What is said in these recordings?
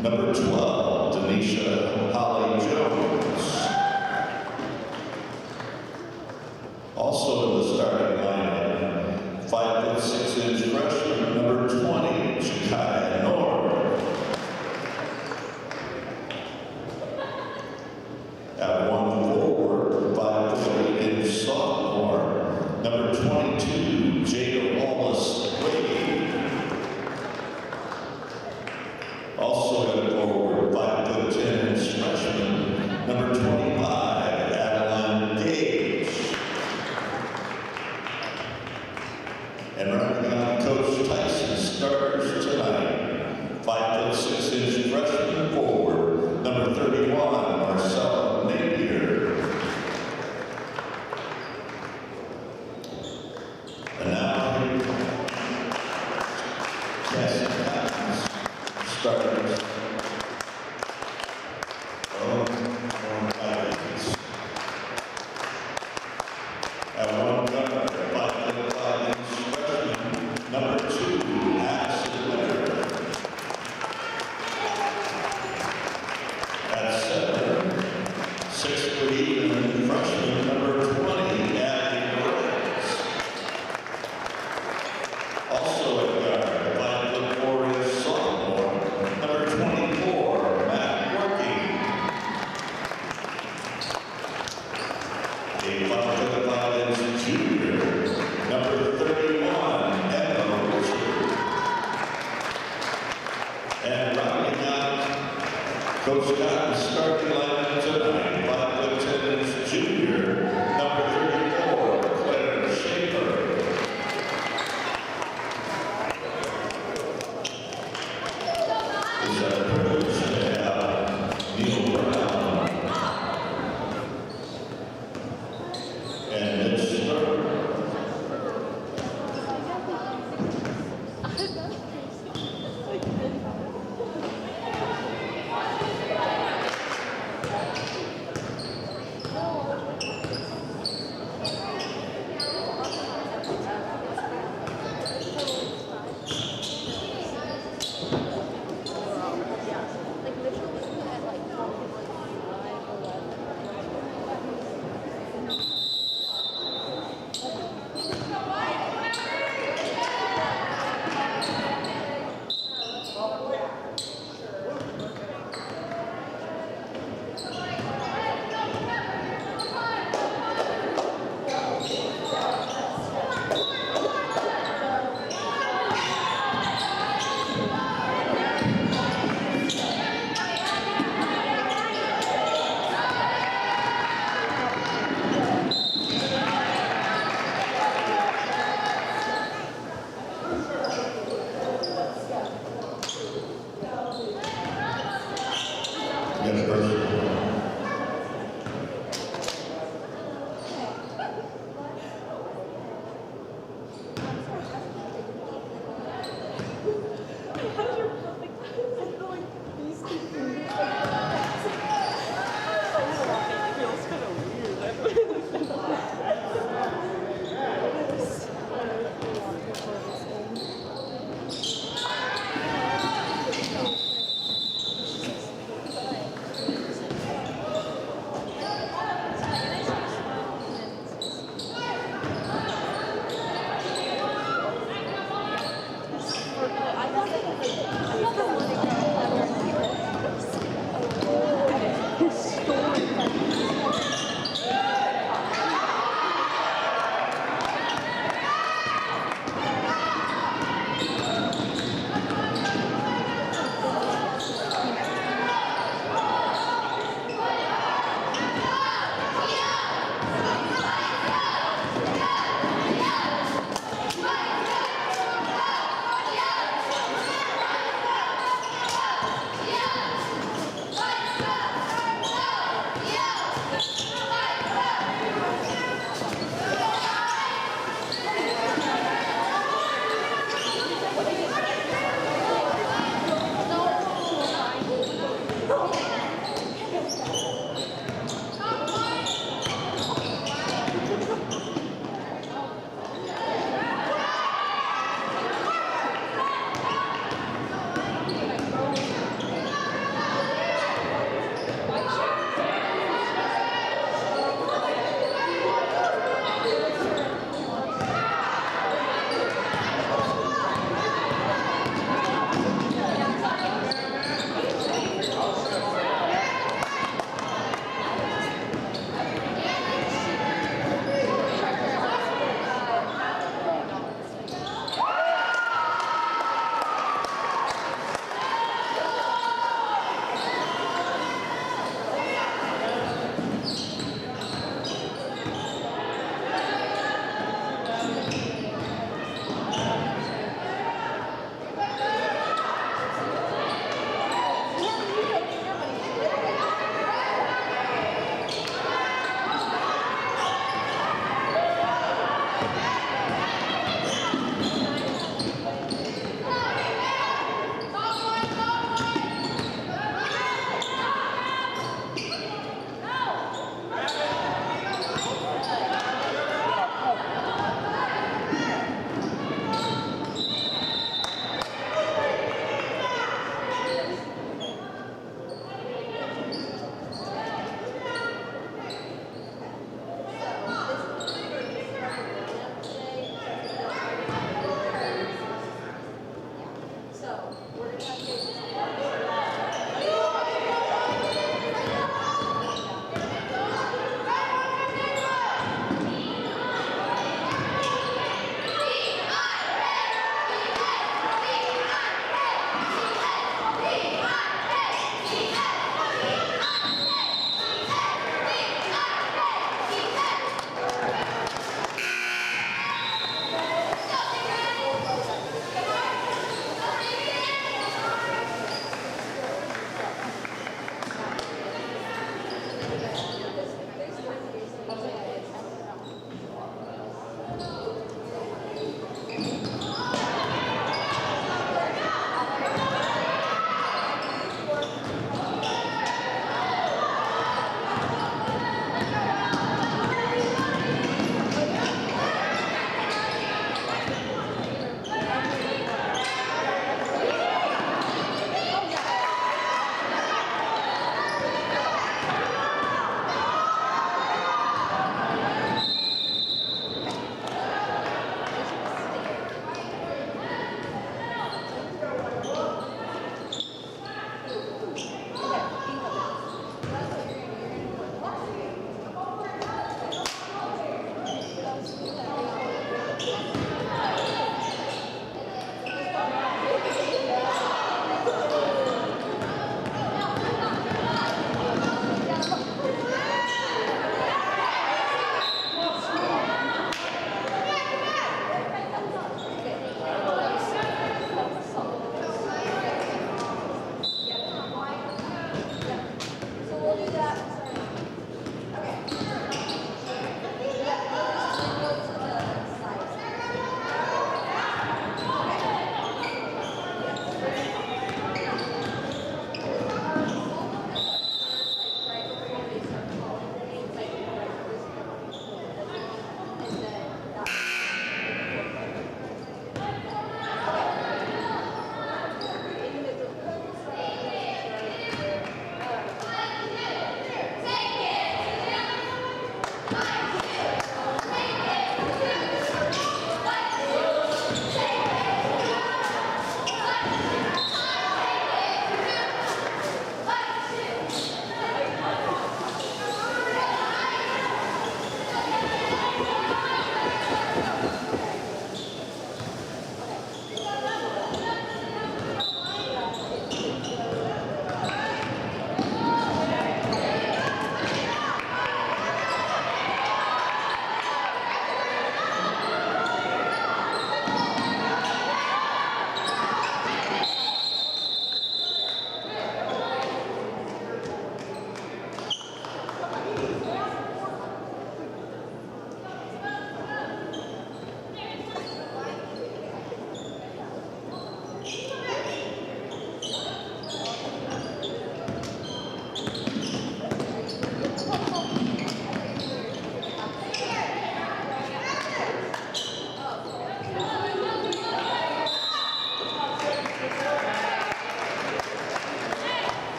Number 12, Denisha Holly Jones. Also in the starting lineup, 5'6" freshman, number 20, Chikai Nord. At 1 forward, 5'8" sophomore, number 22, Jada Wallace Wade. Also at forward, 5'10" freshman, number 25, Adeline Gage. And rounding out Coach Tyson's starters tonight, 5'6" freshman forward, number 31, Marcella Napier. And now, Cassie Cottons, starters. Vikings. At 1 guard, 5'5" freshman, number 2, Addison Leonard. At center, 6'3" freshman, number 20, Abby Perez. Also at guard, 5'4" sophomore, number 24, Matt Working. A 5'5" junior, number 31, Emma Richard. And rounding out Coach Cotton's starting lineup tonight, 5'10" junior, number 34, Claire Schaefer. It's our privilege to have Neil Brown and Mitch Sturr.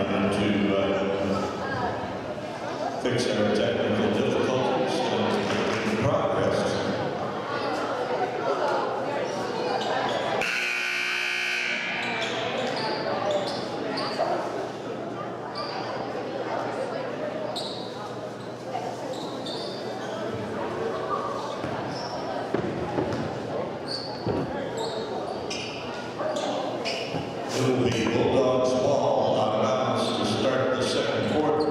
trying to fix our technical difficulties and making progress. It will be Bulldogs ball out of bounds to start the second quarter.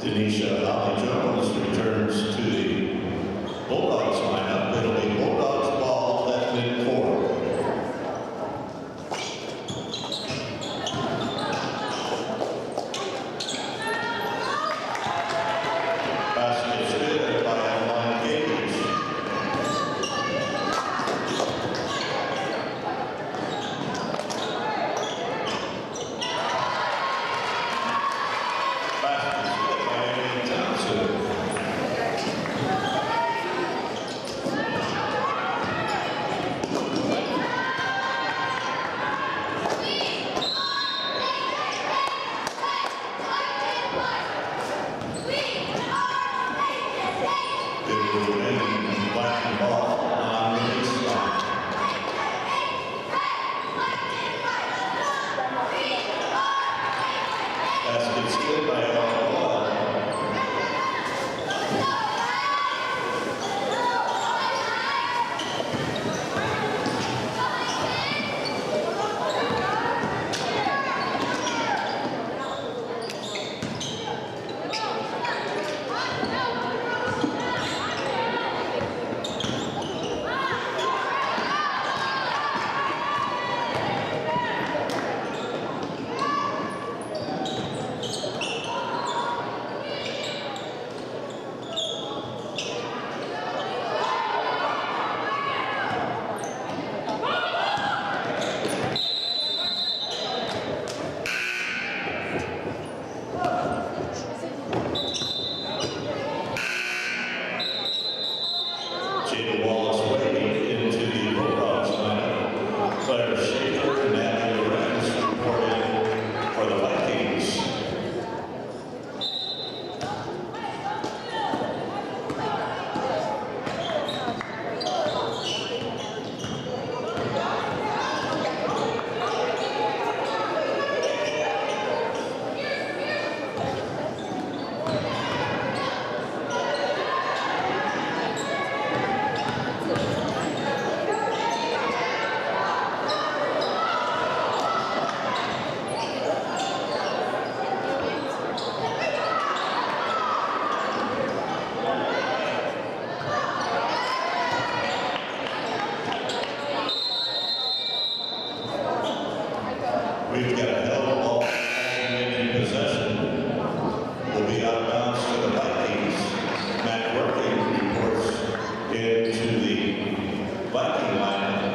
Denisha Holly Jones returns to the Bulldogs lineup. It'll be Bulldogs ball at midcourt. Basket's good by Adeline Gage. Basket's good by Amy Thompson. It will remain black and ball on the baseline. Basket's good by Ellen Wall. Jada Wallace-Wade into the Bulldogs lineup. Claire Schaefer and Natalie Lorenz reporting for the Vikings. We've got a hell of a ball in possession. Will be out of bounds to the Vikings. Matt Working reports into the Viking lineup.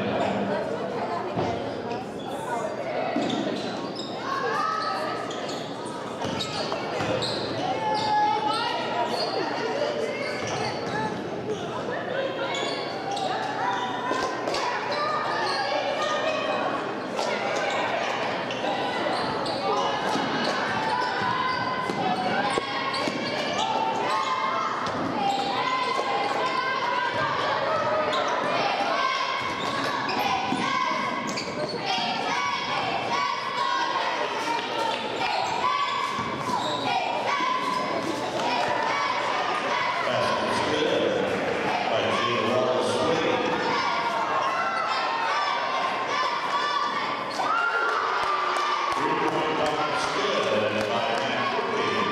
Basket's good by Jada Wallace-Wade. Three-point bucket's good by Matt Working.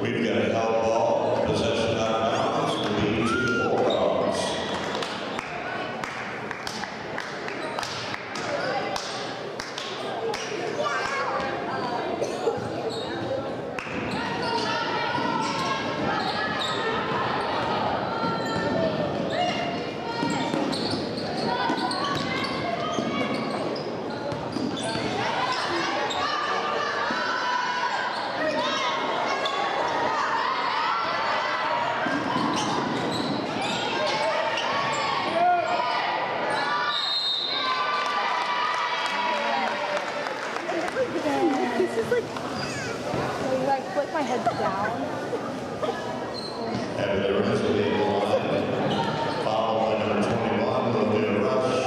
We've got a hell ball. Possession out of bounds will be to the Bulldogs. It's just like, so you like flip my head down. Have the rest of the line. Foul by number 21 will be a rush.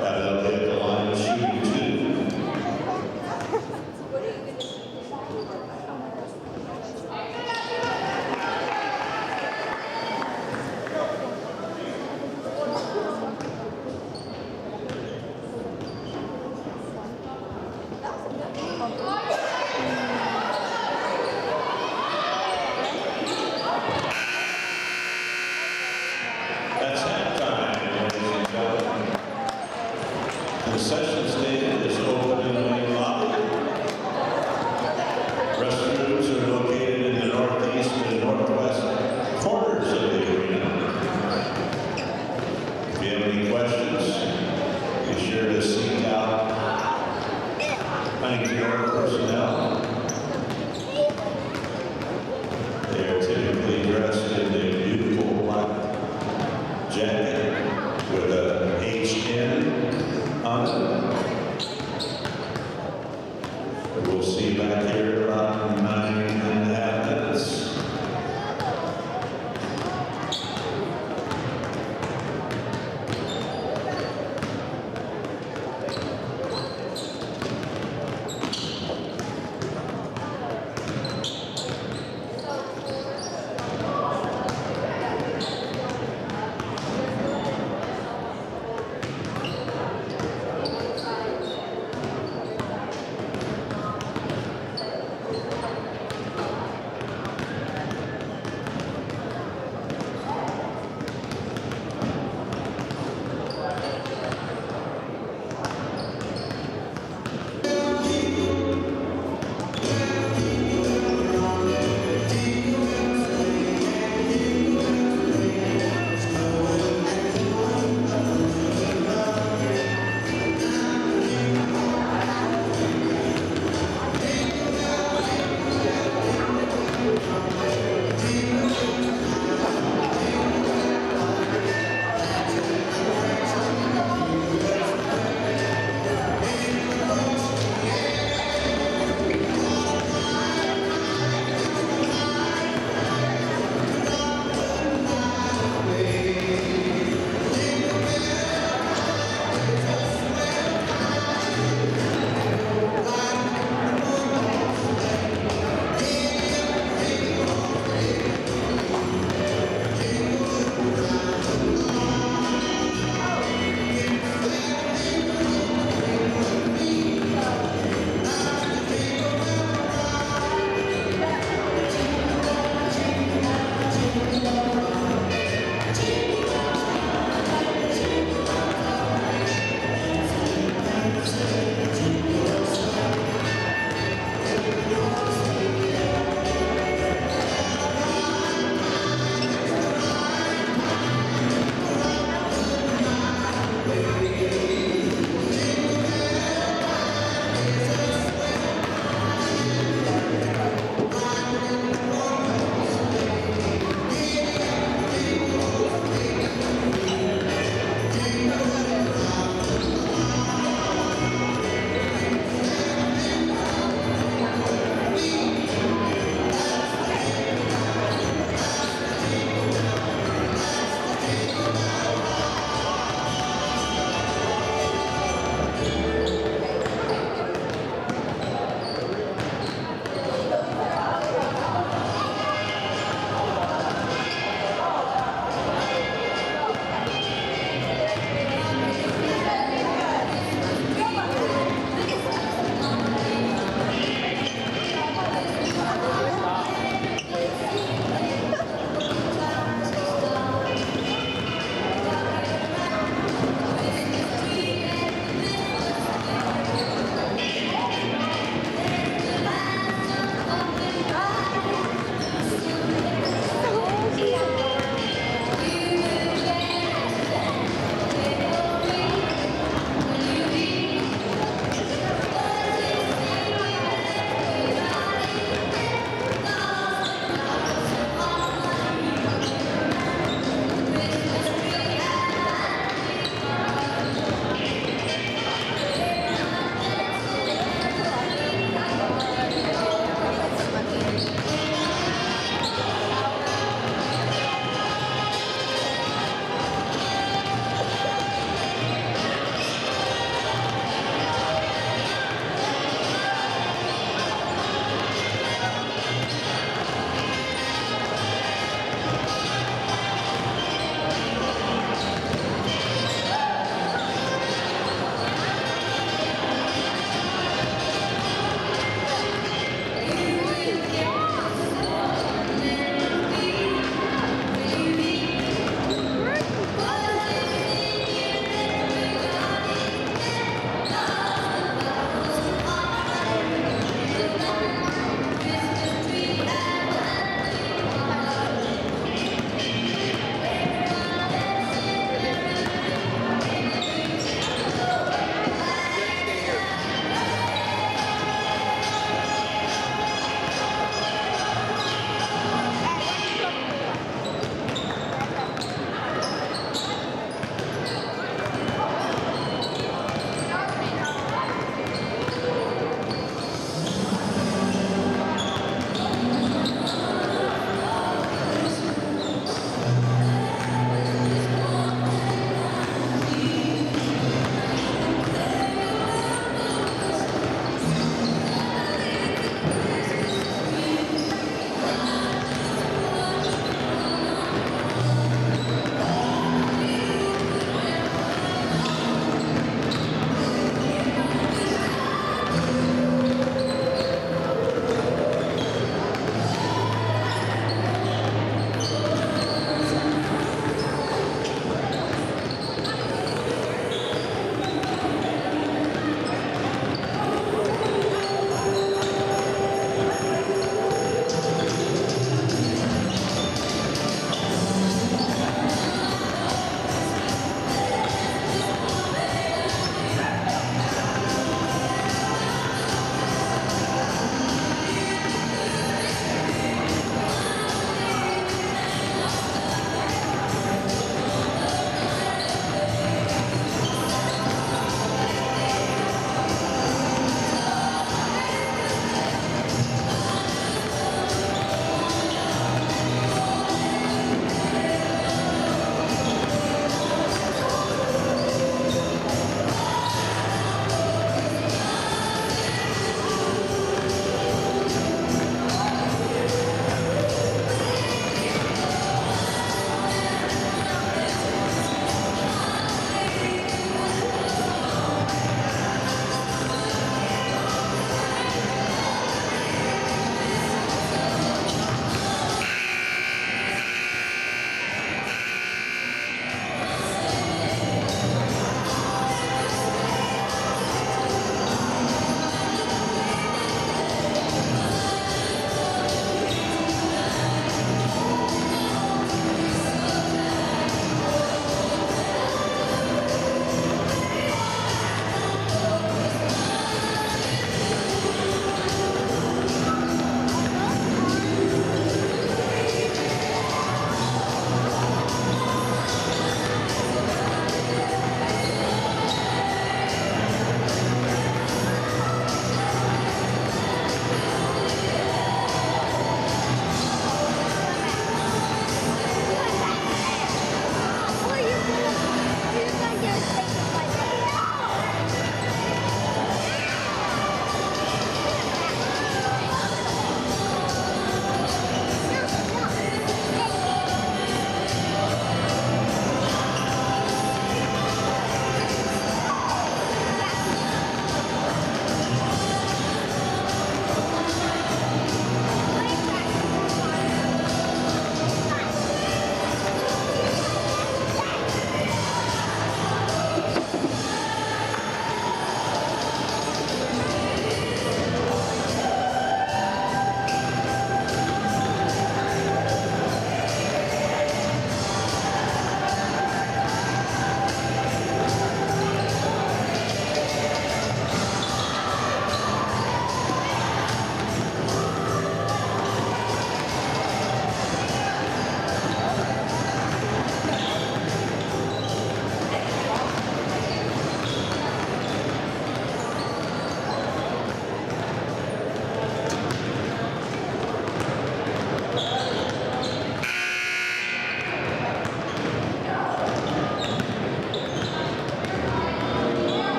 Have them hit the line shooting 2. That's halftime, ladies and gentlemen. The session stand is open in the main lobby. Restrooms are located in the northeast and northwest corners of the arena. If you have any questions, be sure to seek out Huntington personnel. They are typically dressed in a beautiful black jacket with a HN on it. We'll see you back here around 9.5 minutes.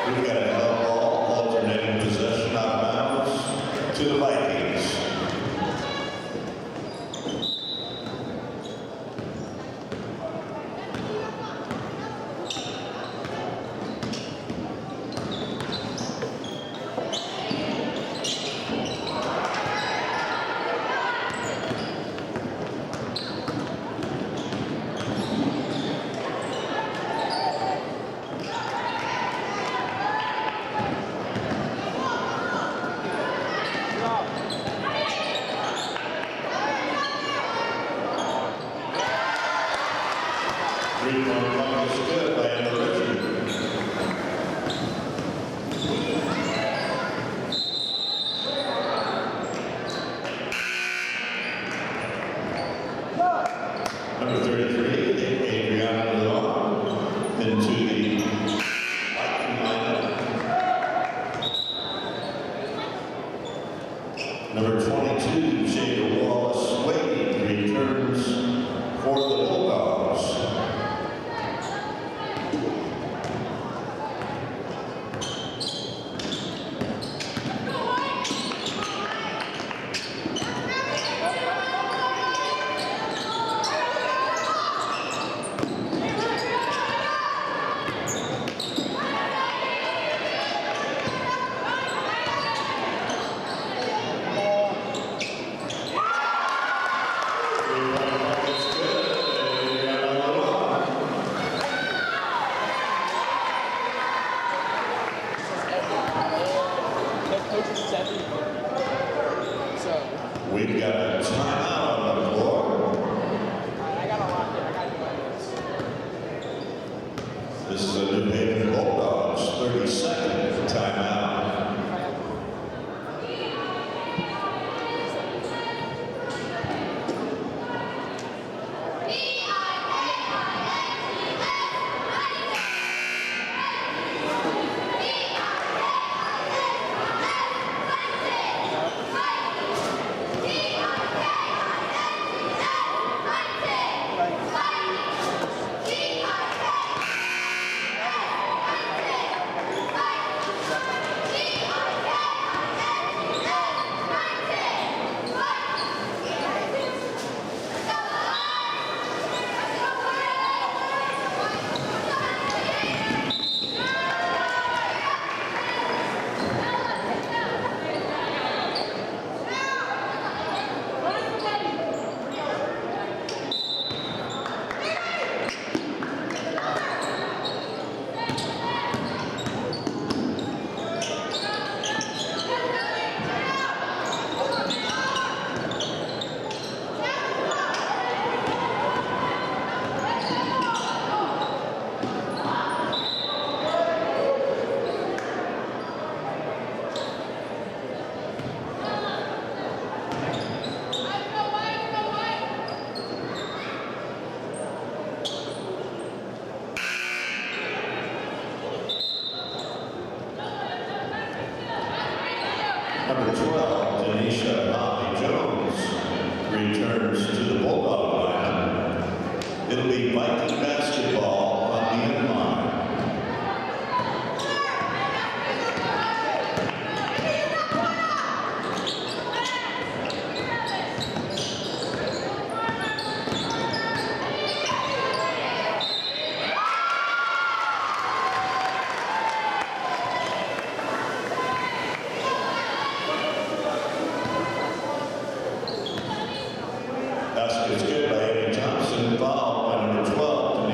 We've got a held ball, alternating possession out of bounds to the Vikings. Three-point line is good by Emma Richard. Number 33, Adriana Leon, into the Viking lineup. Number 22, Jada Wallace-Wade, returns for the Bulldogs. We've got a timeout on the floor. I got a lot here. I got to do This is a New Haven Bulldogs 30-second timeout. Number 12, Denisha Holly Jones, returns to the Bulldog lineup. It'll be Viking basketball on the end line. Basket's good by Amy Johnson, fouled by number 12,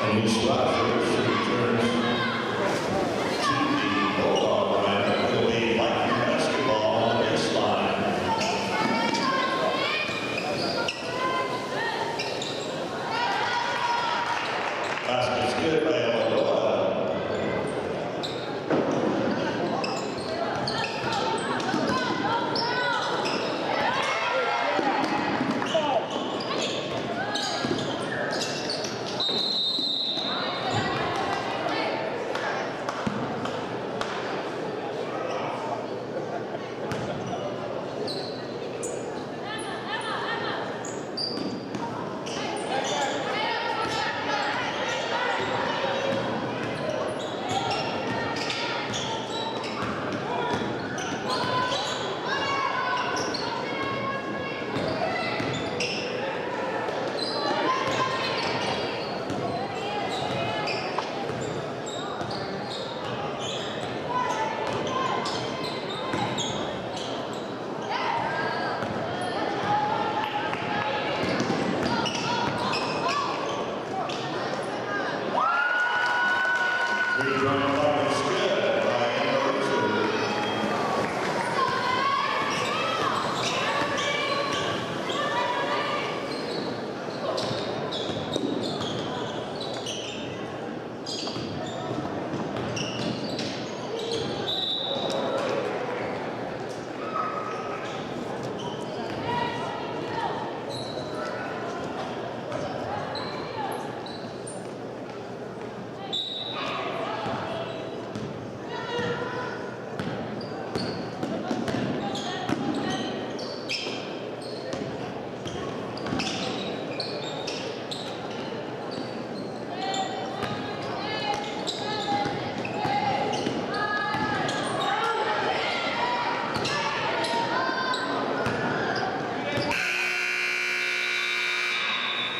And each Rogers returns to the Bulldog line. It'll be Viking basketball on the baseline. Basket's good by Illinois.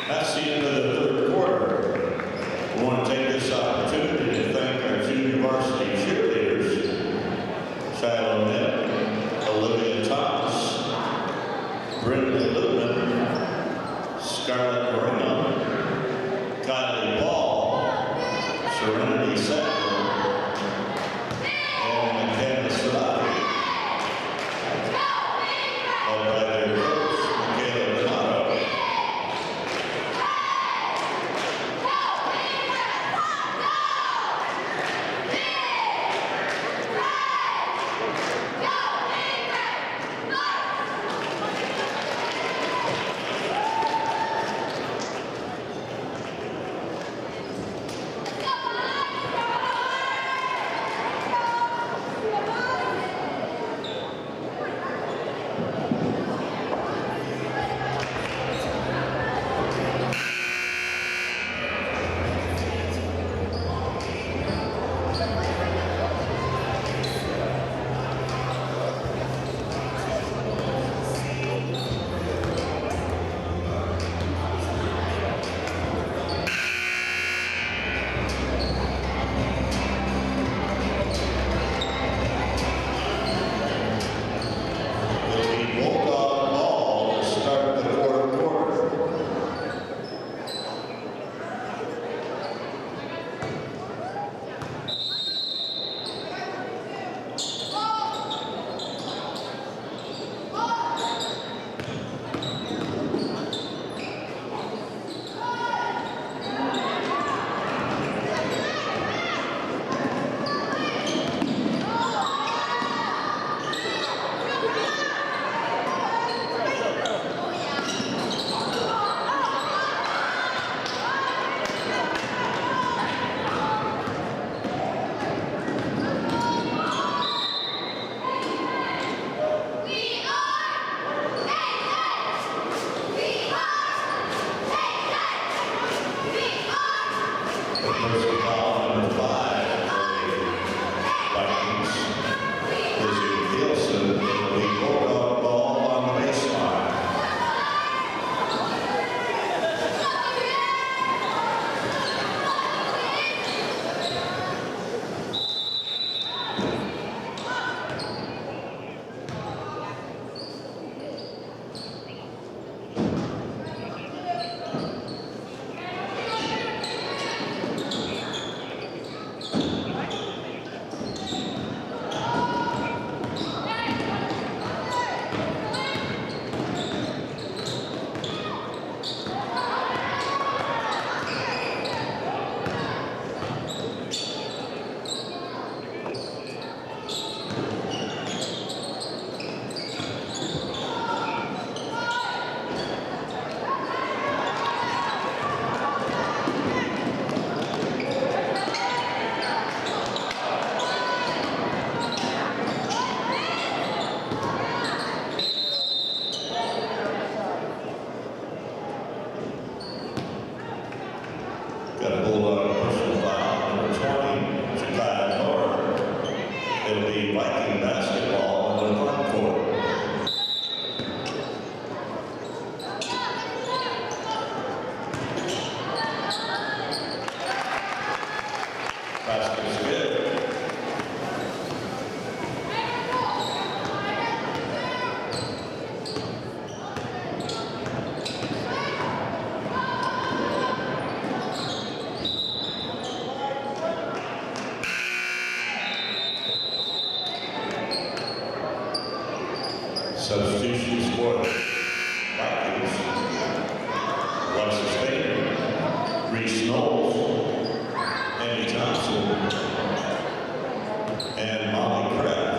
That's the end of the third quarter. We want to take this opportunity to thank our junior varsity cheerleaders, Shiloh Nett, Olivia Thomas, Brenda Lubman, Scarlett Moreno, Kylie Paul, Serenity Sackler, and McKenna Salati. Led by their coach, Michaela Donato. Basket's good. Substitutions for the Vikings. One sustainer. Reese Knowles, Andy Thompson, and Molly Kraft.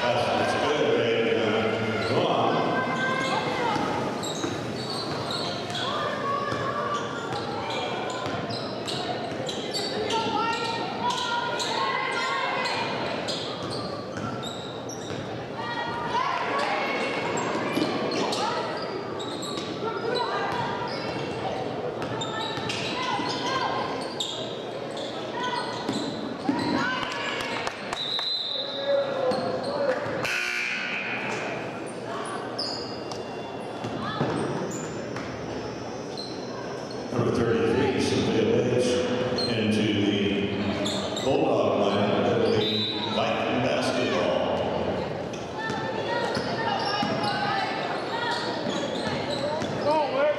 That's good, Ray. Go on. Number 33, Sophia Page, into the Bulldog line. That will be Viking basketball. Go, Wick.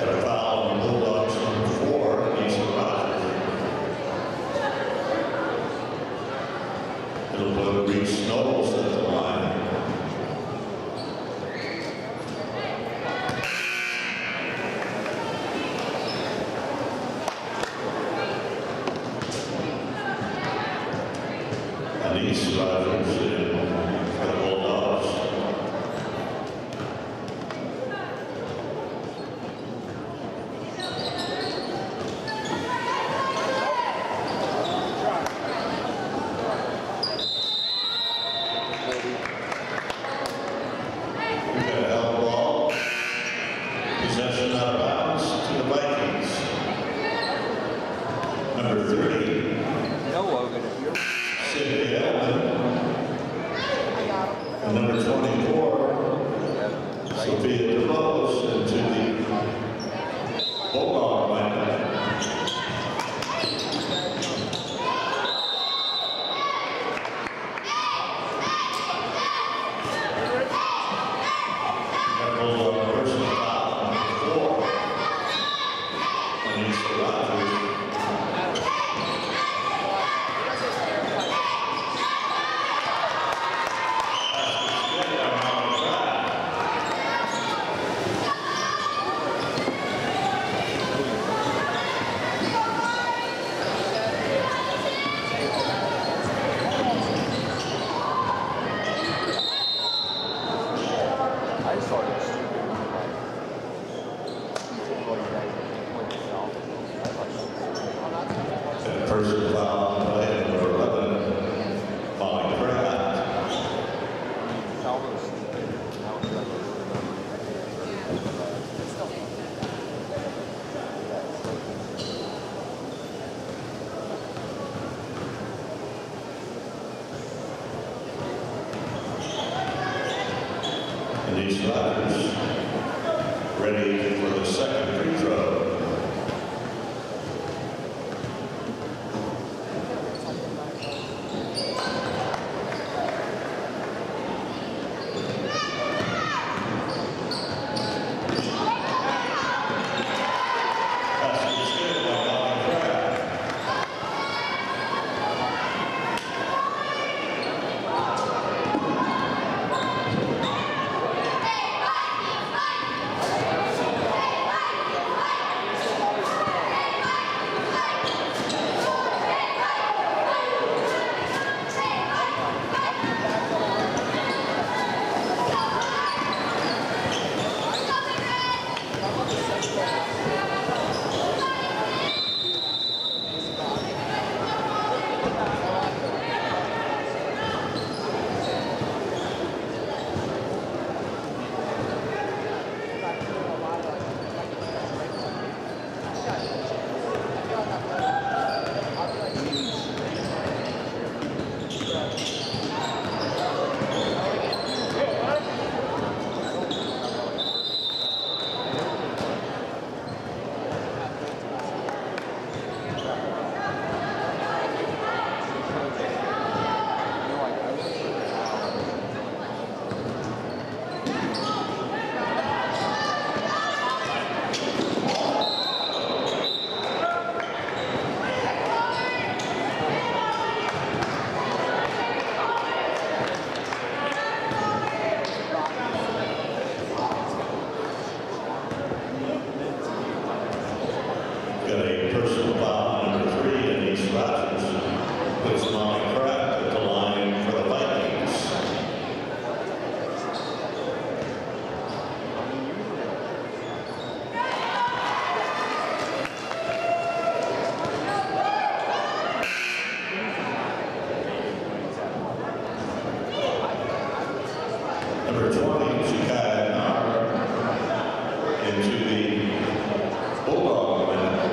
Got a foul on Bulldogs number 4, Lisa Rogers. It'll put Reese Knowles at the line. Denise Rogers in for the Bulldogs. We've got a held ball. Possession out of bounds to the Vikings. Number 30. No, Logan, if you're Cindy Elman. And number 24, Sophia DeVos into the Bulldog lineup. That Bulldog personal foul, number 4. Anissa Rogers. I saw this stupid like you guys went to sell. I thought And personal foul on play number 11, Molly Pratt. sell those stupid. Now it's like And these riders ready for the second free throw. Basket is good by Molly Pratt. Got a personal foul on number 3, Denise Rogers. Puts Molly Pratt at the line for the Vikings. Number 20, Chikai Nar into the Bulldog lineup.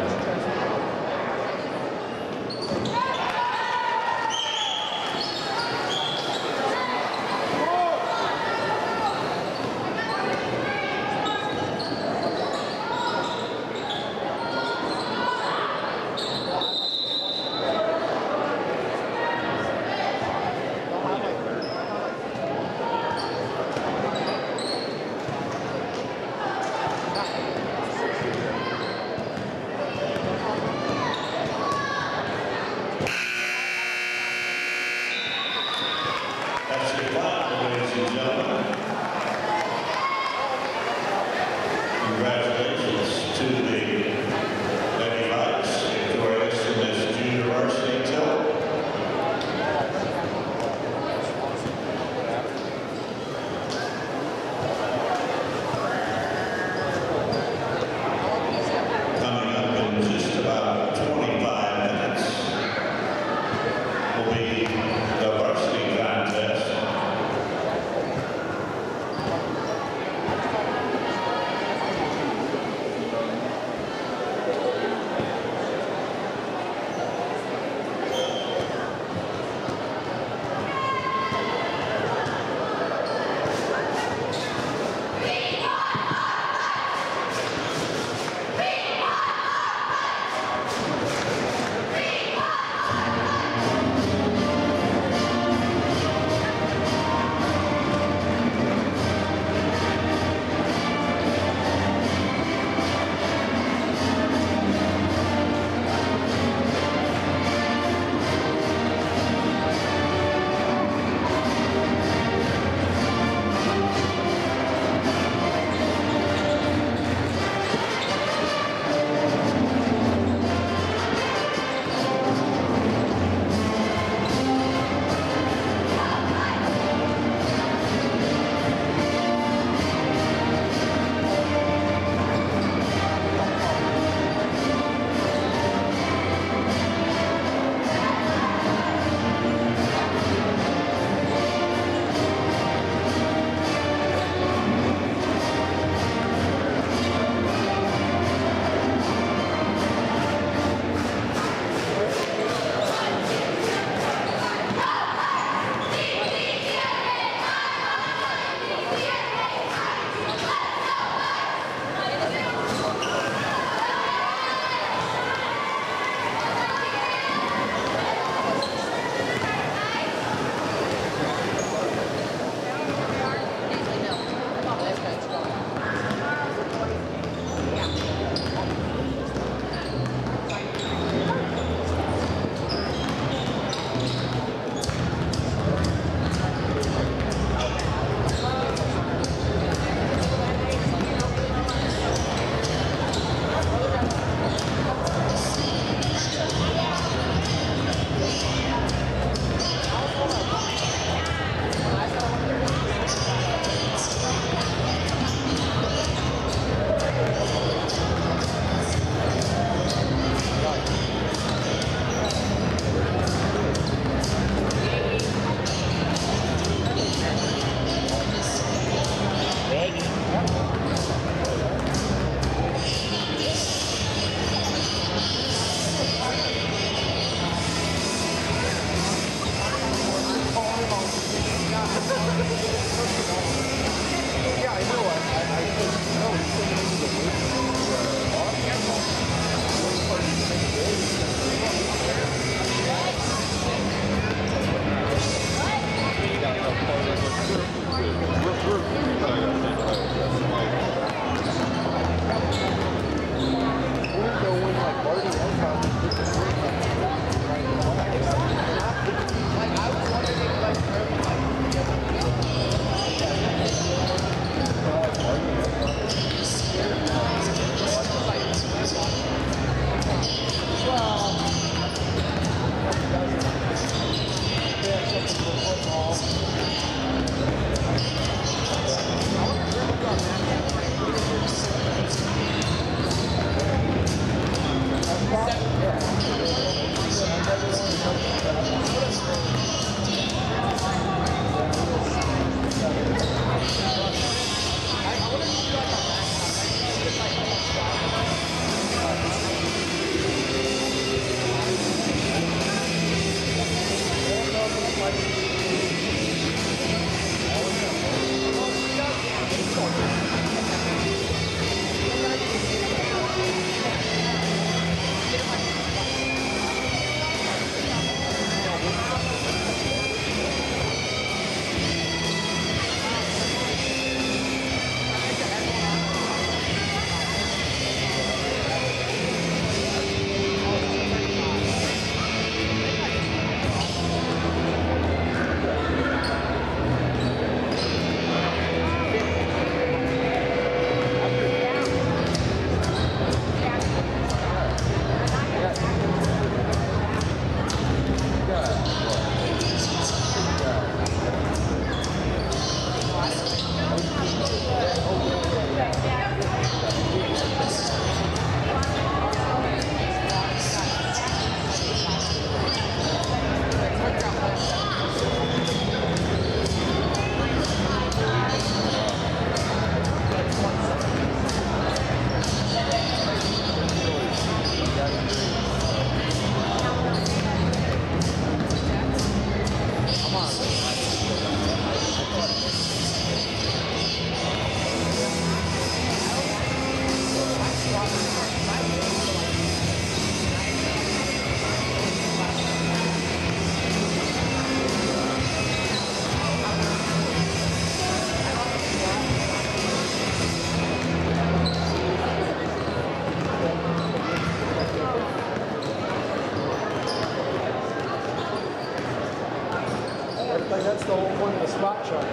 That's the whole point of the spot chart.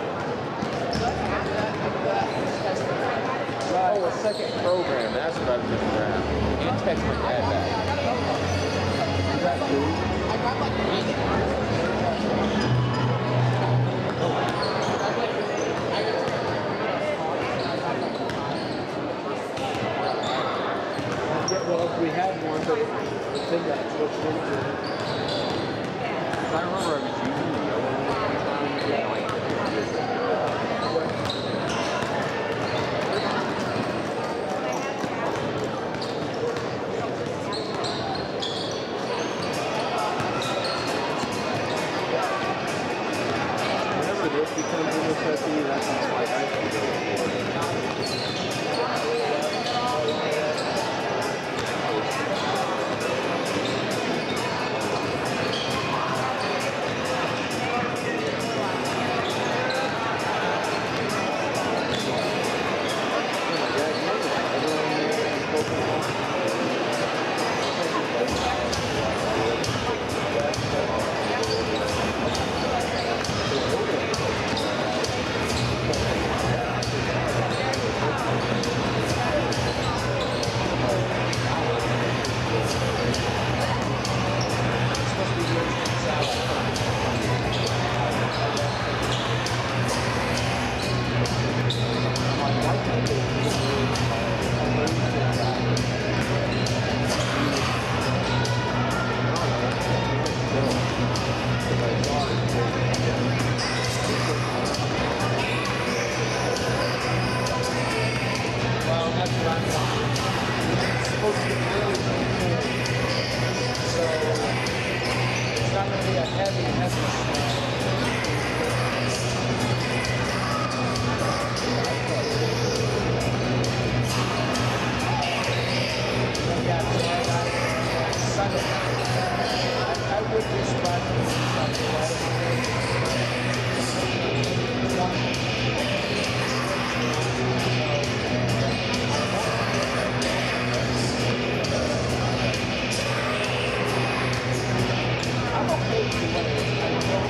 Oh, a second program. That's what I was just grabbing. And text my dad back. Is that cool? I got like 8. Well, we had one, but then that switched into it. I remember I was using the yellow one one time. Yeah, like, whenever this becomes a necessity, that's like I should go for it. Well, that's what I'm talking. It's supposed to be really cool. So it's not going to be a heavy snow. Yeah, so I got Sunday. I would just ride I'm okay with what it is.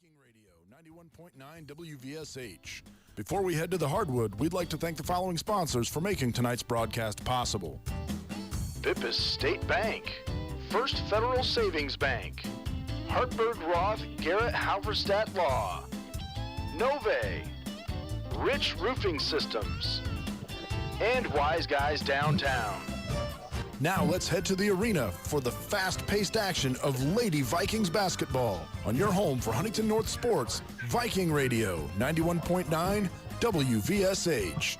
Viking Radio, 91.9 WVSH. Before we head to the hardwood, we'd like to thank the following sponsors for making tonight's broadcast possible. Bippus State Bank, First Federal Savings Bank, Hartberg Roth Garrett Halverstadt Law, Nove, Rich Roofing Systems, and Wise Guys Downtown. Now let's head to the arena for the fast-paced action of Lady Vikings basketball on your home for Huntington North Sports, Viking Radio, 91.9 WVSH.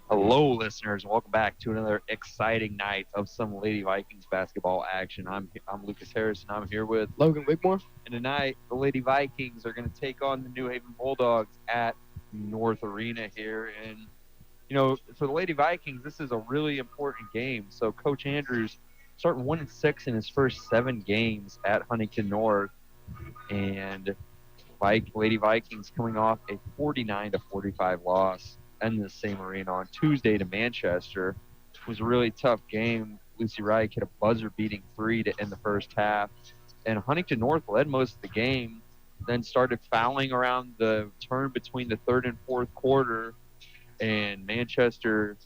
Hello, listeners. Welcome back to another exciting night of some Lady Vikings basketball action. I'm Lucas Harris, and I'm here with Logan Wigmore. And tonight, the Lady Vikings are going to take on the New Haven Bulldogs at North Arena here. And, you know, for the Lady Vikings, this is a really important game. So Coach Andrews starting 1-6 in his first 7 games at Huntington North. And Lady Vikings coming off a 49-45 loss in the same arena on Tuesday to Manchester. It was a really tough game. Lucy Reich hit a buzzer-beating 3 to end the first half. And Huntington North led most of the game, then started fouling around the turn between the third and fourth quarter. And Manchester,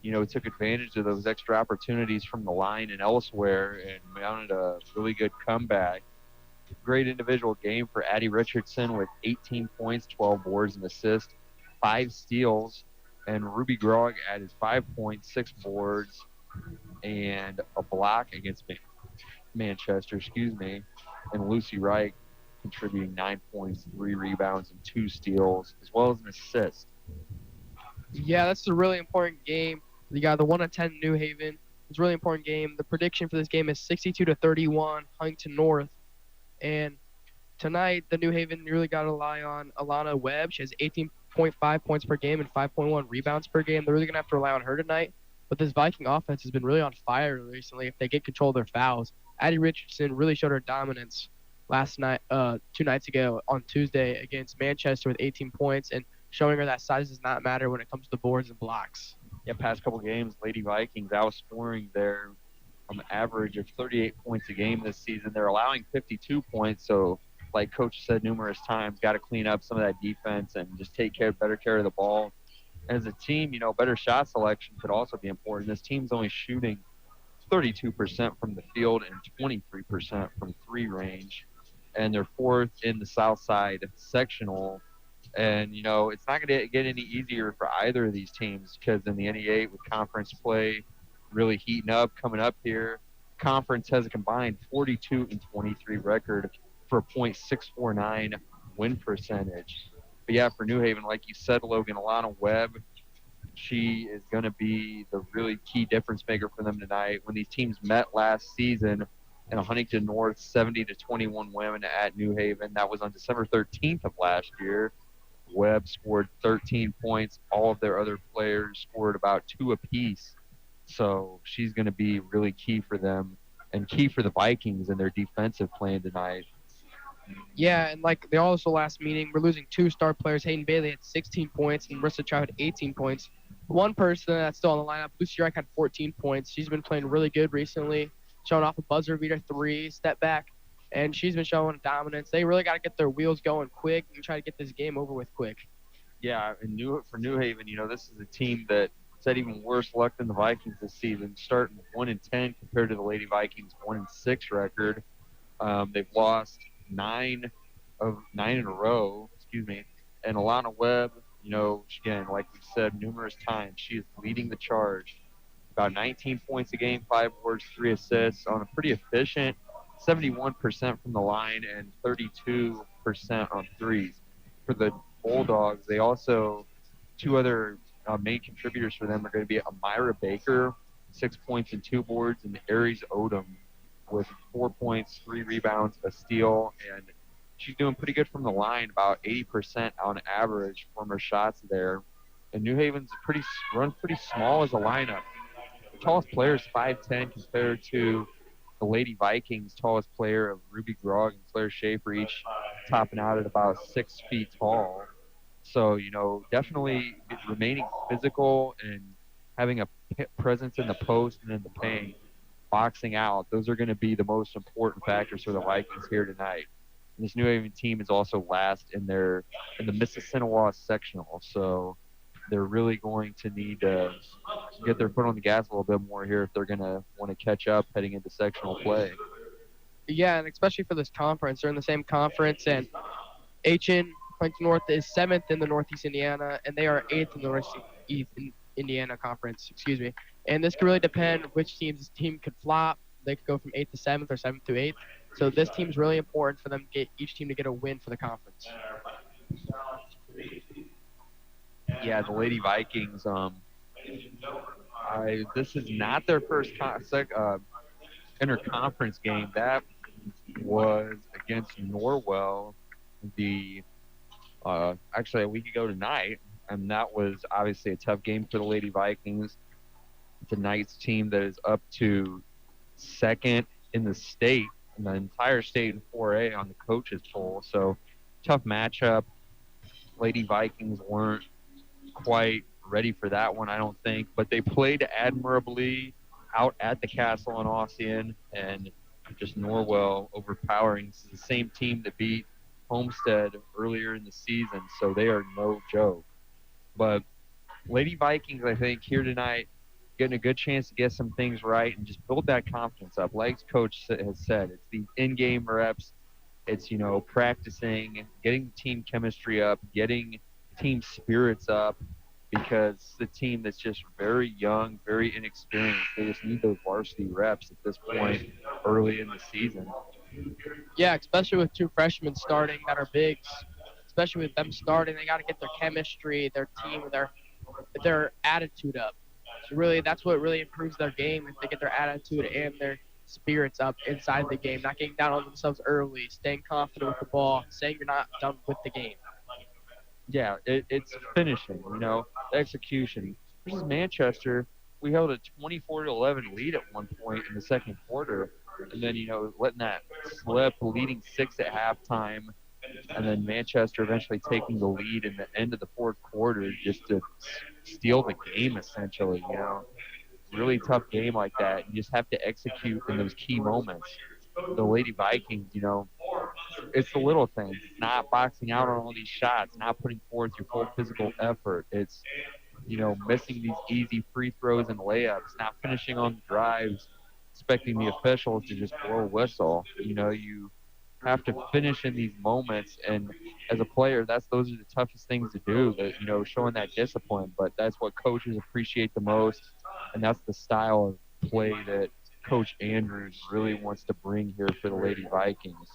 you know, took advantage of those extra opportunities from the line and elsewhere and mounted a really good comeback. Great individual game for Addie Richardson with 18 points, 12 boards and assists, 5 steals, and Ruby Grog added 5 points, 6 boards, and a block against Manchester, and Lucy Wright contributing 9 points, 3 rebounds, and 2 steals, as well as an assist. Yeah, that's a really important game. You got the 1-10 New Haven. It's a really important game. The prediction for this game is 62-31 Huntington North. And tonight, the New Haven really got to rely on Alana Webb. She has 18.5 points per game and 5.1 rebounds per game. They're really going to have to rely on her tonight. But this Viking offense has been really on fire recently if they get control of their fouls. Addie Richardson really showed her dominance last night, 2 nights ago on Tuesday against Manchester with 18 points and showing her that size does not matter when it comes to boards and blocks. Yeah, past couple games, Lady Vikings outscoring their average of 38 points a game this season. They're allowing 52 points, so like Coach said numerous times, got to clean up some of that defense and just take better care of the ball. As a team, you know, better shot selection could also be important. This team's only shooting 32% from the field and 23% from 3 range, and they're 4th in the South Side sectional. And, you know, it's not going to get any easier for either of these teams because in the NE8 with conference play really heating up, coming up here, conference has a combined 42-23 record for a .649 win percentage. But, yeah, for New Haven, like you said, Logan, Alana Webb, she is going to be the really key difference maker for them tonight. When these teams met last season in a Huntington North 70-21 win at New Haven, that was on December 13th of last year. Webb scored 13 points. All of their other players scored about 2 apiece. So she's going to be really key for them and key for the Vikings in their defensive plan tonight. Yeah, and like they also last meeting, we're losing 2 star players. Hayden Bailey had 16 points and Marissa Chow had 18 points. One person that's still on the lineup, Lucy Reich, had 14 points. She's been playing really good recently, showing off a buzzer beater 3, step back, and she's been showing dominance. They really got to get their wheels going quick and try to get this game over with quick. Yeah, and for New Haven, you know, this is a team that had even worse luck than the Vikings this season, starting 1-10 compared to the Lady Vikings 1-6 record. They've lost 9 in a row, and Alana Webb, you know, again, like we said numerous times, she is leading the charge. About 19 points a game, 5 boards, 3 assists on a pretty efficient 71% from the line and 32% on threes. For the Bulldogs, they also, 2 other main contributors for them are going to be Amira Baker, 6 points and 2 boards, and Aries Odom with 4 points, 3 rebounds, a steal, and she's doing pretty good from the line, about 80% on average from her shots there. And New Haven's run pretty small as a lineup. The tallest player is 5'10" compared to the Lady Vikings' tallest player of Ruby Grog and Claire Schaefer, each topping out at about 6 feet tall. So, you know, definitely remaining physical and having a presence in the post and in the paint. boxing out. Those are going to be the most important factors for the Vikings here tonight. And this New Haven team is also last in the Mississinawa sectional, so they're really going to need to get their foot on the gas a little bit more here if they're going to want to catch up heading into sectional play. Yeah, and especially for this conference, they're in the same conference, and Huntington North is 7th in the Northeast Indiana, and they are 8th in the Northeast Indiana Conference. Excuse me. And this could really depend which team's team could flop. They could go from 8th to 7th or 7th to 8th. So this team's really important for them to get each team to get a win for the conference. Yeah, the Lady Vikings. This is not their first interconference game. That was against Norwell. Actually a week ago tonight, and that was obviously a tough game for the Lady Vikings. Tonight's team that is up to 2nd in the state, in the entire state in 4A on the coaches poll. So tough matchup. Lady Vikings weren't quite ready for that one, I don't think, but they played admirably out at the Castle in Ossian, and just Norwell overpowering. This is the same team that beat Homestead earlier in the season, so they are no joke. But Lady Vikings, I think, here tonight, getting a good chance to get some things right and just build that confidence up. Like Coach has said, it's the in-game reps. It's, practicing, getting the team chemistry up, getting team spirits up, because the team that's just very young, very inexperienced. They just need those varsity reps at this point early in the season. Yeah, especially with 2 freshmen starting that are bigs. Especially with them starting, they got to get their chemistry, their team, their attitude up. So really, that's what really improves their game, if they get their attitude and their spirits up inside the game, not getting down on themselves early, staying confident with the ball, saying you're not done with the game. Yeah, it's finishing, execution. Versus Manchester, we held a 24-11 lead at one point in the second quarter, and then, letting that slip, leading 6 at halftime, and then Manchester eventually taking the lead in the end of the fourth quarter just to steal the game, essentially, Really tough game like that. You just have to execute in those key moments. The Lady Vikings, it's the little things. It's not boxing out on all these shots, not putting forth your full physical effort. It's, missing these easy free throws and layups, not finishing on drives, expecting the officials to just blow a whistle. You have to finish in these moments, and as a player, those are the toughest things to do, showing that discipline. But that's what coaches appreciate the most, and that's the style of play that Coach Andrews really wants to bring here for the Lady Vikings.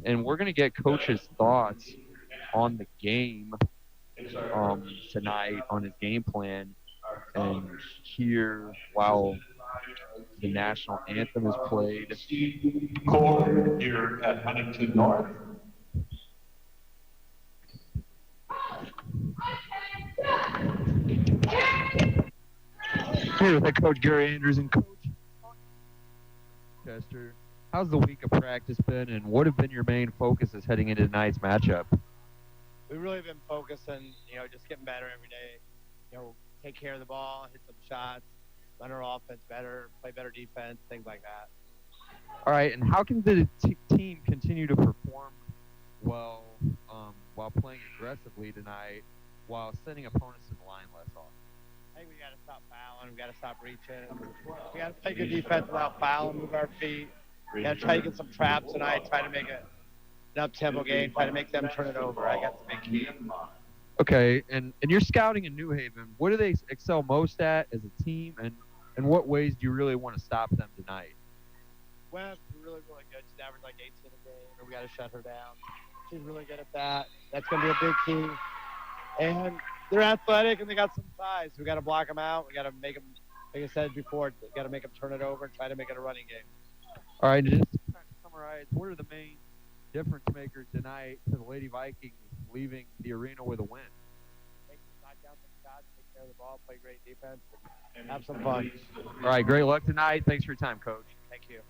And we're going to get Coach's thoughts on the game tonight, on his game plan, and here while the national anthem is played. Core here at Huntington North. Here with Coach Gary Andrews and Coach Chester. How's the week of practice been, and what have been your main focuses heading into tonight's matchup? We've really been focusing, just getting better every day. Take care of the ball, hit some shots, run our offense better, play better defense, things like that. All right, and how can the team continue to perform well while playing aggressively tonight, while sending opponents to the line less often? I think we got to stop fouling. We got to stop reaching. We got to play good defense without fouling, move our feet. We got to try to get some traps tonight, try to make an up-tempo game, try to make them turn it over. I got the big key. Okay, and you're scouting in New Haven. What do they excel most at as a team, and what ways do you really want to stop them tonight? Web's really, really good. She's averaged like 18 a game, and we got to shut her down. She's really good at that. That's going to be a big key. And they're athletic, and they got some size. We got to block them out. We got to make them, like I said before, we got to make them turn it over and try to make it a running game. All right, just to kind of summarize, what are the main difference makers tonight to the Lady Vikings leaving the arena with a win? Knock down some shots, take care of the ball, play great defense, and have some fun. All right, great luck tonight. Thanks for your time, Coach. Thank you.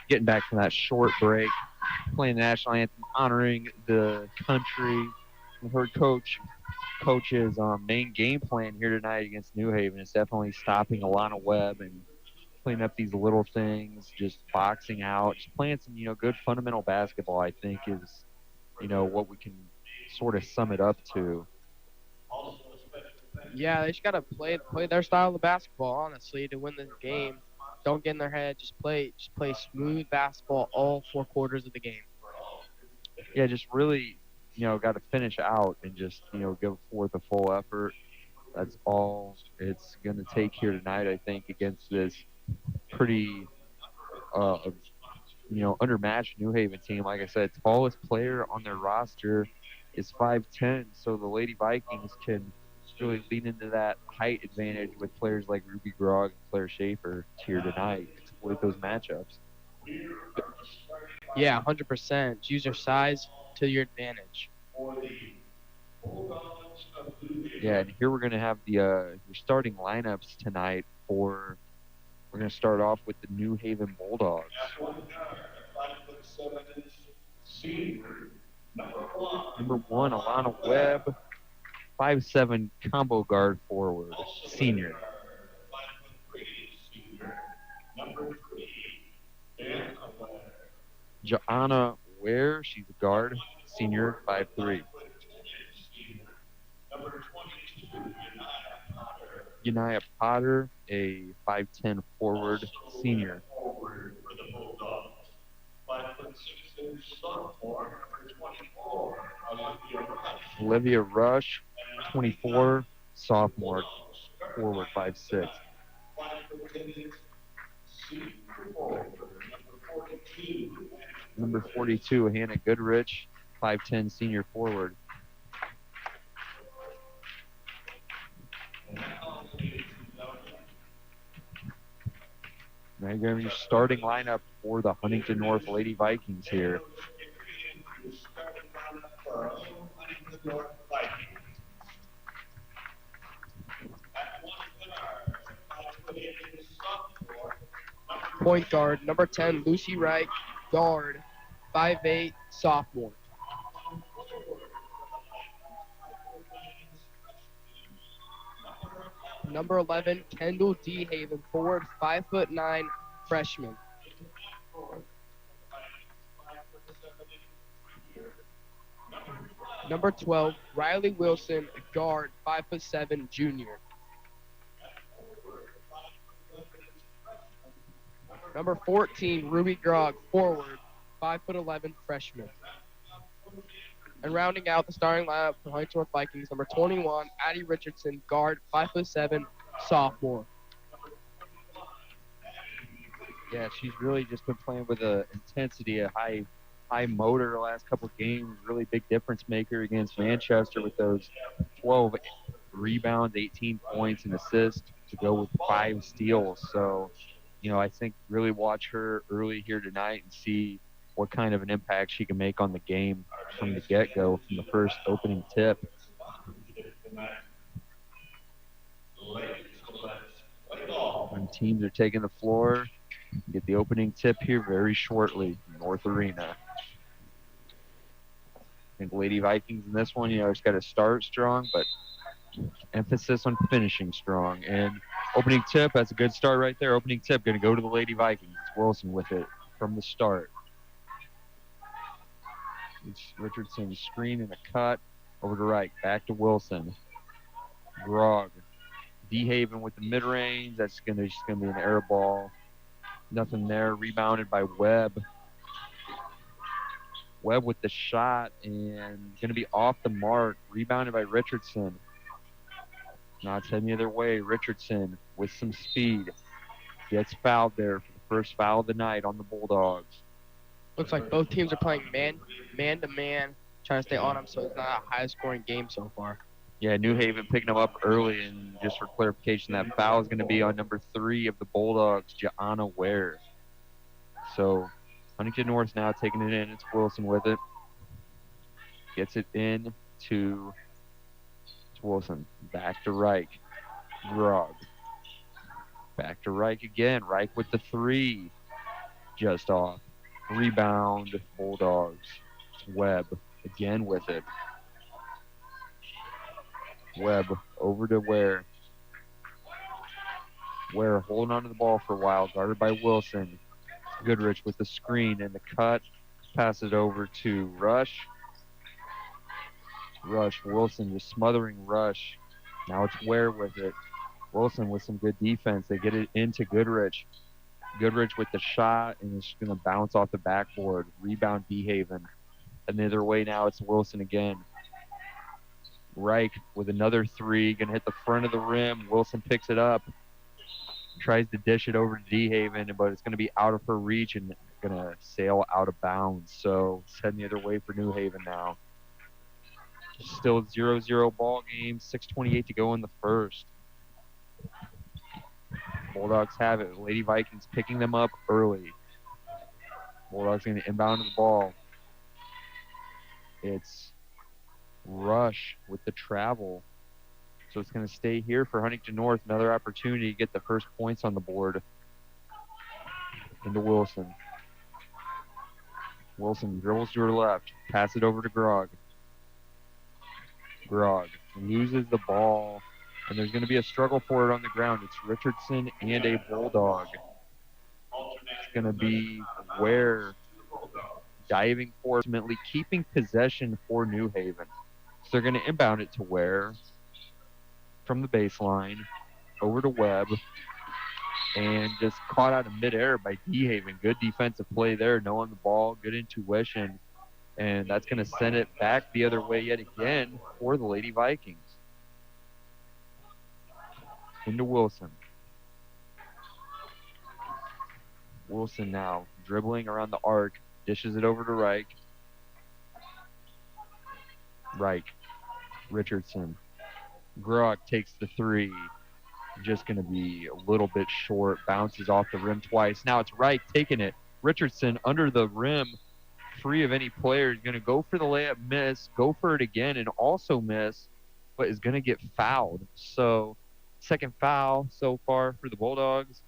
getting back from that short break, playing the national anthem, honoring the country. We heard Coach's main game plan here tonight against New Haven is definitely stopping Alana Webb and cleaning up these little things, just boxing out, just playing some, good fundamental basketball, I think is, what we can sort of sum it up to. Yeah, they just gotta play their style of basketball, honestly, to win this game. Don't get in their head. Just play smooth basketball all 4 quarters of the game. Yeah, just really, got to finish out and just, give forth a full effort. That's all it's going to take here tonight, I think, against this pretty, undermatched New Haven team. Like I said, tallest player on their roster is 5'10", so the Lady Vikings can really lean into that height advantage with players like Ruby Grog and Claire Schaefer here tonight, exploit those matchups. Yeah, 100%. Use your size to your advantage. Yeah, and here we're going to have your starting lineups tonight for. We're going to start off with the New Haven Bulldogs. Number 1, Alana Webb, 5'7" combo guard forward, senior. Joanna Ware, she's a guard, senior, 5'3". Uniah Potter, a 5'10" forward, senior. Olivia Rush, 24, sophomore, forward, 5'6". Number 42, Hannah Goodrich, 5'10", senior forward. Now you're going to be your starting lineup for the Huntington North Lady Vikings here. Point guard, number 10, Lucy Wright, guard, 5'8", sophomore. Number 11, Kendall D. Haven, forward, 5'9", freshman. Number 12, Riley Wilson, guard, 5'7", junior. Number 14, Ruby Grog, forward, 5'11", freshman. And rounding out the starting lineup for Huntington North Vikings, number 21, Addie Richardson, guard, 5'7", sophomore. Yeah, she's really just been playing with a intensity, a high motor the last couple of games. Really big difference maker against Manchester with those 12 rebounds, 18 points, and assists to go with 5 steals. So, I think really watch her early here tonight and see what kind of an impact she can make on the game from the get-go, from the first opening tip. When teams are taking the floor, get the opening tip here very shortly, North Arena. I think Lady Vikings in this one, just got to start strong, but emphasis on finishing strong. And opening tip, that's a good start right there. Opening tip, going to go to the Lady Vikings. It's Wilson with it from the start. It's Richardson screen and a cut over to right. Back to Wilson. Grog. D-Haven with the mid-range. That's just gonna be an air ball. Nothing there. Rebounded by Webb. Webb with the shot and going to be off the mark. Rebounded by Richardson. Not heading the other way. Richardson with some speed. Gets fouled there for the first foul of the night on the Bulldogs. Looks like both teams are playing man-to-man, trying to stay on them, so it's not a high-scoring game so far. Yeah, New Haven picking them up early, and just for clarification, that foul is going to be on number 3 of the Bulldogs, Joanna Ware. So Huntington North now taking it in. It's Wilson with it. Gets it in to Wilson. Back to Reich. Grog. Back to Reich again. Reich with the 3. just off. Rebound, Bulldogs. Webb again with it. Webb over to Ware. Ware holding onto the ball for a while, guarded by Wilson. Goodrich with the screen and the cut. Pass it over to Rush. Wilson just smothering Rush. Now it's Ware with it. Wilson with some good defense. They get it into Goodrich. Goodrich with the shot, and it's going to bounce off the backboard. Rebound, DeHaven. And the other way now, it's Wilson again. Reich with another three, going to hit the front of the rim. Wilson picks it up. Tries to dish it over to DeHaven, but it's going to be out of her reach and going to sail out of bounds. So it's heading the other way for New Haven now. Still 0-0 ball game, 6:28 to go in the first. Bulldogs have it. Lady Vikings picking them up early. Bulldogs going to inbound the ball. It's Rush with the travel. So it's going to stay here for Huntington North. Another opportunity to get the first points on the board. Into Wilson. Wilson dribbles to her left. Pass it over to Grog. Grog loses the ball. And there's going to be a struggle for it on the ground. It's Richardson and a Bulldog. It's going to be Ware diving for it, ultimately keeping possession for New Haven. So they're going to inbound it to Ware from the baseline over to Webb, and just caught out of midair by DeHaven. Good defensive play there, knowing the ball, good intuition, and that's going to send it back the other way yet again for the Lady Vikings. Into Wilson. Wilson now dribbling around the arc, dishes it over to Reich. Richardson. Grog takes the three. Just going to be a little bit short. Bounces off the rim twice. Now it's Reich taking it. Richardson under the rim, free of any player. He's going to go for the layup, miss, go for it again, and also miss, but is going to get fouled. So second foul so far for the Bulldogs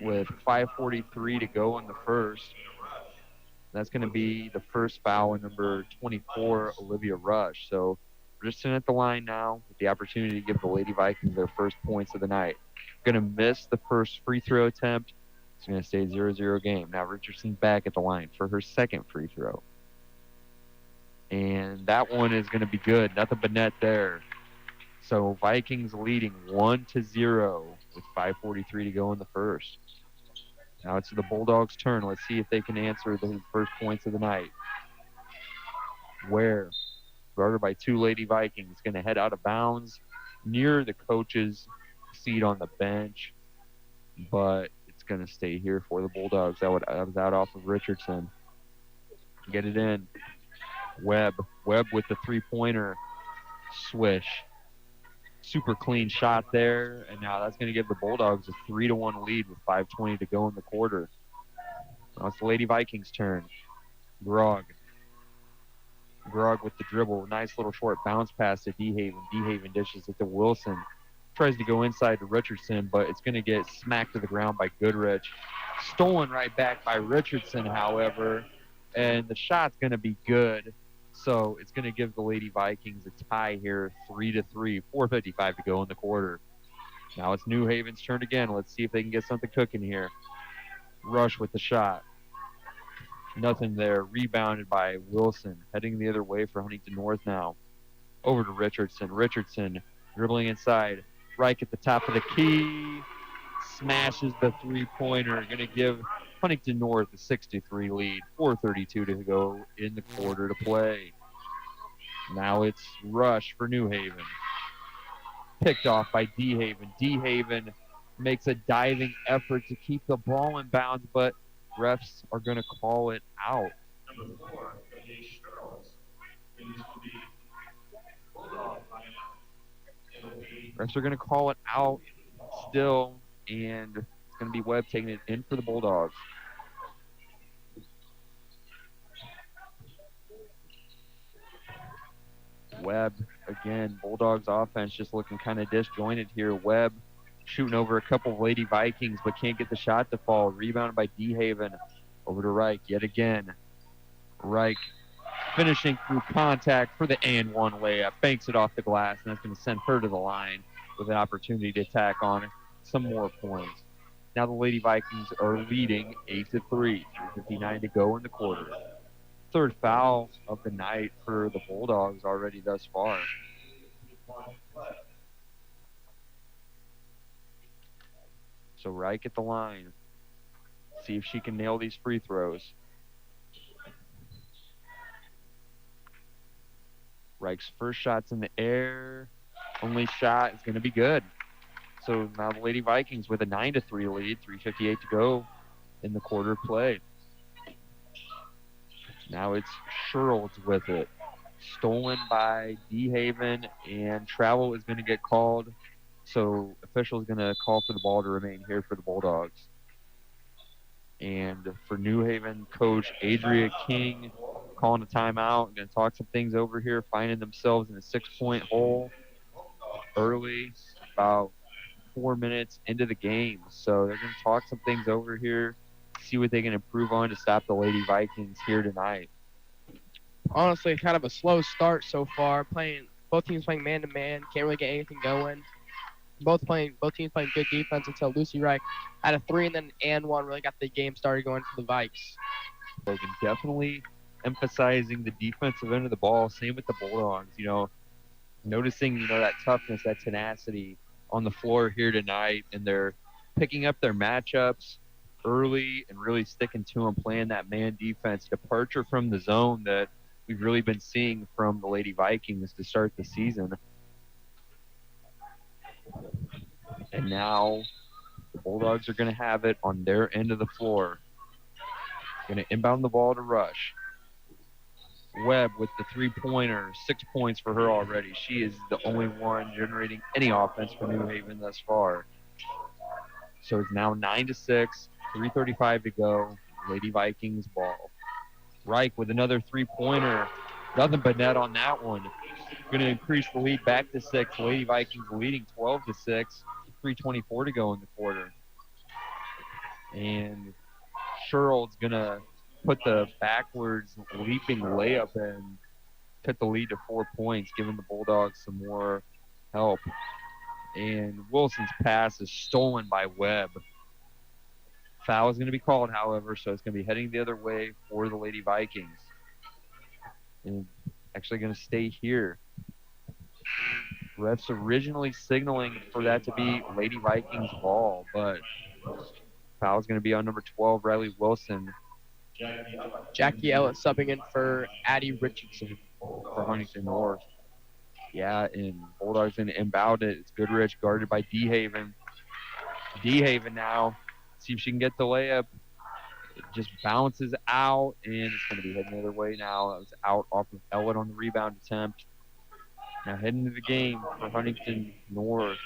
with 5:43 to go in the first. That's going to be the first foul in number 24, Olivia Rush. So Richardson at the line now with the opportunity to give the Lady Vikings their first points of the night. Going to miss the first free throw attempt. It's going to stay 0-0 game. Now Richardson back at the line for her second free throw. And that one is going to be good. Nothing but net there. So Vikings leading 1-0 with 5:43 to go in the first. Now it's the Bulldogs' turn. Let's see if they can answer the first points of the night. Ware, guarded by two Lady Vikings, going to head out of bounds near the coach's seat on the bench, but it's going to stay here for the Bulldogs. That was out off of Richardson. Get it in. Webb with the three-pointer. Swish. Super clean shot there, and now that's going to give the Bulldogs a 3-1 lead with 5:20 to go in the quarter. Now it's the Lady Vikings' turn. Grog with the dribble. Nice little short bounce pass to DeHaven. DeHaven dishes it to Wilson. Tries to go inside to Richardson, but it's going to get smacked to the ground by Goodrich. Stolen right back by Richardson, however, and the shot's going to be good. So it's going to give the Lady Vikings a tie here, 3-3, 4:55 to go in the quarter. Now it's New Haven's turn again. Let's see if they can get something cooking here. Rush with the shot. Nothing there. Rebounded by Wilson. Heading the other way for Huntington North now. Over to Richardson. Richardson dribbling inside. Reich at the top of the key. Smashes the three-pointer. Going to give Huntington North a 6-3 lead. 4:32 to go in the quarter to play. Now it's Rush for New Haven. Picked off by DeHaven. DeHaven makes a diving effort to keep the ball in bounds, but refs are going to call it out. Refs are going to call it out still, and it's going to be Webb taking it in for the Bulldogs. Webb, again, Bulldogs offense just looking kind of disjointed here. Webb shooting over a couple of Lady Vikings, but can't get the shot to fall. Rebounded by DeHaven. Over to Reich yet again. Reich finishing through contact for the and one layup. Banks it off the glass, and that's going to send her to the line with an opportunity to tack on some more points. Now the Lady Vikings are leading 8-3. 3:59 to go in the quarter. Third foul of the night for the Bulldogs already thus far. So Reich at the line. See if she can nail these free throws. Reich's first shot's in the air. Only shot is going to be good. So now the Lady Vikings with a 9-3 lead. 3:58 to go in the quarter play. Now it's Sherrills with it. Stolen by DeHaven, and travel is going to get called. So official is going to call for the ball to remain here for the Bulldogs. And for New Haven, coach Adria King calling a timeout. Going to talk some things over here, finding themselves in a 6-point hole early, about 4 minutes into the game. So they're going to talk some things over here, see what they can improve on to stop the Lady Vikings here tonight. Honestly, kind of a slow start so far. Both teams playing man-to-man. Can't really get anything going. Both teams playing good defense until Lucy Reich had a 3 and then and one really got the game started going for the Vikes. Logan definitely emphasizing the defensive end of the ball. Same with the Bulldogs. Noticing that toughness, that tenacity on the floor here tonight, and they're picking up their matchups early and really sticking to them, playing that man defense. Departure from the zone that we've really been seeing from the Lady Vikings to start the season. And now the Bulldogs are going to have it on their end of the floor. Going to inbound the ball to Rush. Webb with the three-pointer, 6 points for her already. She is the only one generating any offense for New Haven thus far. So it's now 9-6, 3:35 to go. Lady Vikings ball. Reich with another three-pointer. Nothing but net on that one. Going to increase the lead back to 6. Lady Vikings leading 12-6. 3:24 to go in the quarter. And Sherrill's going to put the backwards leaping layup in, cut the lead to 4 points, giving the Bulldogs some more help. And Wilson's pass is stolen by Webb. Foul is going to be called, however, so it's going to be heading the other way for the Lady Vikings. And actually going to stay here. Refs originally signaling for that to be Lady Vikings ball, but foul is going to be on number 12, Riley Wilson. Jackie Ellis subbing in for Addie Richardson for Huntington North. Yeah, and Bulldogs going to inbound it. It's Goodrich guarded by DeHaven. DeHaven now. See if she can get the layup. It just bounces out, and it's going to be heading the other way now. That was out off of Ellett on the rebound attempt. Now heading to the game for Huntington North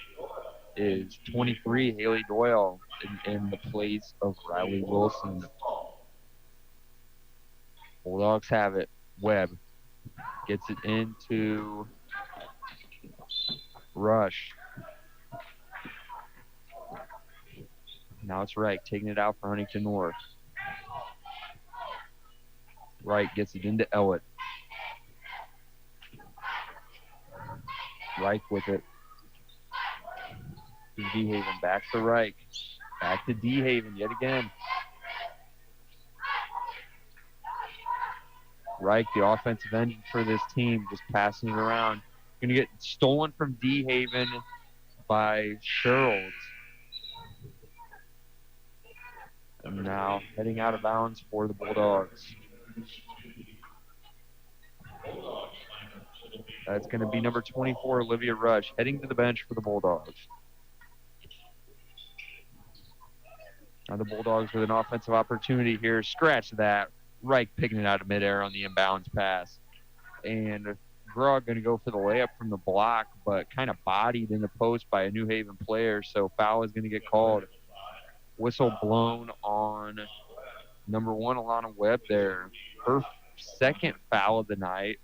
is 23, Haley Doyle, in the place of Riley Wilson. Bulldogs have it. Webb gets it into Rush. Now it's Wright taking it out for Huntington North. Wright gets it into Ellett. Reich with it. To DeHaven, back to Reich. Back to DeHaven yet again. Reich, the offensive engine for this team, just passing it around. Going to get stolen from DeHaven by Sherrills. And now heading out of bounds for the Bulldogs. That's going to be number 24, Olivia Rush, heading to the bench for the Bulldogs. Now the Bulldogs with an offensive opportunity here. Scratch that. Reich picking it out of midair on the inbounds pass. And Grog going to go for the layup from the block, but kind of bodied in the post by a New Haven player, so foul is going to get called. Whistle blown on number 1, Alana Webb there. Her second foul of the night.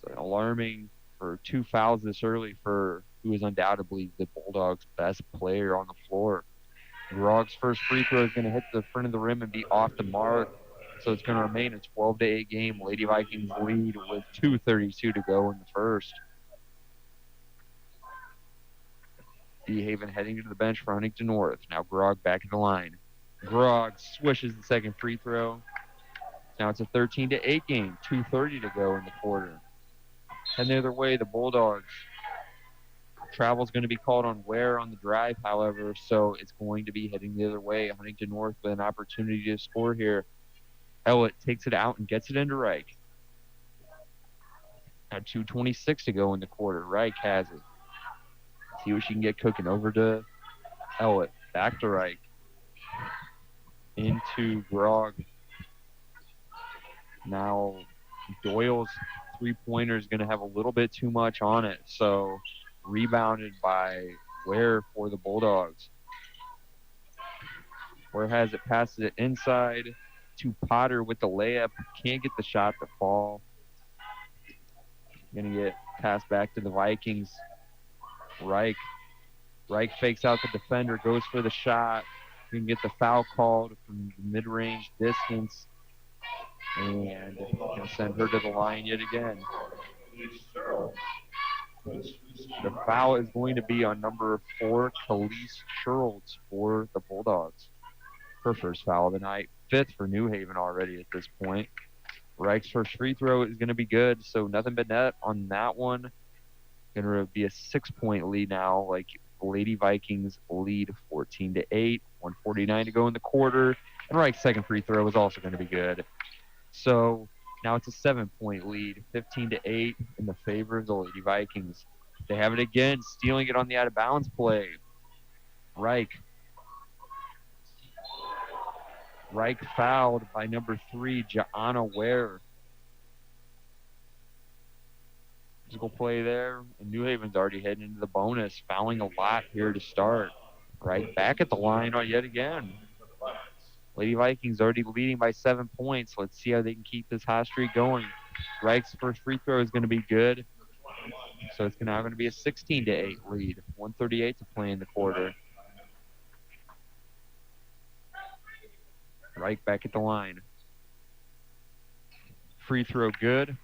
So alarming for 2 fouls this early for who is undoubtedly the Bulldogs' best player on the floor. Grog's first free throw is going to hit the front of the rim and be off the mark. So it's going to remain a 12-8 game. Lady Vikings lead with 2:32 to go in the first. Haven heading to the bench for Huntington North. Now Grog back at the line. Grog swishes the second free throw. Now it's a 13-8 game. 2:30 to go in the quarter. And the other way, the Bulldogs. Travel's going to be called on Ware on the drive, however, so it's going to be heading the other way. Huntington North with an opportunity to score here. Ellett takes it out and gets it into Reich. Now 2:26 to go in the quarter. Reich has it. See what she can get cooking. Over to Ellett. Back to Reich. Into Grog. Now Doyle's three-pointer is going to have a little bit too much on it, so rebounded by Ware for the Bulldogs. Ware has it, passes it inside to Potter with the layup. Can't get the shot to fall. Going to get passed back to the Vikings. Reich fakes out the defender, goes for the shot. You can get the foul called from mid-range distance. And going to send her to the line yet again. The foul is going to be on number 4, Khalees Schultz for the Bulldogs. Her first foul of the night. 5th for New Haven already at this point. Reich's first free throw is going to be good, so nothing but net on that one. Going to be a 6-point lead now, like Lady Vikings lead 14-8. 1:49 to go in the quarter. And Reich's second free throw is also going to be good. So now it's a 7-point lead, 15-8 in the favor of the Lady Vikings. They have it again, stealing it on the out-of-bounds play. Reich fouled by number 3, Ja'ana Ware. Physical play there, and New Haven's already heading into the bonus, fouling a lot here to start. Reich back at the line yet again. Lady Vikings already leading by 7 points. Let's see how they can keep this hot streak going. Reich's first free throw is going to be good. So it's now going to be a 16-8 lead. 1:38 to play in the quarter. Reich back at the line. Free throw good.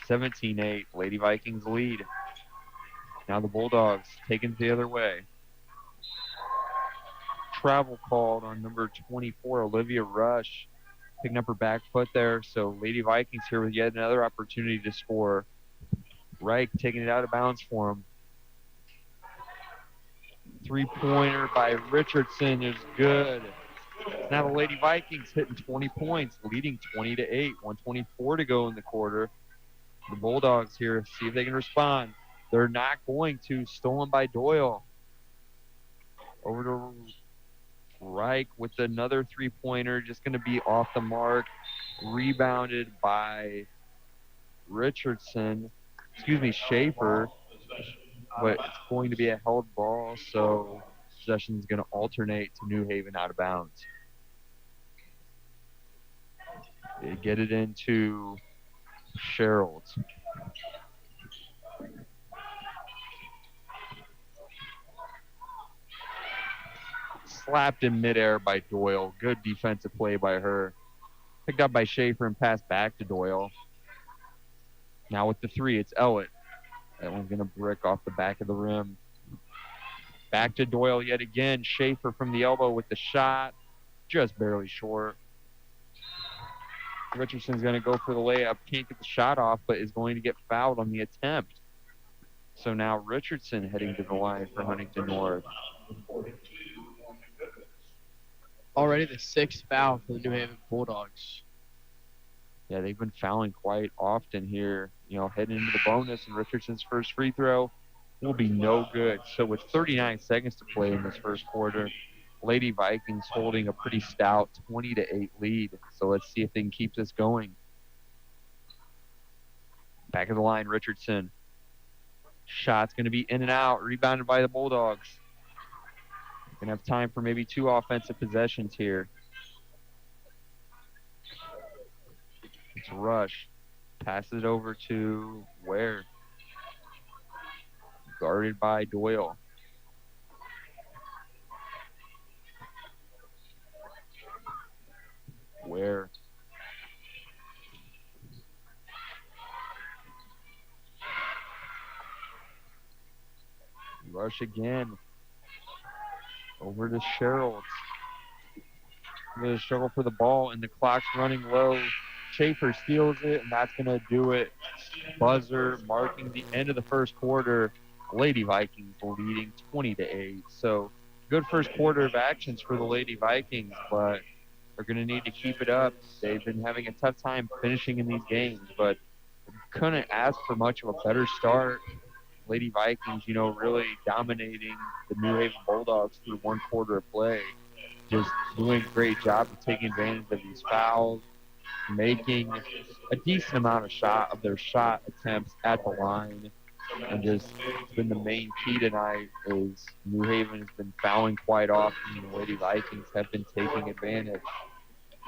17-8. Lady Vikings lead. Now the Bulldogs taking it the other way. Travel called on number 24, Olivia Rush. Picking up her back foot there. So Lady Vikings here with yet another opportunity to score. Reich taking it out of bounds for him. Three-pointer by Richardson is good. Now the Lady Vikings hitting 20 points, leading 20-8. 1:24 to go in the quarter. The Bulldogs here, see if they can respond. They're not going to. Stolen by Doyle. Over to Reich with another three-pointer, just going to be off the mark. Rebounded by Schaefer. But it's going to be a held ball, so possession is going to alternate to New Haven out of bounds. They get it into Sherrills. Slapped in midair by Doyle. Good defensive play by her. Picked up by Schaefer and passed back to Doyle. Now with the three, it's Ellett. That one's going to brick off the back of the rim. Back to Doyle yet again. Schaefer from the elbow with the shot. Just barely short. Richardson's going to go for the layup. Can't get the shot off, but is going to get fouled on the attempt. So now Richardson heading to the line for Huntington North. Already the 6th foul for the New Haven Bulldogs. Yeah, they've been fouling quite often here, heading into the bonus, and Richardson's first free throw will be no good. So with 39 seconds to play in this first quarter, Lady Vikings holding a pretty stout 20-8 lead. So let's see if they can keep this going. Back of the line, Richardson. Shot's going to be in and out, rebounded by the Bulldogs. Going to have time for maybe 2 offensive possessions here. It's Rush. Passes it over to Ware. Guarded by Doyle. Ware. Rush again. Over to Sherrill. Really struggle for the ball, and the clock's running low. Schaefer steals it, and that's going to do it. Buzzer marking the end of the first quarter. Lady Vikings leading 20-8. So good first quarter of actions for the Lady Vikings, but they're going to need to keep it up. They've been having a tough time finishing in these games, but couldn't ask for much of a better start. Lady Vikings, really dominating the New Haven Bulldogs through one quarter of play. Just doing a great job of taking advantage of these fouls, making a decent amount of their shot attempts at the line. And just been the main key tonight is New Haven has been fouling quite often, and the Lady Vikings have been taking advantage.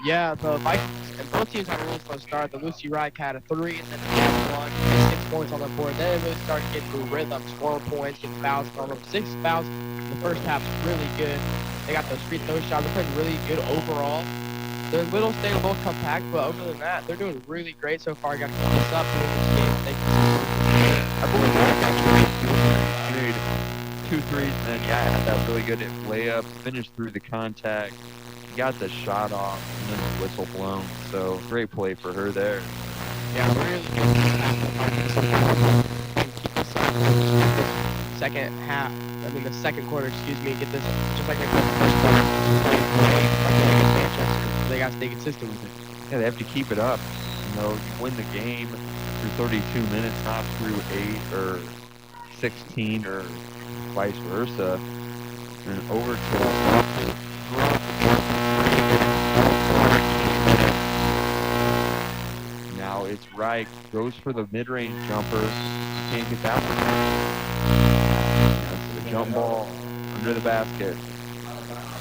Yeah, the Vikings and both teams had a really slow start. The Lucy Reich had a 3, and then the Cavs won, had 6 points on the board. Then it really started getting through rhythm, score points, get fouls on them. 6 fouls in the first half is really good. They got those free throw shots. They're playing really good overall. They're staying a little compact, but other than that, they're doing really great so far. Got to keep this up doing this game. I believe he made 2 threes, and then had that really good layup, finished through the contact. Got the shot off and then the whistle blown. So great play for her there. Yeah, really good. Keep this up. Second half, the second quarter, get this just like the first quarter. Manchester. They got to stay consistent with it. Yeah, they have to keep it up. You win the game through 32 minutes, not through 8 or 16 or vice versa. And over to now it's Reich, goes for the mid-range jumper, can't get that one. That's the jump ball under the basket.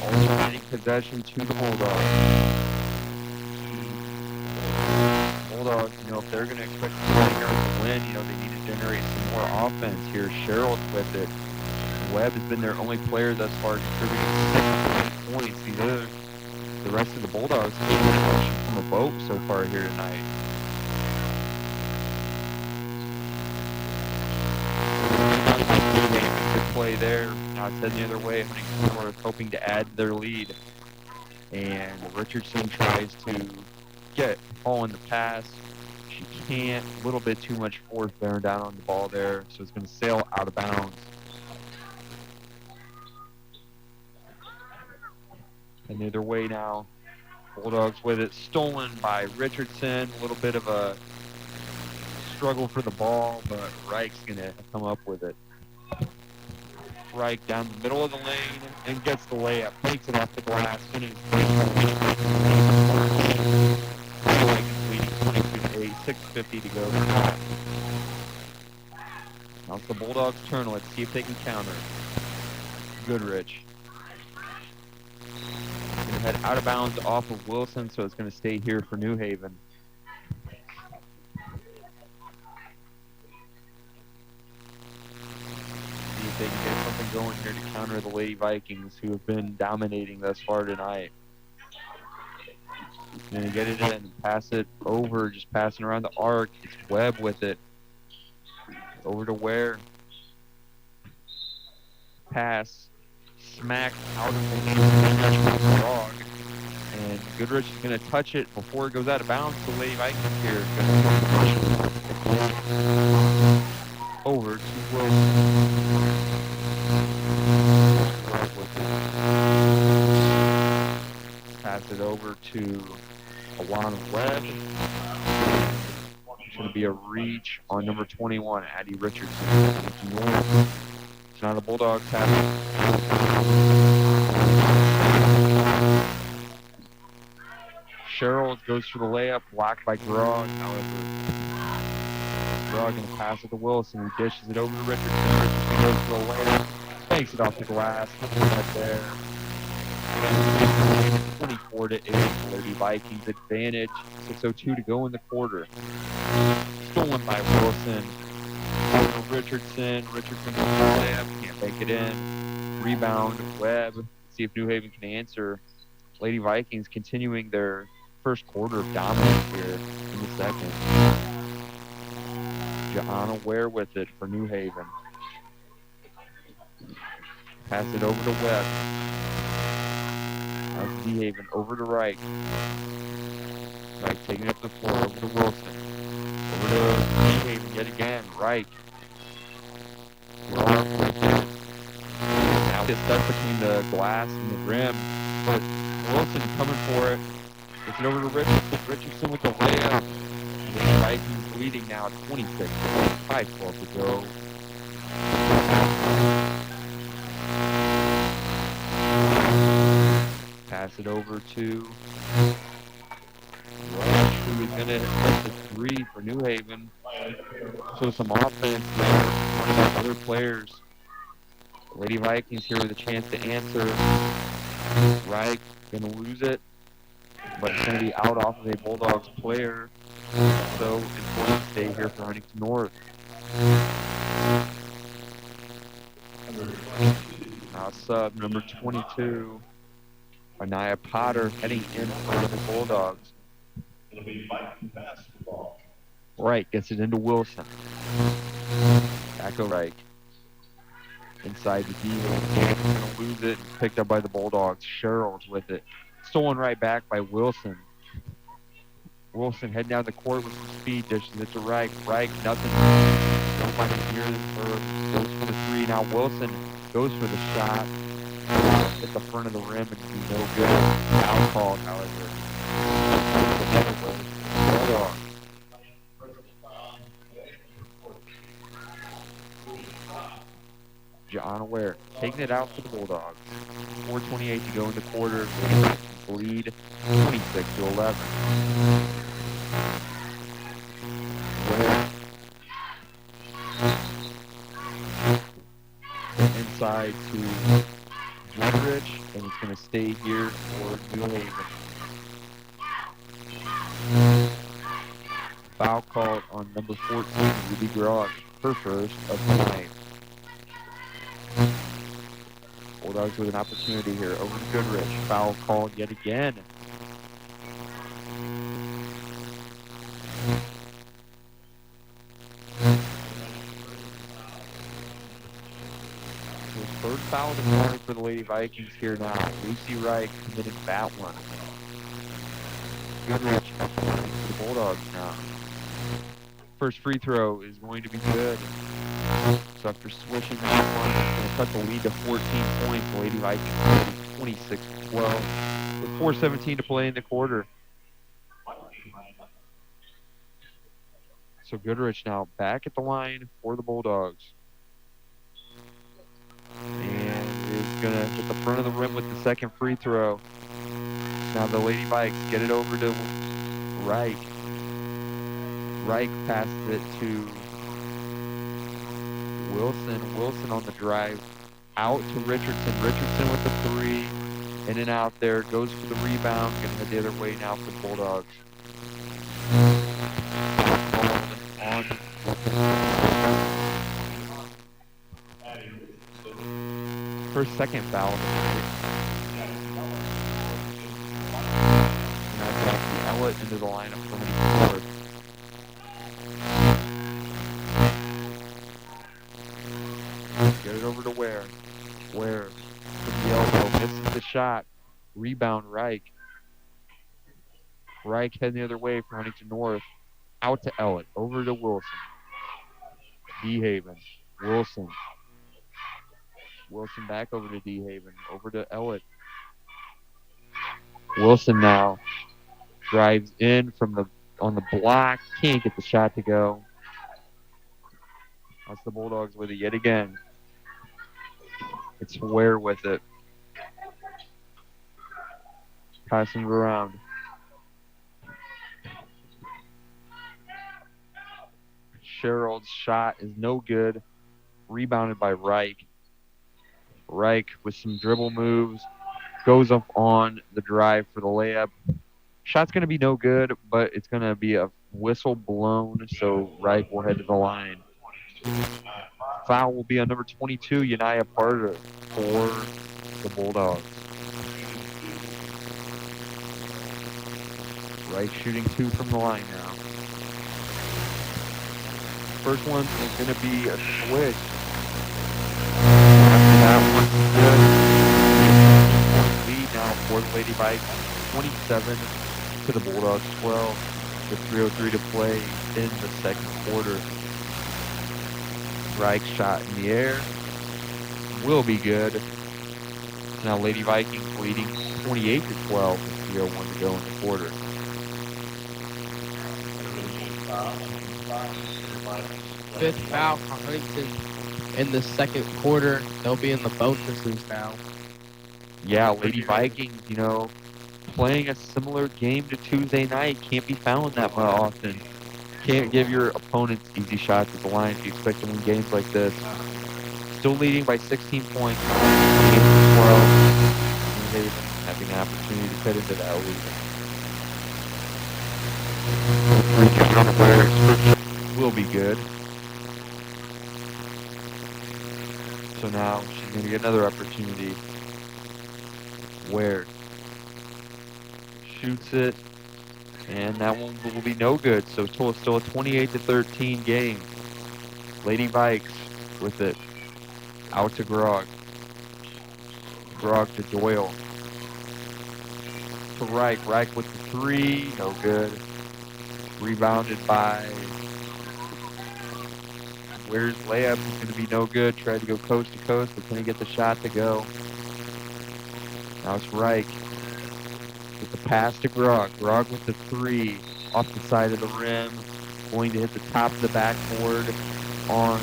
Alternating possession to the Bulldogs. Bulldogs, if they're going to expect to win, they need to generate some more offense here. Sherrill's with it. Webb has been their only player thus far, contributing 6 points. The rest of the Bulldogs have from a boat so far here tonight. Good play there. Now it's heading the other way. Huntington North hoping to add their lead. And Richardson tries to get Paul in the pass. She can't. A little bit too much force bearing down on the ball there, so it's going to sail out of bounds. And the other way now. Bulldogs with it. Stolen by Richardson. A little bit of a struggle for the ball, but Reich's going to come up with it. Reich down the middle of the lane and gets the layup. Takes it off the glass. Finishes. Leading 22-8. 6:50 to go. Now it's the Bulldogs' turn. Let's see if they can counter. Goodrich. Going to head out of bounds off of Wilson, so it's going to stay here for New Haven. See if they can get something going here to counter the Lady Vikings, who have been dominating thus far tonight. Going to get it in and pass it over, just passing around the arc. It's Webb with it. Over to Ware. Pass. Smacked out of the frog. And Goodrich is going to touch it before it goes out of bounds. The Lady Vikings here. Over to Wilson. Pass it over to Alana Webb. It's going to be a reach on number 21, Addie Richardson. So now the Bulldogs have it. Sherrill goes for the layup, blocked by Grog. However, Grog going to pass it to Wilson, who dishes it over to Richardson. Richardson goes for the layup, takes it off the glass, right there. 24-8, Lady Vikings advantage. 6:02 to go in the quarter. Stolen by Wilson. Over to Richardson. Richardson goes for the layup, can't make it in. Rebound, Webb. See if New Haven can answer. Lady Vikings continuing their first quarter of dominance here in the second. Johanna Ware with it for New Haven. Pass it over to Webb. Now to D Haven, over to Reich. Reich taking up the floor, over to Wilson. Over to D Haven yet again. Reich. Now it's stuck between the glass and the rim, but Wilson coming for it. Gets it over to Richardson. Richardson with the layup. And the Vikings leading now at 26. 5-12 to go. Pass it over to Rush, who is going to hit the three for New Haven. So some offense there. One of the other players. Lady Vikings here with a chance to answer. Reich going to lose it, but it's going to be out off of a Bulldogs player. So it's going to stay here for Huntington North. Now sub number 22, Anaya Potter heading in for the Bulldogs. It'll be Viking basketball. Reich gets it into Wilson. Back to Reich. Inside the D. Going to lose it. Picked up by the Bulldogs. Sherrills with it. Stolen right back by Wilson. Wilson heading down the court with some speed. Dishes it to Reich. Reich, nothing. Nobody here goes for the three. Now Wilson goes for the shot. Hit the front of the rim and be no good. Foul called, however. Bulldogs. John Ware taking it out for the Bulldogs. 4:28 to go in the quarter. Lead 26-11. Ware inside to Goodrich, and it's going to stay here for New Haven. Foul called on number 14, Ruby Grog, her first of the night. Bulldogs with an opportunity here. Over to Goodrich. Foul called yet again. Third foul to corner for the Lady Vikings here now. Lucy Wright committed that one. Goodrich for the Bulldogs now. First free throw is going to be good. So after swishing that one, it's going to cut the lead to 14 points. The Lady Vikings 26-12 with 4:17 to play in the quarter. So Goodrich now back at the line for the Bulldogs. And is going to hit the front of the rim with the second free throw. Now the Lady Vikings get it over to Reich. Reich passes it to Wilson. Wilson on the drive. Out to Richardson. Richardson with the three. In and out there. Goes for the rebound. Going to head the other way now for the Bulldogs. On. First, second foul. Now the Ellett into the lineup for Huntington North. Get it over to Ware. Ware from the elbow. Misses the shot. Rebound Reich. Reich heading the other way for Huntington North. Out to Ellett. Over to Wilson. D-Haven. Wilson. Wilson back over to D-Haven. Over to Ellett. Wilson now drives in from the on the block. Can't get the shot to go. That's the Bulldogs with it yet again. It's Ware with it. Passing it around. Sherrill's shot is no good. Rebounded by Reich. Reich with some dribble moves. Goes up on the drive for the layup. Shot's going to be no good, but it's going to be a whistle blown, so Reich will head to the line. Foul will be on number 22, Yanaya Parter, for the Bulldogs. Right shooting 2 from the line now. First one is going to be a switch. After that one, good. Lead now for the Lady Vikings, 27 to the Bulldogs 12, with 3:03 to play in the second quarter. Reich shot in the air will be good. Now Lady Vikings leading 28 to 12 with 3:01 to go in the quarter. Fifth foul for Huntington in the second quarter. They'll be in the bonuses now. Yeah, Lady Vikings, playing a similar game to Tuesday night. Can't be fouling that much often. Can't give your opponents easy shots at the line if you expect to win games like this. Still leading by 16 points. 28 to 12. New Haven having an opportunity to cut into that lead. Will be good. So now she's going to get another opportunity. Where shoots it, and that one will be no good. So still a 28 to 13 game. Lady Vikes with it. Out to Grog. Grog to Doyle. To Reich. Reich with the 3. No good. Rebounded by... Where's layup? It's going to be no good. Tried to go coast to coast, but couldn't get the shot to go. Now it's Reich with the pass to Grog. Grog with the 3 off the side of the rim. Going to hit the top of the backboard on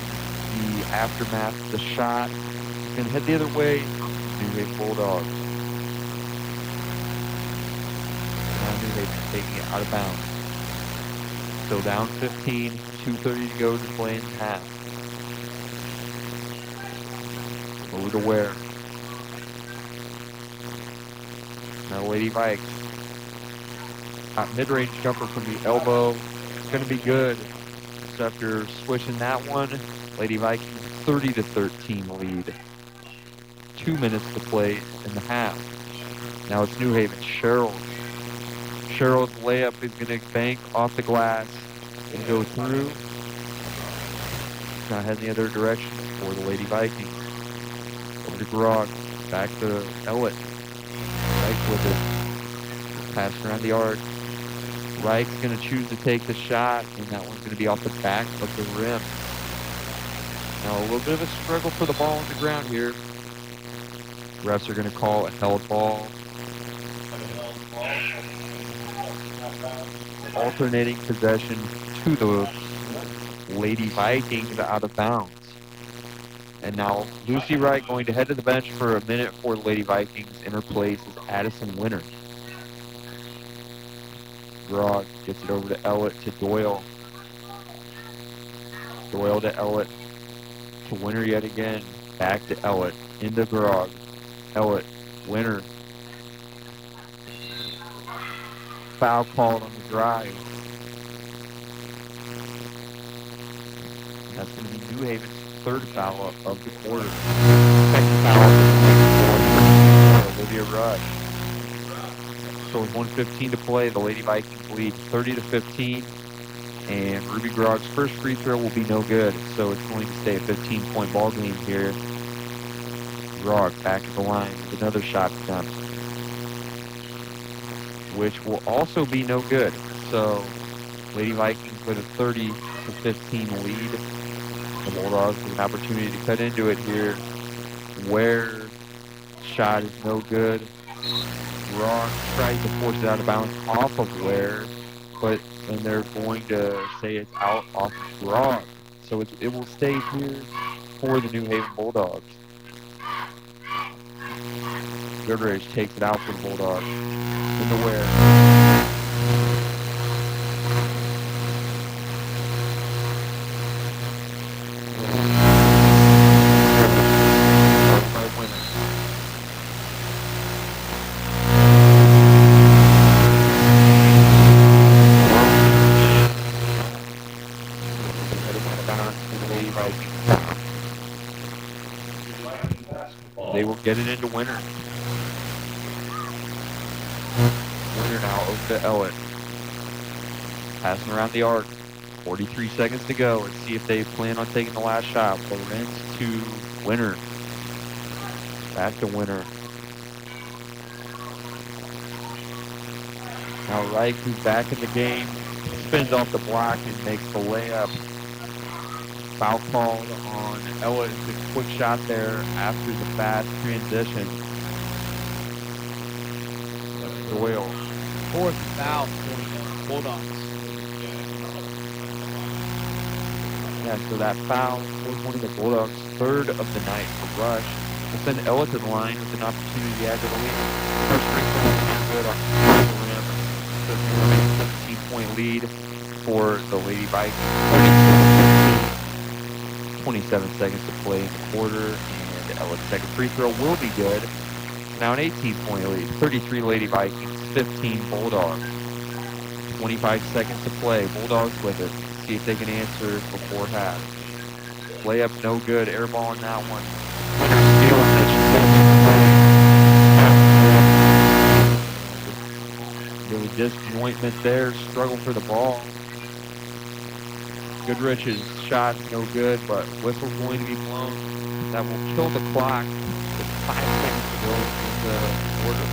the aftermath of the shot. It's going to head the other way. New Haven Bulldogs. Now New Haven taking it out of bounds. Still down 15. 2:30 to go to play in half. Over to Ware. Now Lady Vikes. Mid-range jumper from the elbow. It's going to be good. So after swishing that one, Lady Vikings 30 to 13 lead. 2 minutes to play in the half. Now it's New Haven. Sherrill. Sherrill's layup is going to bank off the glass and go through. Now heading the other direction for the Lady Vikings. Over to Grog. Back to Ellett. Reich with it. Pass around the arc. Reich's going to choose to take the shot, and that one's going to be off the back of the rim. Now a little bit of a struggle for the ball on the ground here. Refs are going to call a held ball. Alternating possession to the Lady Vikings out of bounds. And now Lucy Wright going to head to the bench for a minute for the Lady Vikings. In her place is Addison Winter. Grog gets it over to Ellett to Doyle. Doyle to Ellett to Winter yet again. Back to Ellett. Into Grog. Ellett. Winter. Foul called on the drive. That's going to be New Haven's third foul of the quarter. Second foul of Olivia Rush. So with 1:15 to play, the Lady Vikings lead 30 to 15. And Ruby Grog's first free throw will be no good. So it's going to stay a 15-point ball game here. Grog back at the line with another shot attempt, which will also be no good. So Lady Vikings with a 30 to 15 lead. The Bulldogs with an opportunity to cut into it here. Ware shot is no good. Grog tries to force it out of bounds off of Ware, but then they're going to say it's out off of Grog. So it will stay here for the New Haven Bulldogs. Goodrich takes it out for the Bulldogs. Into Ware. They will get it into Winter. Winter now over to Ellett. Passing around the arc. 43 seconds to go. Let's see if they plan on taking the last shot. Lorenz to Winner. Back to Winner. Now Reich, who's back in the game, spins off the block and makes the layup. Foul called on Ella. It's a quick shot there after the fast transition. Doyle. Fourth foul for the Bulldogs. Yeah, so that foul was one of the Bulldogs' third of the night for rush. We'll send Ella to the line with an opportunity to add to the lead. First free throw good on the rim. So it's a 17-point lead for the Lady Vikings. 27 seconds to play in the quarter, and Ella's second free throw will be good. Now an 18-point lead. 33 Lady Vikings, 15 Bulldogs. 25 seconds to play. Bulldogs with it. See if they can answer before half. Layup no good. Air ball on that one. Really disappointment there. Struggle for the ball. Goodrich's shot no good, but whistle's going to be blown. That will kill the clock with 5 seconds to go in the quarter.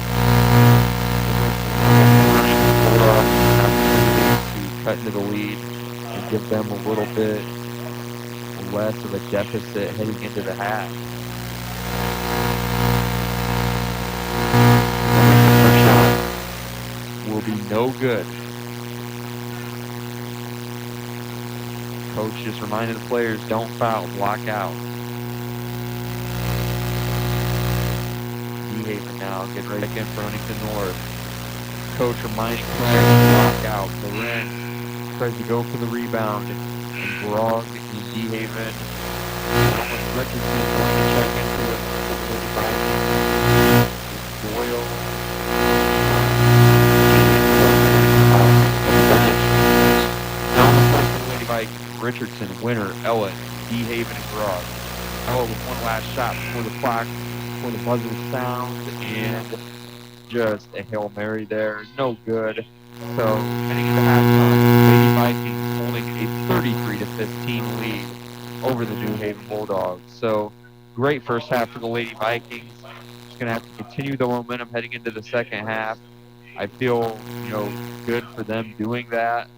To cut into the lead and give them a little bit less of a deficit heading into the half. First shot will be no good. Coach just reminded the players, don't foul, block out. Haven now, getting ready again for Huntington North. Coach reminding players to block out. Loren tries to go for the rebound. And Grog in D-Haven. Richardson going to check into it. Doyle. Now on the play for the Lady Vikings. Richardson, Winner, Ella, D-Haven, and Grog. Ella with one last shot before the clock. For the buzzer sound, and just a Hail Mary there. No good. So, heading into halftime, Lady Vikings holding a 33-15 lead over the New Haven Bulldogs. So, great first half for the Lady Vikings. Just going to have to continue the momentum heading into the second half. I feel, good for them doing that.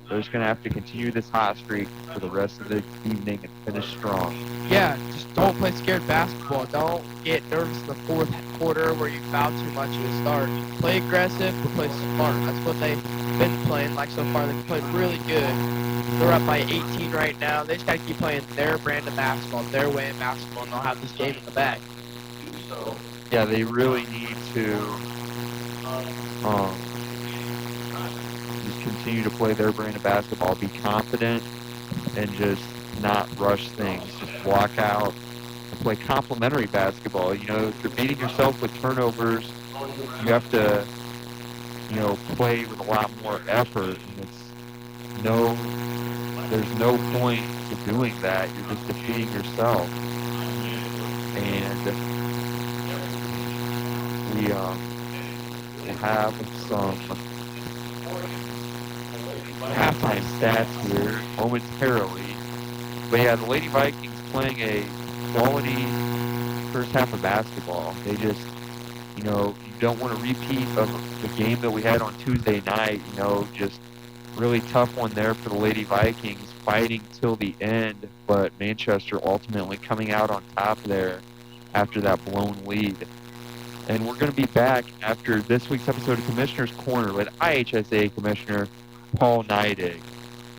They're just going to have to continue this hot streak for the rest of the evening and finish strong. Yeah, just don't play scared basketball. Don't get nervous in the fourth quarter where you foul too much at the start. Play aggressive, but play smart. That's what they've been playing like so far. They've played really good. They're up by 18 right now. They just got to keep playing their brand of basketball, their way of basketball, and they'll have this game in the bag. So, yeah, they really need to just continue to play their brand of basketball, be confident, and just not rush things. Just block out and play complementary basketball. If you're beating yourself with turnovers, you have to, play with a lot more effort. And there's no point to doing that. You're just defeating yourself. And we have some halftime stats here momentarily. But yeah, the Lady Vikings playing a quality first half of basketball. They just, you don't want a repeat of the game that we had on Tuesday night. Just really tough one there for the Lady Vikings, fighting till the end, but Manchester ultimately coming out on top there after that blown lead. And we're going to be back after this week's episode of Commissioner's Corner with IHSA Commissioner Paul Neidig.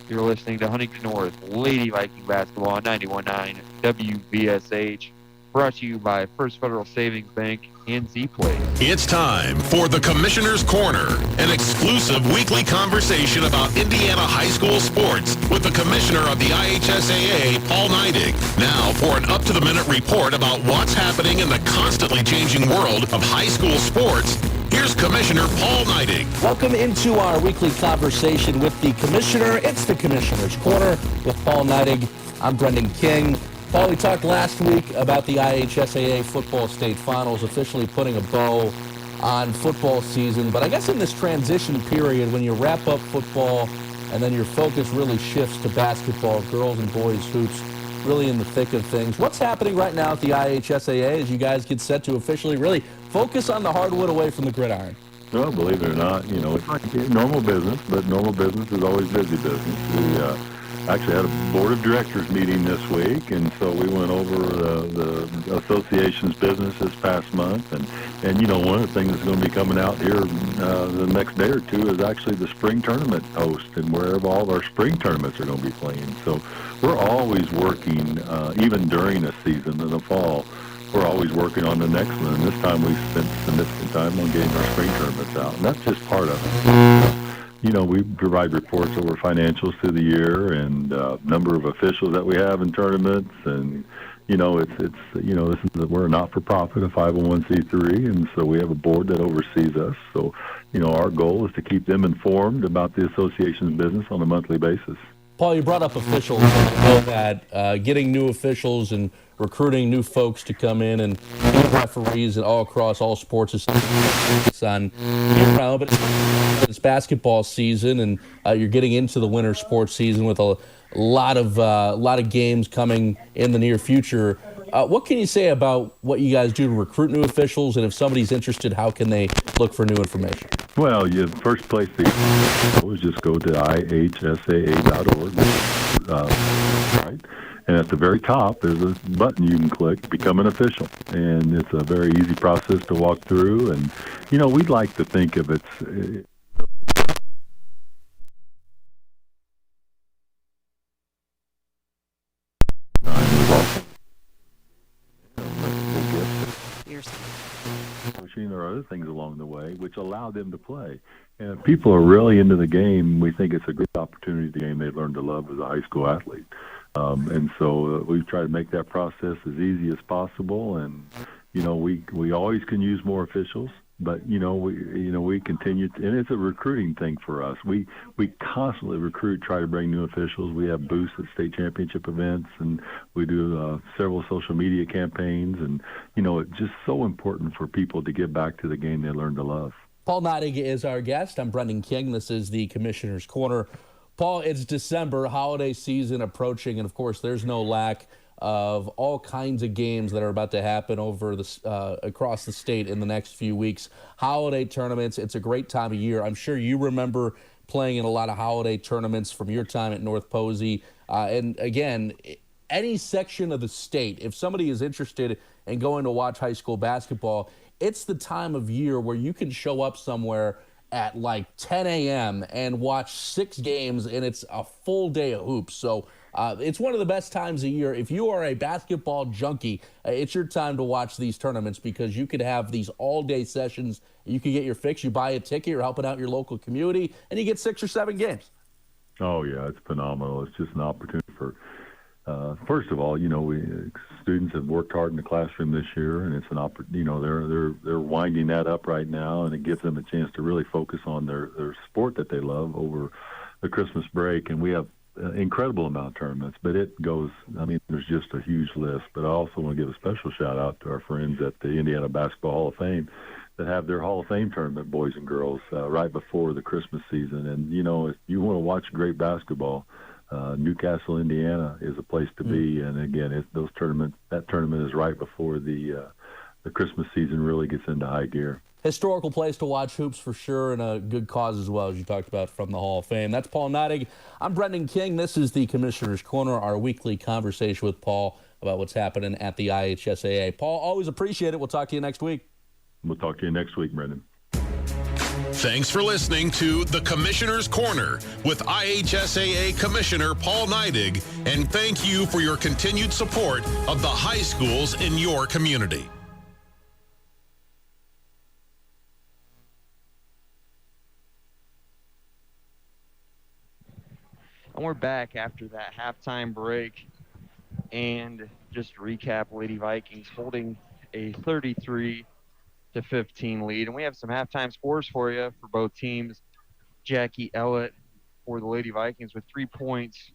You're listening to Huntington North Lady Viking Basketball on 91.9 WVSH, brought to you by First Federal Savings Bank and Z-Play. It's time for the Commissioner's Corner, an exclusive weekly conversation about Indiana high school sports with the Commissioner of the IHSAA, Paul Neidig. Now for an up-to-the-minute report about what's happening in the constantly changing world of high school sports. Here's Commissioner Paul Neidig. Welcome into our weekly conversation with the Commissioner. It's the Commissioner's Corner with Paul Neidig. I'm Brendan King. Paul, we talked last week about the IHSAA football state finals officially putting a bow on football season. But I guess in this transition period, when you wrap up football and then your focus really shifts to basketball, girls and boys hoops, really in the thick of things. What's happening right now at the IHSAA as you guys get set to officially really focus on the hardwood away from the gridiron? Well, believe it or not, it's like normal business, but normal business is always busy business. We actually had a board of directors meeting this week, and so we went over the association's business this past month. And one of the things that's going to be coming out here the next day or two is actually the spring tournament host and wherever all of our spring tournaments are going to be playing. So we're always working, even during the season in the fall, we're always working on the next one. And this time we spent significant time on getting our spring tournaments out, and that's just part of it. We provide reports over financials through the year and number of officials that we have in tournaments, and we're a not-for-profit, a 501c3, and so we have a board that oversees us. So, our goal is to keep them informed about the association's business on a monthly basis. Paul, you brought up officials. I know that getting new officials and recruiting new folks to come in and be referees and all across all sports is on year-round, but it's basketball season, and you're getting into the winter sports season with a lot of games coming in the near future. What can you say about what you guys do to recruit new officials, and if somebody's interested, how can they look for new information? Well, first place to go is just go to ihsaa.org, right? And at the very top, there's a button you can click, Become an Official. And it's a very easy process to walk through. And, we'd like to think of it. There are other things along the way which allow them to play. And if people are really into the game, we think it's a great opportunity to game they learn to love as a high school athlete. And so we've tried to make that process as easy as possible. And, we always can use more officials, but, we continue to, and it's a recruiting thing for us. We constantly recruit, try to bring new officials. We have booths at state championship events, and we do several social media campaigns. And, it's just so important for people to get back to the game they learn to love. Paul Neidig is our guest. I'm Brendan King. This is the Commissioner's Corner. Paul, it's December, holiday season approaching, and of course there's no lack of all kinds of games that are about to happen over the across the state in the next few weeks. Holiday tournaments, it's a great time of year. I'm sure you remember playing in a lot of holiday tournaments from your time at North Posey. And again, any section of the state, if somebody is interested in going to watch high school basketball, it's the time of year where you can show up somewhere at like 10 a.m. and watch 6 games, and it's a full day of hoops. So it's one of the best times of year. If you are a basketball junkie, it's your time to watch these tournaments because you could have these all-day sessions. You can get your fix. You buy a ticket. You're helping out your local community, and you get 6 or 7 games. Oh, yeah, it's phenomenal. It's just an opportunity for first of all, students have worked hard in the classroom this year, and it's an they're winding that up right now, and it gives them a chance to really focus on their sport that they love over the Christmas break. And we have an incredible amount of tournaments, but there's just a huge list. But I also want to give a special shout out to our friends at the Indiana Basketball Hall of Fame that have their Hall of Fame tournament, boys and girls, right before the Christmas season. And, if you want to watch great basketball, Newcastle, Indiana is a place to be. And again, that tournament is right before the Christmas season really gets into high gear. Historical place to watch hoops for sure, and a good cause as well, as you talked about from the Hall of Fame. That's Paul Neidig. I'm Brendan King. This is the Commissioner's Corner, our weekly conversation with Paul about what's happening at the IHSAA. Paul, always appreciate it. We'll talk to you next week. We'll talk to you next week, Brendan. Thanks for listening to The Commissioner's Corner with IHSAA Commissioner Paul Neidig, and thank you for your continued support of the high schools in your community. And we're back after that halftime break. And just to recap, Lady Vikings holding a 33-15 lead. And we have some halftime scores for you for both teams. Jackie Ellett for the Lady Vikings with 3 points.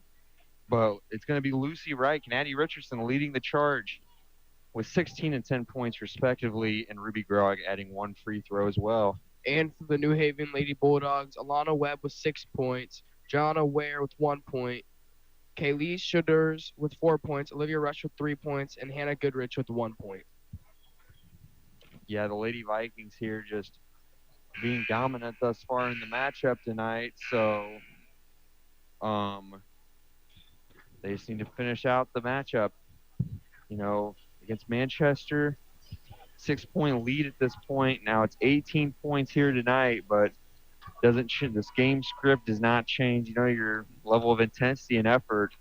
But it's going to be Lucy Reich and Addie Richardson leading the charge with 16 and 10 points respectively, and Ruby Grog adding 1 free throw as well. And for the New Haven Lady Bulldogs, Alana Webb with 6 points, Jonna Ware with 1 point, Kaylee Shuders with 4 points, Olivia Rush with 3 points, and Hannah Goodrich with 1 point. Yeah, the Lady Vikings here just being dominant thus far in the matchup tonight. So they just need to finish out the matchup. Against Manchester, 6-point lead at this point. Now it's 18 points here tonight, but this game script does not change. Your level of intensity and effort.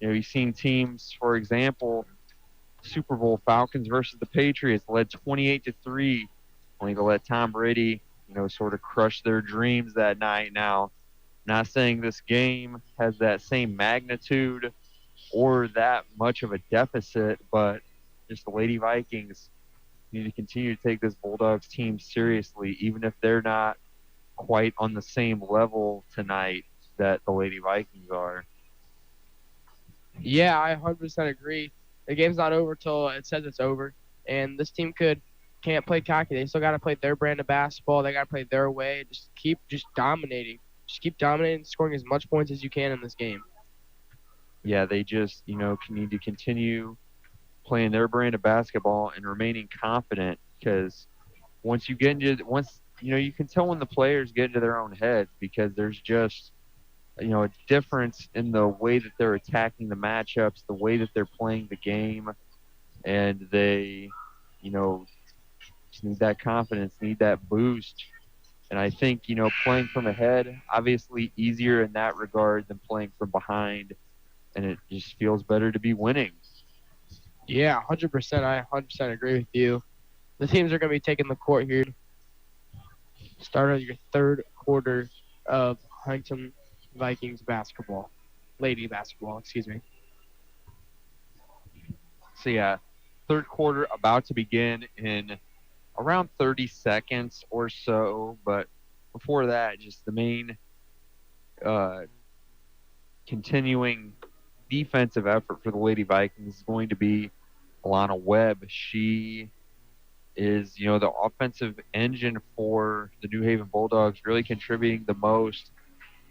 You've seen teams, for example, Super Bowl Falcons versus the Patriots led 28-3, only to let Tom Brady, sort of crush their dreams that night. Now, not saying this game has that same magnitude or that much of a deficit, but just the Lady Vikings need to continue to take this Bulldogs team seriously, even if they're not quite on the same level tonight that the Lady Vikings are. Yeah, I 100% agree. The game's not over till it says it's over, and this team can't play cocky. They still got to play their brand of basketball. They got to play their way. Just keep dominating. Just keep dominating, scoring as much points as you can in this game. Yeah, they just need to continue playing their brand of basketball and remaining confident, because you can tell when the players get into their own heads, because there's just a difference in the way that they're attacking the matchups, the way that they're playing the game, and they just need that confidence, need that boost. And I think playing from ahead, obviously easier in that regard than playing from behind, and it just feels better to be winning. Yeah, 100%. I 100% agree with you. The teams are going to be taking the court here. Start of your third quarter of Huntington Vikings basketball. Lady basketball, excuse me. So, yeah, third quarter about to begin in around 30 seconds or so. But before that, just the main continuing defensive effort for the Lady Vikings is going to be Alana Webb. She is, the offensive engine for the New Haven Bulldogs, really contributing the most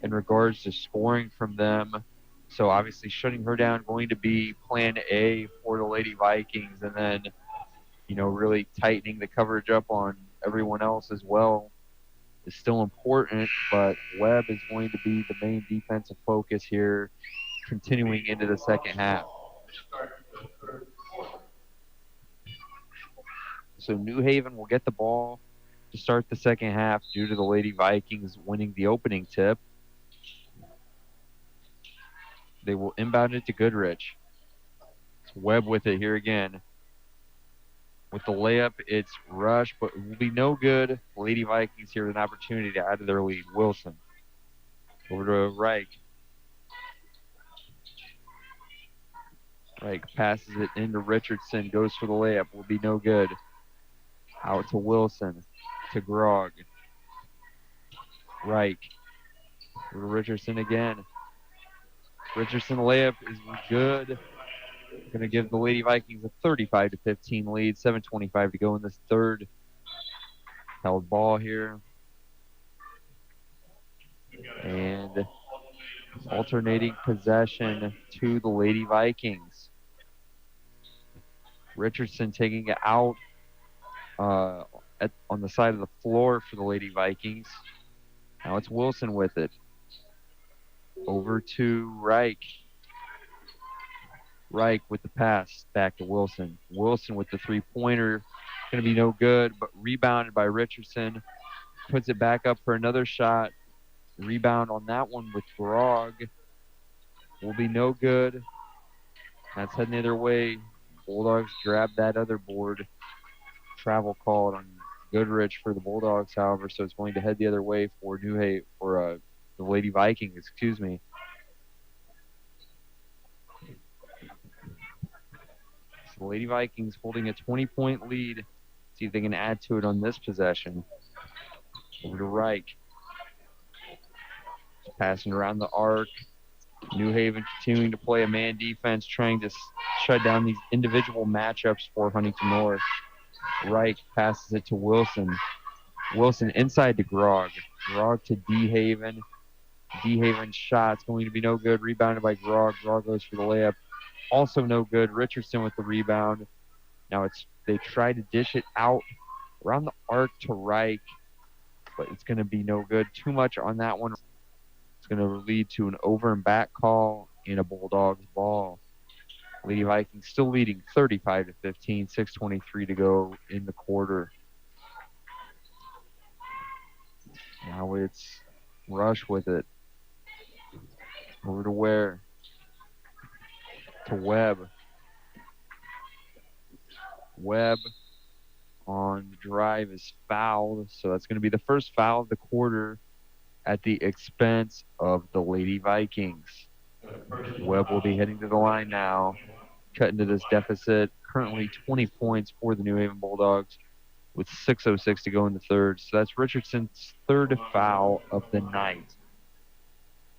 in regards to scoring from them. So obviously shutting her down going to be plan A for the Lady Vikings, and then, really tightening the coverage up on everyone else as well is still important, but Webb is going to be the main defensive focus here continuing into the second half. So New Haven will get the ball to start the second half due to the Lady Vikings winning the opening tip. They will inbound it to Goodrich. It's Webb with it here again. With the layup, it's Rush, but it will be no good. Lady Vikings here with an opportunity to add to their lead. Wilson. Over to Reich. Reich passes it into Richardson, goes for the layup, will be no good. Out to Wilson, to Grog. Reich. Over to Richardson again. Richardson layup is good. Going to give the Lady Vikings a 35-15 lead. 7:25 to go in this third. Held ball here. And alternating possession to the Lady Vikings. Richardson taking it out on the side of the floor for the Lady Vikings. Now it's Wilson with it. Over to Reich. Reich with the pass back to Wilson. Wilson with the three-pointer. Going to be no good, but rebounded by Richardson. Puts it back up for another shot. Rebound on that one with Grog. Will be no good. That's heading the other way. Bulldogs grab that other board. Travel called on Goodrich for the Bulldogs, however, so it's going to head the other way for the Lady Vikings, excuse me. So the Lady Vikings holding a 20-point lead. See if they can add to it on this possession. Over to Reich. Passing around the arc. New Haven continuing to play a man defense, trying to shut down these individual matchups for Huntington North. Reich passes it to Wilson. Wilson inside to Grog. Grog to D. Haven. DeHaven's shot's going to be no good. Rebounded by Grog. Grog goes for the layup. Also no good. Richardson with the rebound. Now they try to dish it out around the arc to Reich, but it's going to be no good. Too much on that one. It's going to lead to an over and back call and a Bulldogs ball. Lady Vikings still leading 35-15, 6:23 to go in the quarter. Now it's Rush with it. Over to Ware. To Webb. Webb on the drive is fouled, so that's going to be the first foul of the quarter at the expense of the Lady Vikings. Webb will be heading to the line now, cut into this deficit. Currently 20 points for the New Haven Bulldogs with 6:06 to go in the third. So that's Richardson's third foul of the night.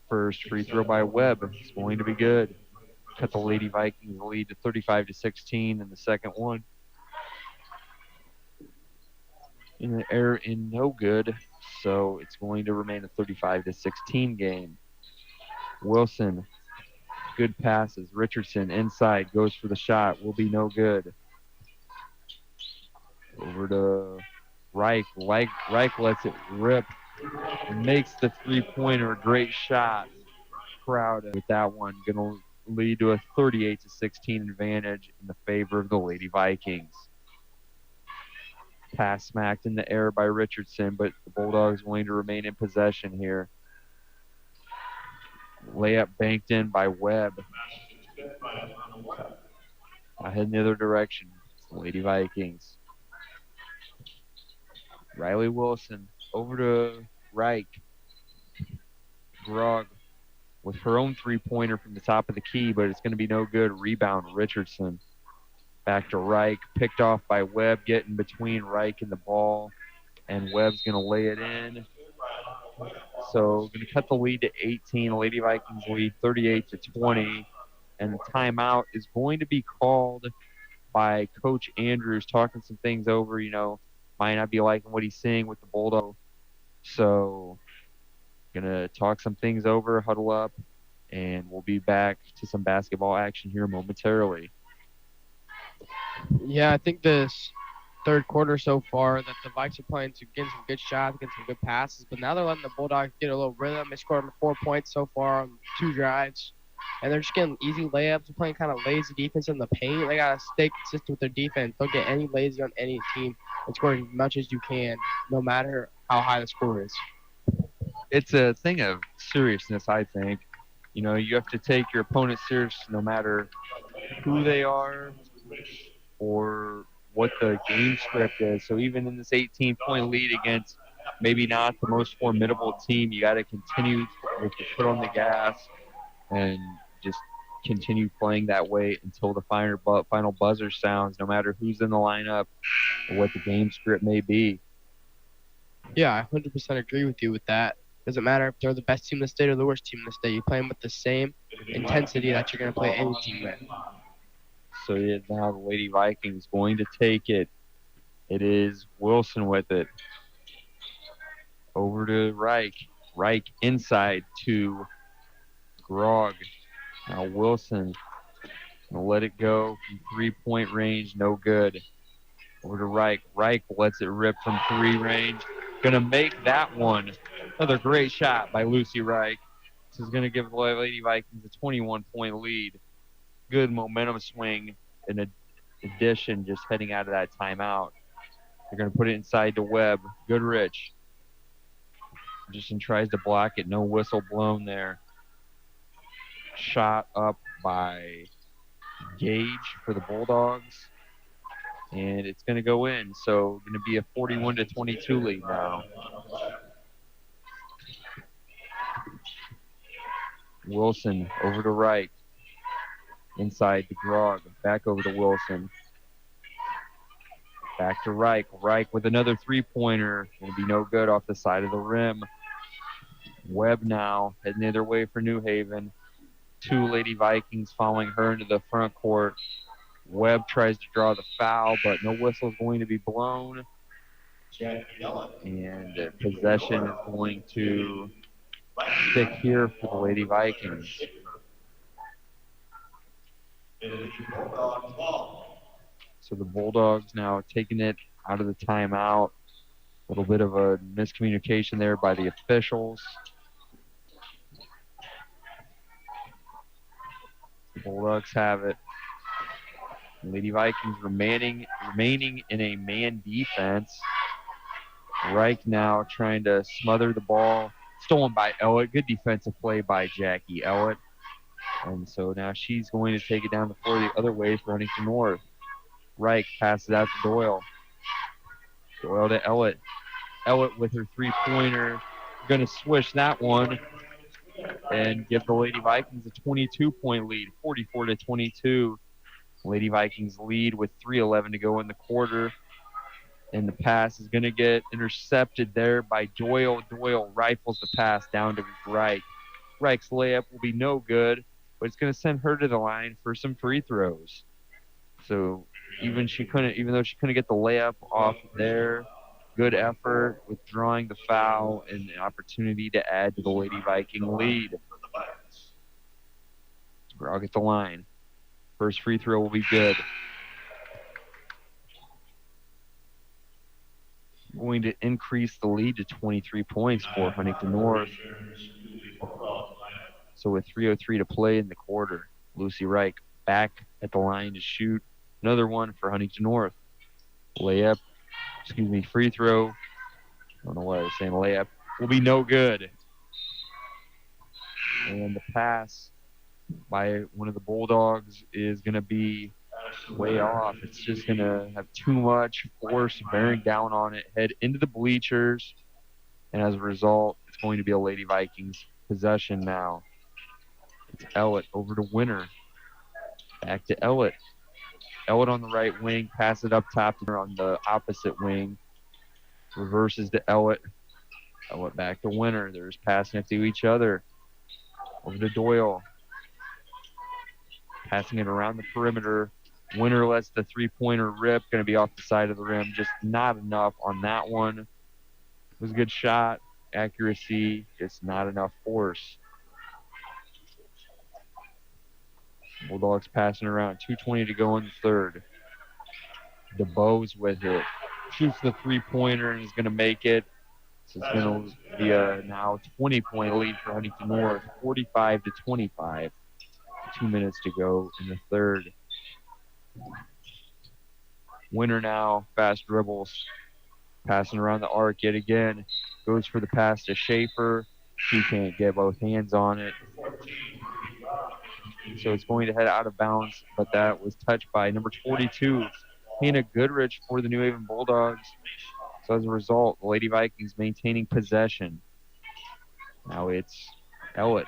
First free throw by Webb is going to be good. Cut the Lady Vikings lead to 35-16 in the second one. In the air in no good, so it's going to remain a 35-16 game. Wilson, good passes. Richardson inside, goes for the shot, will be no good. Over to Reich. Reich lets it rip, makes the three-pointer. Great shot. Crowd with that one, going to lead to a 38-16 advantage in the favor of the Lady Vikings. Pass smacked in the air by Richardson, but the Bulldogs going to remain in possession here. Layup banked in by Webb. I head in the other direction. It's the Lady Vikings. Riley Wilson over to Reich. Grog with her own three-pointer from the top of the key, but it's going to be no good. Rebound, Richardson. Back to Reich, picked off by Webb, getting between Reich and the ball, and Webb's going to lay it in. So going to cut the lead to 18. Lady Vikings lead 38-20, and the timeout is going to be called by Coach Andrews, talking some things over. Might not be liking what he's seeing with the Bulldog, so going to talk some things over, huddle up, and we'll be back to some basketball action here momentarily. Yeah, I think this third quarter so far that the Vikes are playing to getting some good shots, getting some good passes, but now they're letting the Bulldogs get a little rhythm. They scored 4 points so far on 2 drives, and they're just getting easy layups. They're playing kind of lazy defense in the paint. They got to stay consistent with their defense. Don't get any lazy on any team and score as much as you can, no matter how high the score is. It's a thing of seriousness, I think. You have to take your opponent serious no matter who they are or what the game script is. So even in this 18-point lead against maybe not the most formidable team, you got to continue with the foot on the gas and just continue playing that way until the final buzzer sounds, no matter who's in the lineup or what the game script may be. Yeah, I 100% agree with you with that. Doesn't matter if they're the best team in the state or the worst team in the state. You play them with the same intensity that you're going to play any team with. So now the Lady Vikings going to take it. It is Wilson with it. Over to Reich. Reich inside to Grog. Now Wilson going to let it go from three-point range. No good. Over to Reich. Reich lets it rip from 3 range. Going to make that one. Another great shot by Lucy Reich. This is going to give the Lady Vikings a 21-point lead. Good momentum swing in addition, just heading out of that timeout. They're going to put it inside to Webb. Goodrich. Richardson tries to block it. No whistle blown there. Shot up by Gage for the Bulldogs. And it's going to go in. So going to be a 41-22 lead now. Wilson over to Reich. Inside to Grog. Back over to Wilson. Back to Reich. Reich with another three-pointer. Going to be no good off the side of the rim. Webb now heading the other way for New Haven. 2 Lady Vikings following her into the front court. Webb tries to draw the foul, but no whistle is going to be blown. And possession is going to stick here for the Lady Vikings. So the Bulldogs now taking it out of the timeout. A little bit of a miscommunication there by the officials. The Bulldogs have it. Lady Vikings remaining in a man defense. Reich now trying to smother the ball. Stolen by Ellett. Good defensive play by Jackie Ellett. And so now she's going to take it down the floor the other way for Huntington North. Reich passes out to Doyle. Doyle to Ellett. Ellett with her three-pointer. Going to swish that one and give the Lady Vikings a 22-point lead, 44-22. Lady Vikings lead with 3:11 to go in the quarter. And the pass is going to get intercepted there by Doyle. Doyle rifles the pass down to Reich. Reich's layup will be no good, but it's going to send her to the line for some free throws. So even though she couldn't get the layup off there, good effort with drawing the foul and an opportunity to add to the Lady Viking lead. Grog at the line. First free throw will be good. Going to increase the lead to 23 points for Huntington North. So with 3:03 to play in the quarter, Lucy Reich back at the line to shoot another one for Huntington North. Free throw. I don't know why I was saying layup. Will be no good. And the pass by one of the Bulldogs is going to be way off. It's just going to have too much force bearing down on it, head into the bleachers, and as a result, it's going to be a Lady Vikings possession now. It's Ellett over to Winter. Back to Ellett. Ellett on the right wing, pass it up top to her on the opposite wing. Reverses to Ellett. Ellett back to Winter. They're just passing it to each other. Over to Doyle. Passing it around the perimeter. Winter lets the three-pointer rip. Going to be off the side of the rim. Just not enough on that one. It was a good shot. Accuracy. Just not enough force. Bulldogs passing around. 2:20 to go in the third. DeBose with it. Shoots the three-pointer and is going to make it. So it's going to be a now 20-point lead for Huntington North. 45-25. 2 minutes to go in the third. Winter now, fast dribbles, passing around the arc yet again. Goes for the pass to Schaefer. She can't get both hands on it. So it's going to head out of bounds, but that was touched by number 42, Hannah Goodrich for the New Haven Bulldogs. So as a result, the Lady Vikings maintaining possession. Now it's Ellett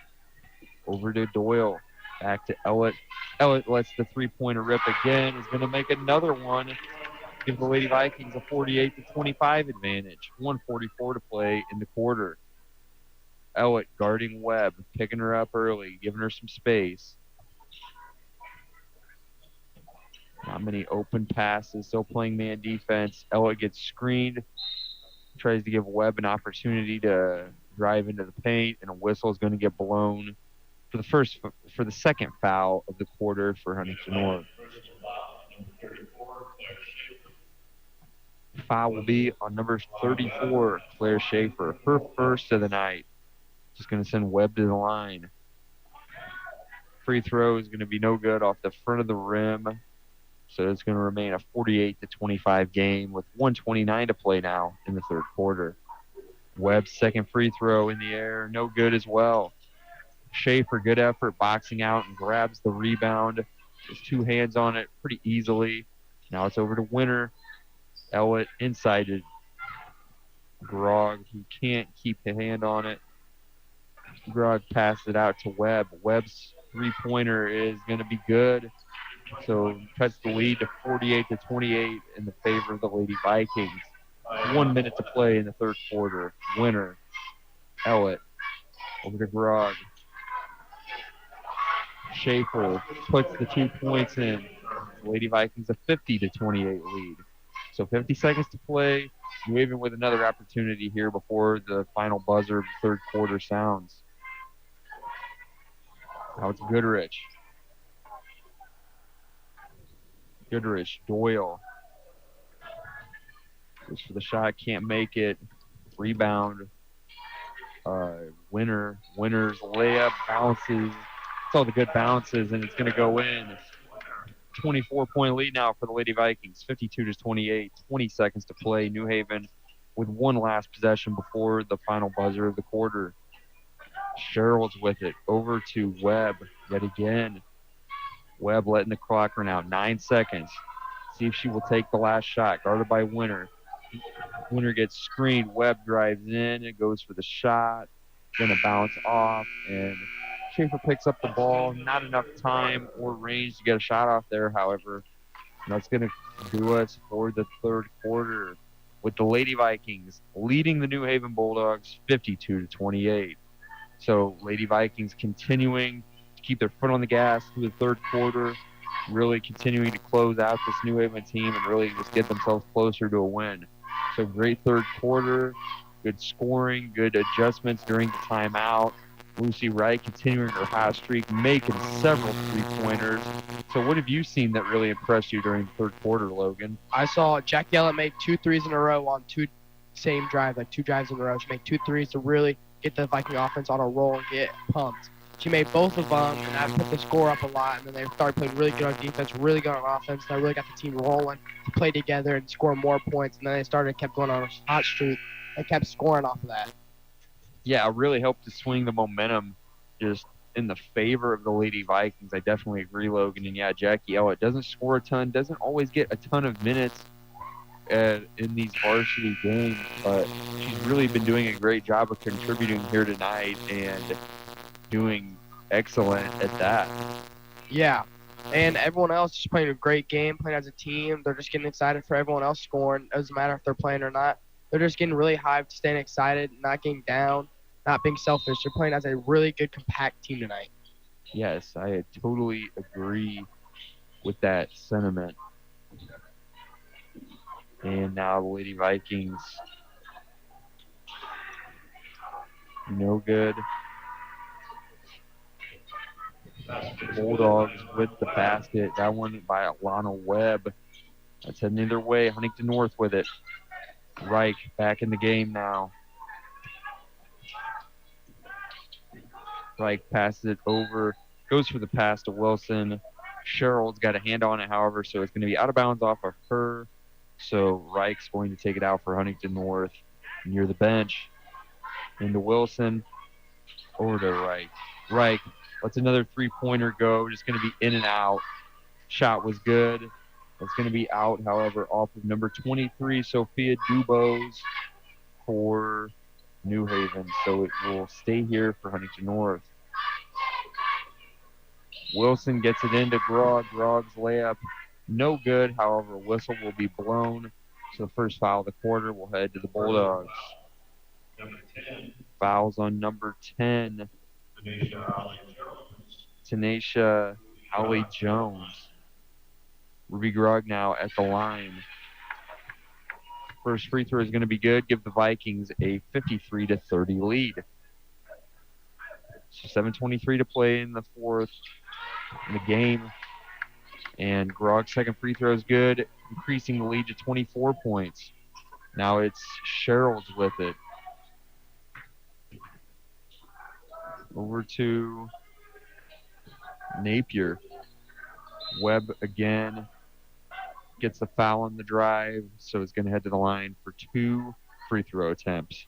over to Doyle. Back to Ellett. Ellett lets the three-pointer rip again. Is going to make another one. Give the Lady Vikings a 48-25 advantage. 1:44 to play in the quarter. Ellett guarding Webb, picking her up early, giving her some space. Not many open passes, still playing man defense. Ellett gets screened. Tries to give Webb an opportunity to drive into the paint, and a whistle is going to get blown for the second foul of the quarter for Huntington North. Foul will be on number 34, Claire Schaefer, her first of the night. Just going to send Webb to the line. Free throw is going to be no good off the front of the rim. So it's going to remain a 48-25 game with 1:29 to play now in the third quarter. Webb's second free throw in the air, no good as well. Schaefer, good effort, boxing out and grabs the rebound. Just two hands on it pretty easily. Now it's over to Winter. Ellett inside to Grog. He can't keep the hand on it. Grog passed it out to Webb. Webb's three-pointer is going to be good. So cuts the lead to 48-28 in the favor of the Lady Vikings. 1 minute to play in the third quarter. Winter. Ellett over to Grog. Schaefer puts the 2 points in. Lady Vikings a 50-28 lead. So 50 seconds to play. New Haven with another opportunity here before the final buzzer of the third quarter sounds. Now it's Goodrich. Doyle. Goes for the shot, can't make it. Rebound. Winner's layup, bounces. It's all the good bounces, and it's going to go in. 24-point lead now for the Lady Vikings, 52-28, 20 seconds to play. New Haven with one last possession before the final buzzer of the quarter. Sherrill's with it, over to Webb yet again. Webb letting the clock run out, 9 seconds. See if she will take the last shot, guarded by Winner. Winner gets screened, Webb drives in, it goes for the shot, gonna bounce off, and Schaefer picks up the ball. Not enough time or range to get a shot off there, however. And that's going to do us for the third quarter with the Lady Vikings leading the New Haven Bulldogs 52-28. So Lady Vikings continuing to keep their foot on the gas through the third quarter, really continuing to close out this New Haven team and really just get themselves closer to a win. So great third quarter, good scoring, good adjustments during the timeout. Lucy Wright continuing her hot streak, making several three-pointers. So what have you seen that really impressed you during the third quarter, Logan? I saw Jack Yellett make 2 threes in a row on 2 same drives, like 2 drives in a row. She made 2 threes to really get the Viking offense on a roll and get pumped. She made both of them, and that put the score up a lot. And then they started playing really good on defense, really good on offense. And that really got the team rolling to play together and score more points. And then they kept going on a hot streak and kept scoring off of that. Yeah, it really helped to swing the momentum just in the favor of the Lady Vikings. I definitely agree, Logan. And yeah, Jackie Ellett doesn't score a ton, doesn't always get a ton of minutes in these varsity games, but she's really been doing a great job of contributing here tonight and doing excellent at that. Yeah, and everyone else is playing a great game, playing as a team. They're just getting excited for everyone else scoring. It doesn't matter if they're playing or not. They're just getting really hyped, staying excited, not getting down, not being selfish. They're playing as a really good, compact team tonight. Yes, I totally agree with that sentiment. And now the Lady Vikings, no good. Bulldogs with the basket. That one by Alana Webb. That's heading either way. Huntington North with it. Reich back in the game now. Reich passes it over. Goes for the pass to Wilson. Sherrill's got a hand on it, however, so it's going to be out of bounds off of her. So Reich's going to take it out for Huntington North near the bench. Into Wilson. Over to Reich. Reich lets another three-pointer go. Just going to be in and out. Shot was good. It's going to be out, however, off of number 23, Sophia Dubose, for New Haven. So it will stay here for Huntington North. Wilson gets it into Grog. Grog's layup, no good. However, a whistle will be blown. So the first foul of the quarter will head to the Bulldogs. Fouls on number 10. Tanisha Holly Jones. Ruby Grog now at the line. First free throw is going to be good. Give the Vikings a 53-30 lead. So 7:23 to play in the fourth in the game. And Grog's second free throw is good, increasing the lead to 24 points. Now it's Sherrill's with it. Over to Napier. Webb again gets the foul on the drive, so it's going to head to the line for 2 free throw attempts.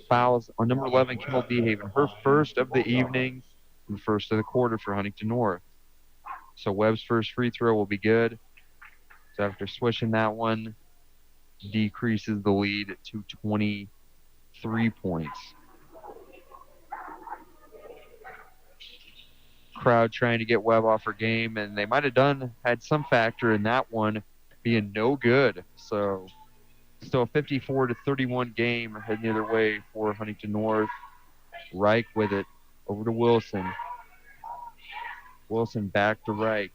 Fouls on number 11, Kendall DeHaven, her first of the evening and first of the quarter for Huntington North. So Webb's first free throw will be good. So after swishing that one, decreases the lead to 23 points. Crowd trying to get Webb off her game, and they might have had some factor in that one being no good. So still a 54-31 game heading the other way for Huntington North. Reich with it over to Wilson. Wilson back to Reich.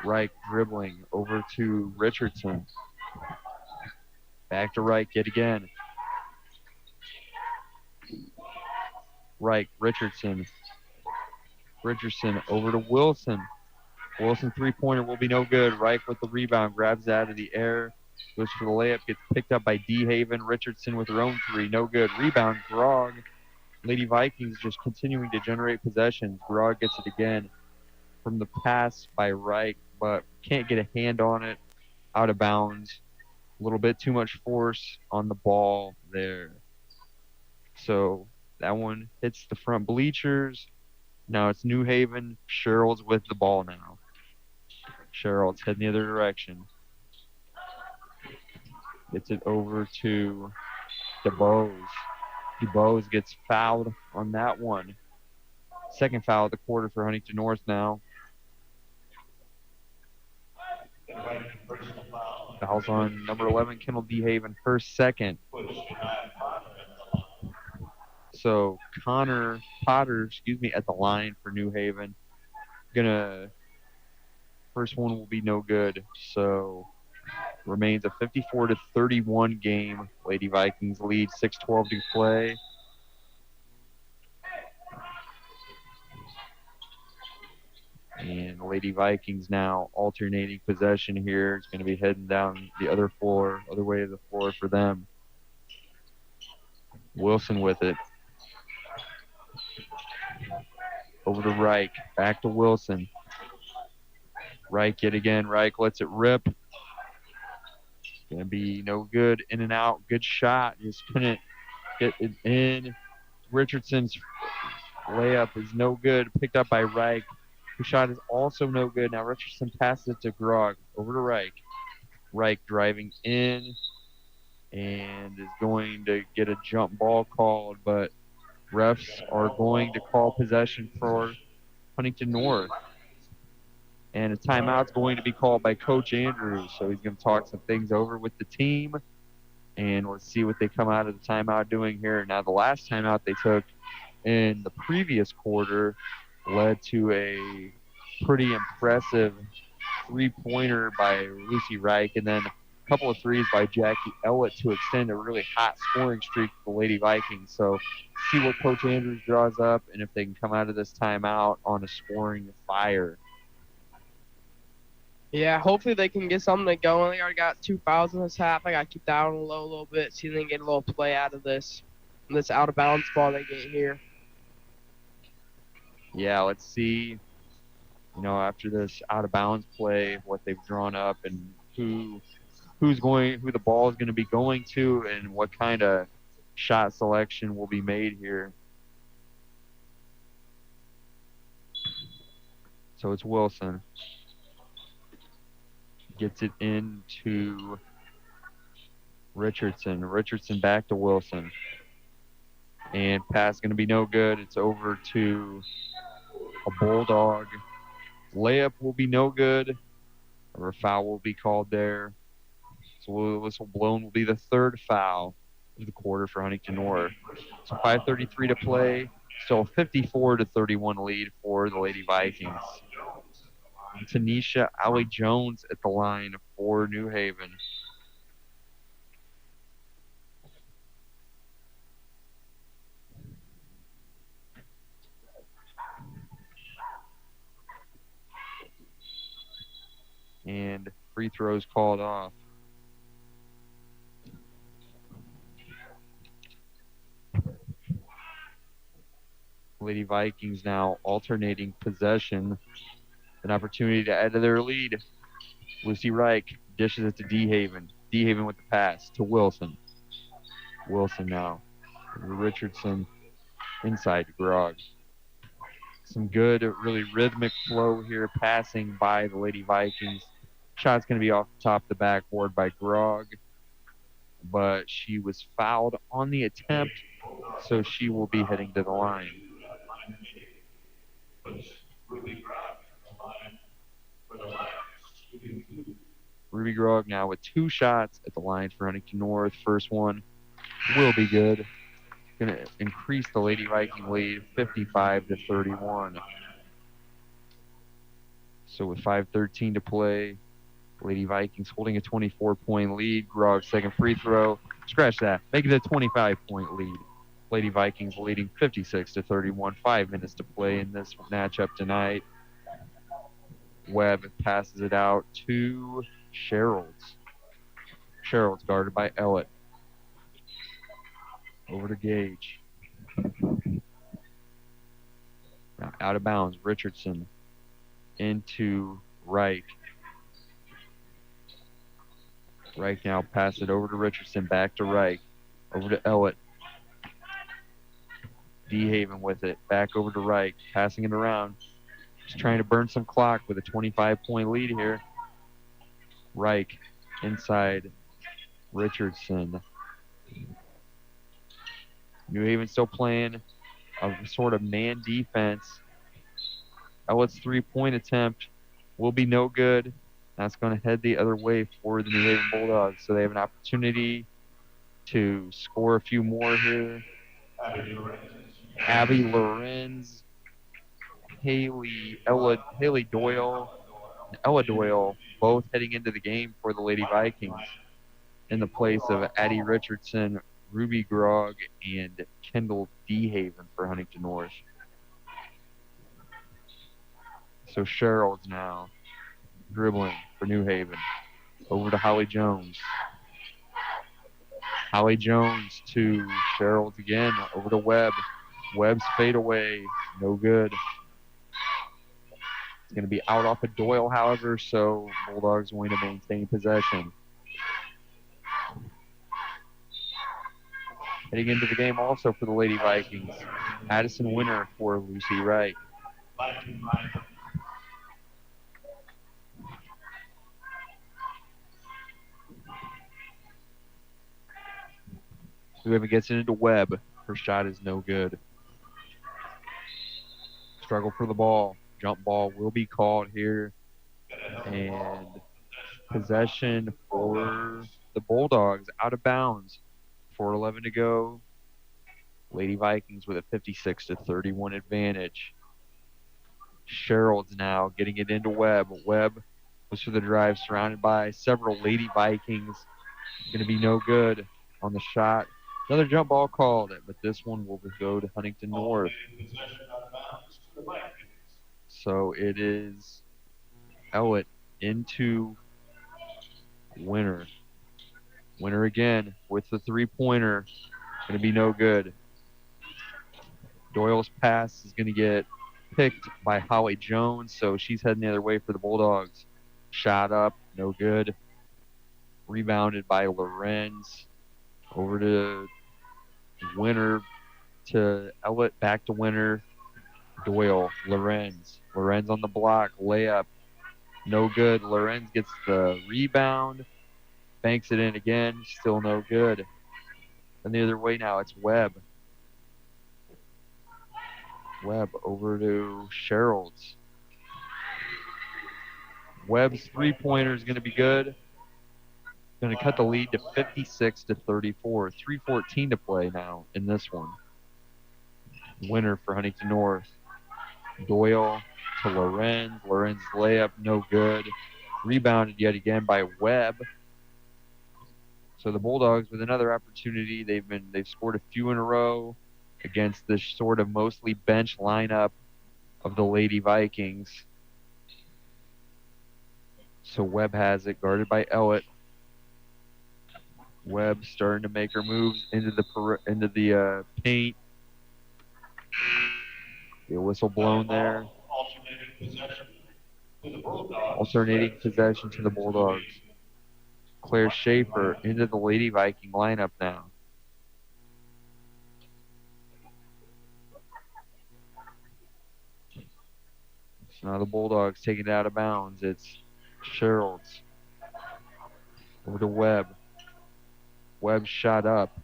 Reich dribbling over to Richardson. Back to Reich yet again. Reich, Richardson over to Wilson. Wilson three-pointer will be no good. Reich with the rebound, grabs it out of the air, goes for the layup, gets picked up by D. Haven. Richardson with her own three, no good. Rebound, Grog. Lady Vikings just continuing to generate possessions. Grog gets it again from the pass by Reich, but can't get a hand on it. Out of bounds. A little bit too much force on the ball there. So that one hits the front bleachers. Now it's New Haven. Cheryl's with the ball now. Cheryl's heading the other direction. Gets it over to DeBose. DeBose gets fouled on that one. Second foul of the quarter for Huntington North now. Fouls on number 11, Kendall D. Haven, her second. So Connor Potter, at the line for New Haven. First one will be no good. So remains a 54-31 game. Lady Vikings lead, 6:12 to play. And Lady Vikings now alternating possession here. It's going to be heading down the other way to the floor for them. Wilson with it. Over to Reich. Back to Wilson. Reich yet again. Reich lets it rip. Going to be no good. In and out. Good shot. Just couldn't get it in. Richardson's layup is no good. Picked up by Reich. Whose shot is also no good. Now Richardson passes it to Grog. Over to Reich. Reich driving in and is going to get a jump ball called, but refs are going to call possession for Huntington North. And a timeout's going to be called by Coach Andrews. So he's going to talk some things over with the team. And let's see what they come out of the timeout doing here. Now, the last timeout they took in the previous quarter led to a pretty impressive three-pointer by Lucy Reich, and then a couple of threes by Jackie Ellett to extend a really hot scoring streak for the Lady Vikings. So see what Coach Andrews draws up and if they can come out of this timeout on a scoring fire. Yeah, hopefully they can get something going. They already got 2 fouls in this half. I got to keep that on the low a little bit, see if they can get a little play out of this out-of-bounds ball they get here. Yeah, let's see, after this out-of-bounds play, what they've drawn up and who the ball is going to be going to and what kind of shot selection will be made here. So it's Wilson. Gets it into Richardson. Richardson back to Wilson. And pass going to be no good. It's over to a Bulldog. Layup will be no good. Or a foul will be called there. So whistle blown will be the third foul of the quarter for Huntington North. So 5:33 to play. Still a 54-31 lead for the Lady Vikings. Tanisha Allie Jones at the line for New Haven. And free throws called off. Lady Vikings now alternating possession. An opportunity to add to their lead. Lucy Reich dishes it to D. Haven. D. Haven with the pass to Wilson. Wilson now. Richardson inside to Grog. Some good, really rhythmic flow here passing by the Lady Vikings. Shot's going to be off the top of the backboard by Grog. But she was fouled on the attempt, so she will be heading to the line. Ruby Grog now with 2 shots at the line for Huntington North. First one will be good. Going to increase the Lady Viking lead 55-31. So with 5:13 to play, Lady Vikings holding a 24-point lead. Grog's second free throw. Scratch that. Make it a 25-point lead. Lady Vikings leading 56-31, 5 minutes to play in this matchup tonight. Webb passes it out to Sherrills. Sherrills guarded by Ellett. Over to Gage. Now out of bounds, Richardson into Reich. Reich now pass it over to Richardson, back to Reich. Over to Ellett. DeHaven with it, back over to Reich, passing it around. Just trying to burn some clock with a 25-point lead here. Reich inside Richardson. New Haven still playing a sort of man defense. Ellett's three-point attempt will be no good. That's going to head the other way for the New Haven Bulldogs. So they have an opportunity to score a few more here. Abby Lorenz, Haley Doyle, and Ella Doyle both heading into the game for the Lady Vikings in the place of Addie Richardson, Ruby Grogg, and Kendall DeHaven for Huntington North. So Sherrills now dribbling for New Haven. Over to Holly Jones. Holly Jones to Sherrills again. Over to Webb. Webb's fadeaway. No good. It's going to be out off of Doyle, however, so Bulldogs going to maintain possession. Heading into the game also for the Lady Vikings. Addison Winter for Lucy Wright. Whoever gets it into Webb, her shot is no good. Struggle for the ball. Jump ball will be called here. And possession for the Bulldogs out of bounds. 4:11 to go. Lady Vikings with a 56-31 advantage. Sherrills now getting it into Webb. Webb was for the drive, surrounded by several Lady Vikings. Going to be no good on the shot. Another jump ball called, but this one will go to Huntington North. So it is Ellett into Winter. Winter again with the three-pointer. Going to be no good. Doyle's pass is going to get picked by Holly Jones, so she's heading the other way for the Bulldogs. Shot up, no good. Rebounded by Lorenz. Over to Winter, to Ellett, back to Winter. Doyle, Lorenz. Lorenz on the block, layup, no good. Lorenz gets the rebound, banks it in again, still no good. And the other way now, it's Webb. Webb over to Sherrills. Webb's three-pointer is going to be good. Going to cut the lead to 56-34. 3:14 to play now in this one. Winner for Huntington North. Doyle to Lorenz. Lorenz's layup, no good. Rebounded yet again by Webb. So the Bulldogs with another opportunity. They've scored a few in a row against this sort of mostly bench lineup of the Lady Vikings. So Webb has it, guarded by Ellett. Webb starting to make her moves into the paint. The whistle blown there. Alternating possession to the Bulldogs. Claire Schaefer into the Lady Viking lineup now. So now the Bulldogs taking it out of bounds. It's Sherrills. Over to Webb. Webb shot up.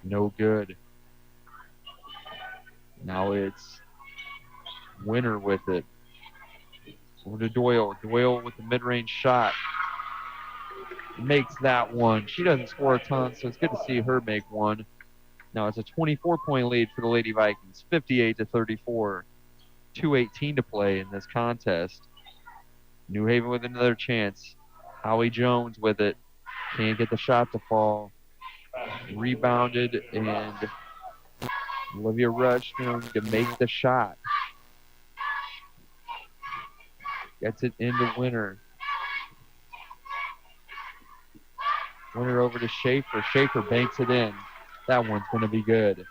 No good. Now it's Winter with it. Over to Doyle. Doyle with the mid-range shot. Makes that one. She doesn't score a ton, so it's good to see her make one. Now it's a 24-point lead for the Lady Vikings. 58-34. 2:18 to play in this contest. New Haven with another chance. Holly Jones with it. Can't get the shot to fall. Rebounded and Olivia Rush going to make the shot. Gets it into Winter. Winter over to Schaefer. Schaefer banks it in. That one's going to be good.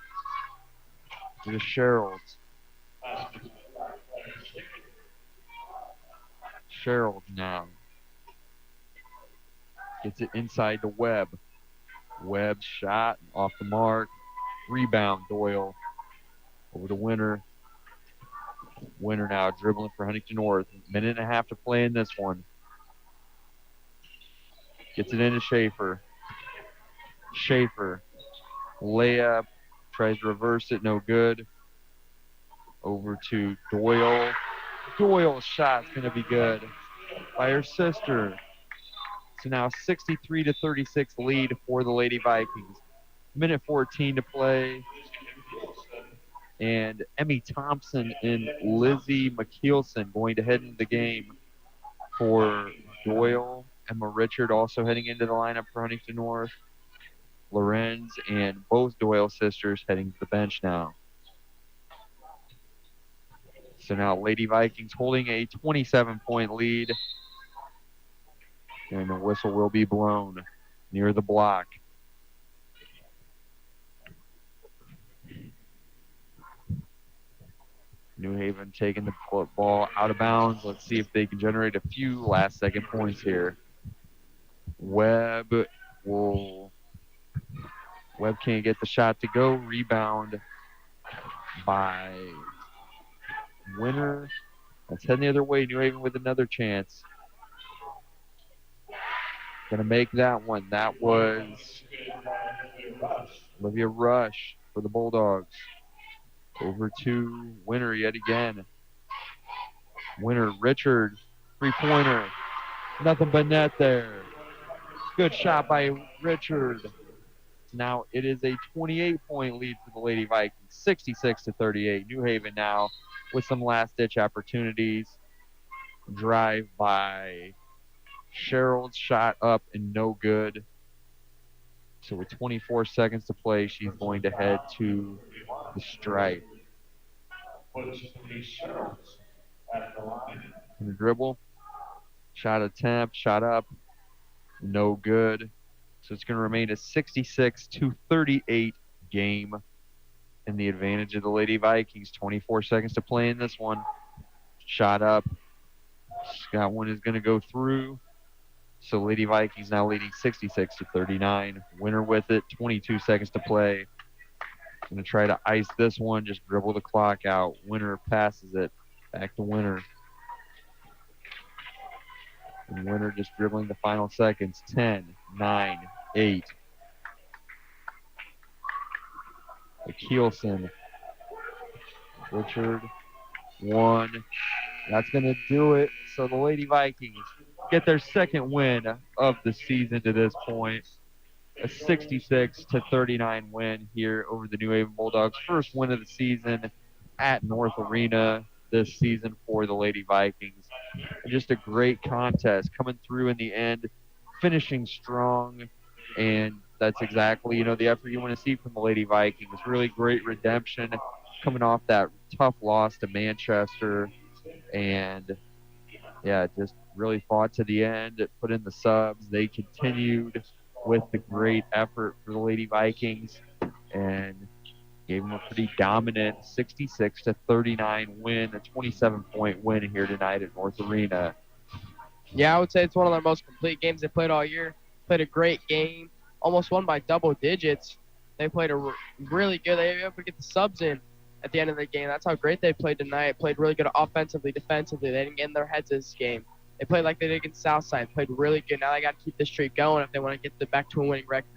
To the Sherrills. Sherrills now. Gets it inside to Webb. Webb shot off the mark. Rebound, Doyle. Over to Winter. Winter now dribbling for Huntington North. Minute and a half to play in this one. Gets it into Schaefer. Schaefer. Layup. Tries to reverse it. No good. Over to Doyle. Doyle's shot's going to be good by her sister. So now 63-36 lead for the Lady Vikings. Minute 14 to play. And Emmy Thompson and Lizzie McKeelson going to head into the game for Doyle. Emma Richard also heading into the lineup for Huntington North. Lorenz and both Doyle sisters heading to the bench now. So now Lady Vikings holding a 27-point lead. And the whistle will be blown near the block. New Haven taking the football out of bounds. Let's see if they can generate a few last-second points here. Webb can't get the shot to go. Rebound by Winter. Let's head the other way. New Haven with another chance. Gonna make that one. That was Olivia Rush for the Bulldogs. Over to Winter yet again. Winter, Richard, three-pointer. Nothing but net there. Good shot by Richard. Now it is a 28-point lead for the Lady Vikings, 66-38. New Haven now with some last-ditch opportunities. Drive by Sherrills, shot up and no good. So with 24 seconds to play, she's going to head to the stripe. In the dribble, shot attempt, shot up, no good. So it's going to remain a 66-38 game in the advantage of the Lady Vikings. 24 seconds to play in this one. Shot up. Got one is going to go through. So Lady Vikings now leading 66-39. Winner with it. 22 seconds to play. Going to try to ice this one. Just dribble the clock out. Winner passes it. Back to Winner. And Winner just dribbling the final seconds. 10, 9, 8. Keelson. Richard. 1. That's going to do it. So the Lady Vikings get their second win of the season to this point. A 66-39 win here over the New Haven Bulldogs. First win of the season at North Arena this season for the Lady Vikings. And just a great contest coming through in the end, finishing strong. And that's exactly, the effort you want to see from the Lady Vikings. Really great redemption coming off that tough loss to Manchester. And yeah, just really fought to the end. It put in the subs. They continued with the great effort for the Lady Vikings and gave them a pretty dominant 66-39 win, a 27-point win here tonight at North Arena. Yeah, I would say it's one of their most complete games they played all year. Played a great game, almost won by double digits. They played really good. They were able to get the subs in at the end of the game. That's how great they played tonight. Played really good offensively, defensively. They didn't get in their heads this game. They played like they did against Southside. Played really good. Now they got to keep this streak going if they want to get back to a winning record.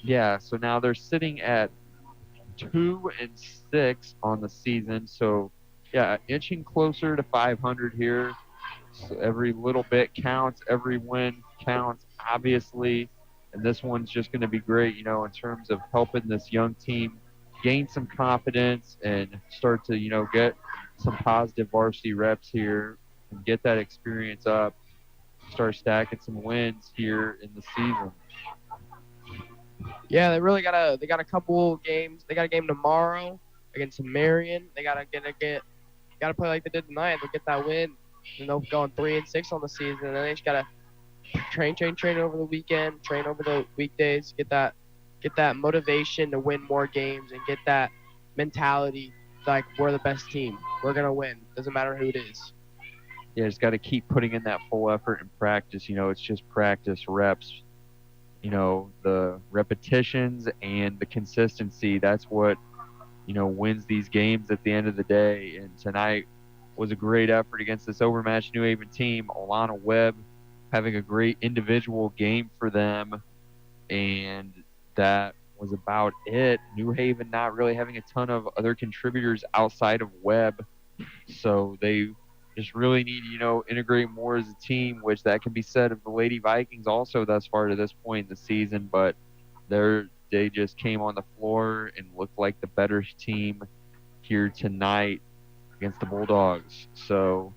Yeah, so now they're sitting at 2-6 on the season. So, yeah, inching closer to 500 here. So every little bit counts. Every win counts, obviously. And this one's just going to be great, in terms of helping this young team gain some confidence and start to, get some positive varsity reps here and get that experience up, start stacking some wins here in the season. Yeah, they got a couple games. They got a game tomorrow against Marion. They gotta play like they did tonight. They'll get that win, and they'll go on 3-6 on the season. And then they just gotta train over the weekend, train over the weekdays, get that motivation to win more games, and get that mentality like we're the best team. We're gonna win. Doesn't matter who it is. Yeah, just got to keep putting in that full effort and practice. It's just practice, reps. The repetitions and the consistency. That's what wins these games at the end of the day. And tonight was a great effort against this overmatched New Haven team. Alana Webb having a great individual game for them, and that was about it. New Haven not really having a ton of other contributors outside of Webb, so they just really need integrate more as a team, which that can be said of the Lady Vikings also thus far to this point in the season. But they just came on the floor and looked like the better team here tonight against the Bulldogs. So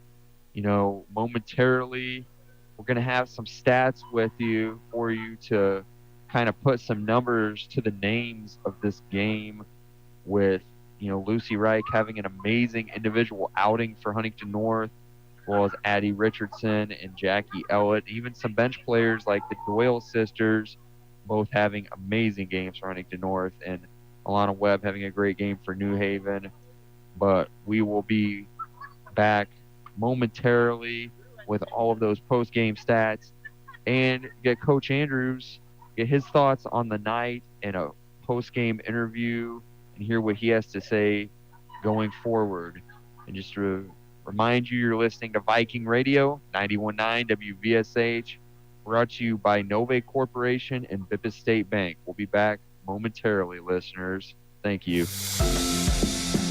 momentarily we're going to have some stats for you to kind of put some numbers to the names of this game, with Lucy Reich having an amazing individual outing for Huntington North, as well as Addie Richardson and Jackie Ellett. Even some bench players like the Doyle sisters, both having amazing games for Huntington North, and Alana Webb having a great game for New Haven. But we will be back momentarily with all of those post-game stats and get Coach Andrews, get his thoughts on the night in a post-game interview and hear what he has to say going forward. And just to remind you, you're listening to Viking Radio, 91.9 WVSH, brought to you by Nove Corporation and Bippis State Bank. We'll be back momentarily, listeners. Thank you.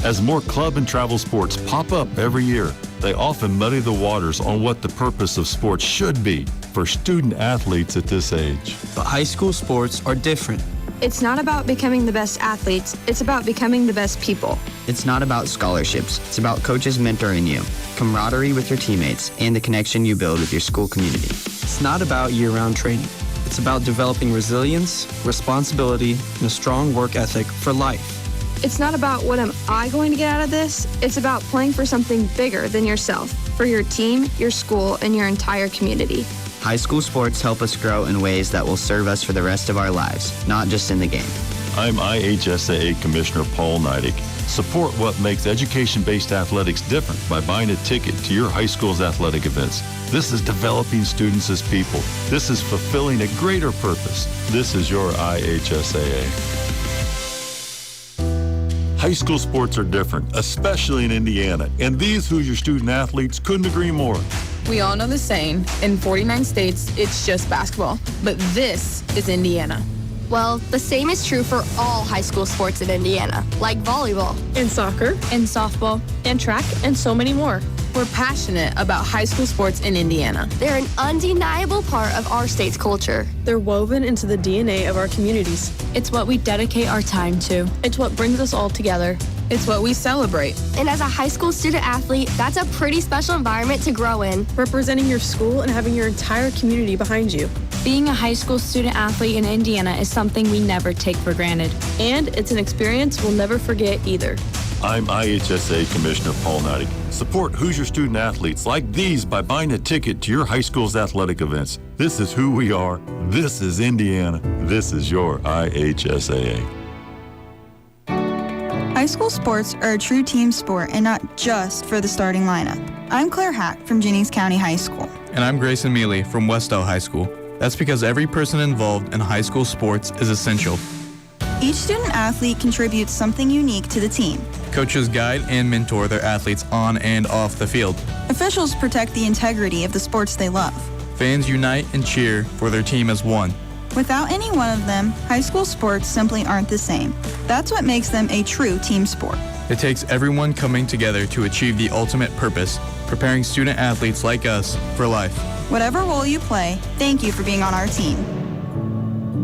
As more club and travel sports pop up every year, they often muddy the waters on what the purpose of sports should be for student athletes at this age. But high school sports are different. It's not about becoming the best athletes, it's about becoming the best people. It's not about scholarships, it's about coaches mentoring you, camaraderie with your teammates, and the connection you build with your school community. It's not about year-round training. It's about developing resilience, responsibility, and a strong work ethic for life. It's not about what am I going to get out of this, it's about playing for something bigger than yourself, for your team, your school, and your entire community. High school sports help us grow in ways that will serve us for the rest of our lives, not just in the game. I'm IHSAA Commissioner Paul Neidig. Support what makes education-based athletics different by buying a ticket to your high school's athletic events. This is developing students as people. This is fulfilling a greater purpose. This is your IHSAA. High school sports are different, especially in Indiana, and these Hoosier student athletes couldn't agree more. We all know the saying, in 49 states, it's just basketball. But this is Indiana. Well, the same is true for all high school sports in Indiana, like volleyball, And soccer, and softball, and track, and so many more. We're passionate about high school sports in Indiana. They're an undeniable part of our state's culture. They're woven into the DNA of our communities. It's what we dedicate our time to. It's what brings us all together. It's what we celebrate. And as a high school student athlete, that's a pretty special environment to grow in. Representing your school and having your entire community behind you. Being a high school student athlete in Indiana is something we never take for granted. And it's an experience we'll never forget either. I'm IHSA Commissioner Paul Neidig. Support Hoosier student athletes like these by buying a ticket to your high school's athletic events. This is who we are. This is Indiana. This is your IHSAA. High school sports are a true team sport and not just for the starting lineup. I'm Claire Hack from Jennings County High School. And I'm Grayson Mealy from Westell High School. That's because every person involved in high school sports is essential. Each student athlete contributes something unique to the team. Coaches guide and mentor their athletes on and off the field. Officials protect the integrity of the sports they love. Fans unite and cheer for their team as one. Without any one of them, high school sports simply aren't the same. That's what makes them a true team sport. It takes everyone coming together to achieve the ultimate purpose, preparing student athletes like us for life. Whatever role you play, thank you for being on our team.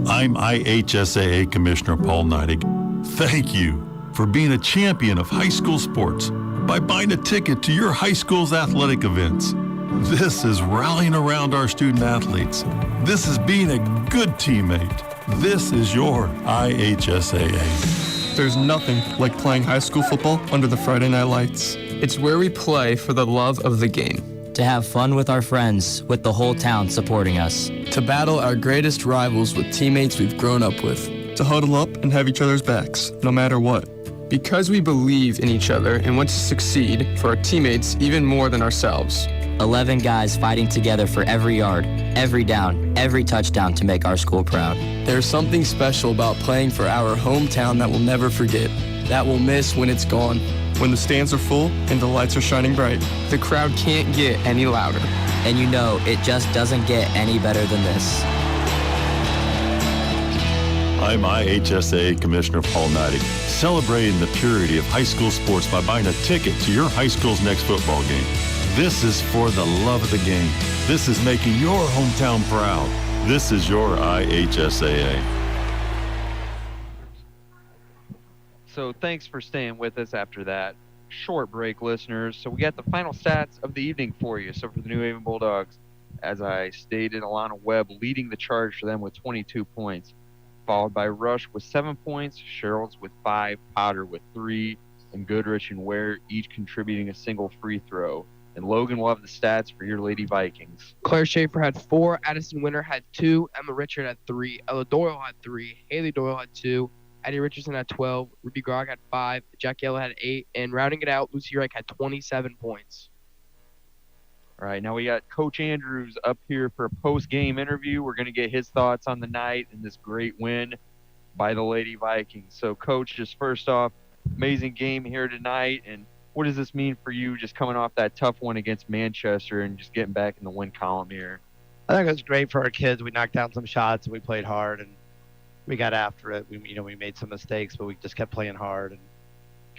I'm IHSAA Commissioner Paul Neidig. Thank you for being a champion of high school sports by buying a ticket to your high school's athletic events. This is rallying around our student athletes. This is being a good teammate. This is your IHSAA. There's nothing like playing high school football under the Friday night lights. It's where we play for the love of the game. To have fun with our friends, with the whole town supporting us. To battle our greatest rivals with teammates we've grown up with. To huddle up and have each other's backs, no matter what. Because we believe in each other and want to succeed for our teammates even more than ourselves. 11 guys fighting together for every yard, every down, every touchdown to make our school proud. There's something special about playing for our hometown that we'll never forget, that we'll miss when it's gone. When the stands are full and the lights are shining bright, the crowd can't get any louder. And you know, it just doesn't get any better than this. I'm IHSAA Commissioner Paul Neidig, celebrating the purity of high school sports by buying a ticket to your high school's next football game. This is for the love of the game. This is making your hometown proud. This is your IHSAA. So thanks for staying with us after that short break, listeners. So we got the final stats of the evening for you. So for the New Haven Bulldogs, as I stated, Alana Webb leading the charge for them with 22 points, followed by Rush with 7 points, Sherrills with 5, Potter with 3, and Goodrich and Ware each contributing a single free throw. And Logan will have the stats for your Lady Vikings. Claire Schaefer had 4, Addison Winter had 2, Emma Richard had 3, Ella Doyle had 3, Haley Doyle had 2, Addie Richardson had 12, Ruby Grog had 5, Jack Yella had 8, and rounding it out, Lucy Reich had 27 points. All right, now we got Coach Andrews up here for a post-game interview. We're going to get his thoughts on the night and this great win by the Lady Vikings. So, Coach, just first off, amazing game here tonight, and what does this mean for you just coming off that tough one against Manchester and just getting back in the win column here? I think it was great for our kids. We knocked down some shots and we played hard and we got after it. We made some mistakes, but we just kept playing hard and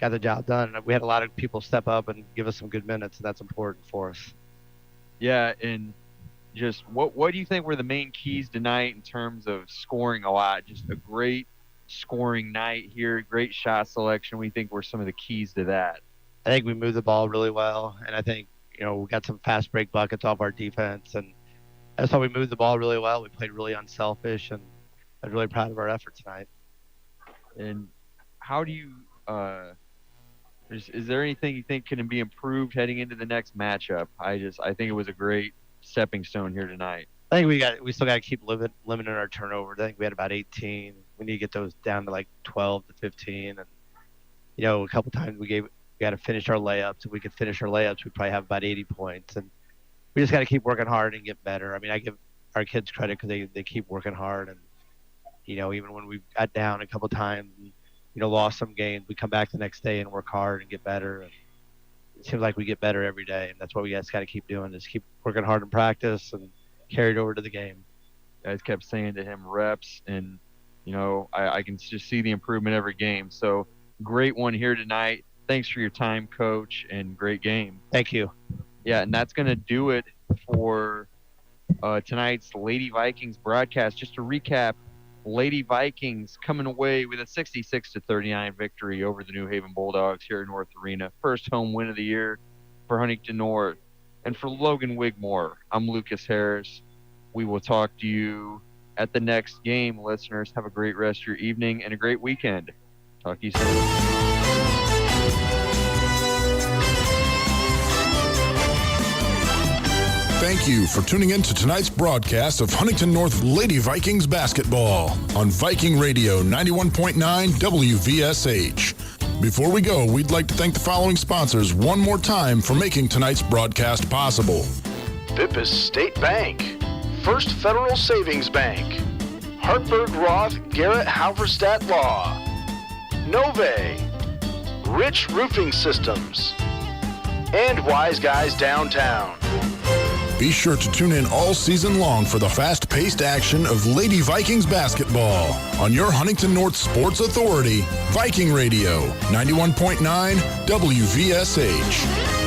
got the job done. And we had a lot of people step up and give us some good minutes, and that's important for us. Yeah, and just what do you think were the main keys tonight in terms of scoring a lot? Just a great scoring night here, great shot selection. We think were some of the keys to that. I think we moved the ball really well, and I think, we got some fast break buckets off our defense, and that's how we moved the ball really well. We played really unselfish, and I'm really proud of our effort tonight. And how do you is there anything you think can be improved heading into the next matchup? I think it was a great stepping stone here tonight. I think we still got to keep limiting our turnovers. I think we had about 18. We need to get those down to like 12 to 15. And a couple times we got to finish our layups. If we could finish our layups, we'd probably have about 80 points. And we just got to keep working hard and get better. I mean, I give our kids credit because they keep working hard. And even when we got down a couple times, and, lost some games, we come back the next day and work hard and get better. And it seems like we get better every day, and that's what we guys got to keep doing, is keep working hard in practice and carry it over to the game. Guys kept saying to him reps, and I can just see the improvement every game. So great one here tonight. Thanks for your time, Coach, and great game. Thank you. Yeah, and that's going to do it for tonight's Lady Vikings broadcast. Just to recap, Lady Vikings coming away with a 66-39 victory over the New Haven Bulldogs here at North Arena. First home win of the year for Huntington North. And for Logan Wigmore, I'm Lucas Harris. We will talk to you at the next game, listeners. Have a great rest of your evening and a great weekend. Talk to you soon. Thank you for tuning in to tonight's broadcast of Huntington North Lady Vikings basketball on Viking Radio 91.9 WVSH. Before we go, we'd like to thank the following sponsors one more time for making tonight's broadcast possible. Bippus State Bank, First Federal Savings Bank, Hartberg Roth Garrett Halverstadt Law, Nove, Rich Roofing Systems, and Wise Guys Downtown. Be sure to tune in all season long for the fast-paced action of Lady Vikings basketball on your Huntington North Sports Authority, Viking Radio 91.9 WVSH.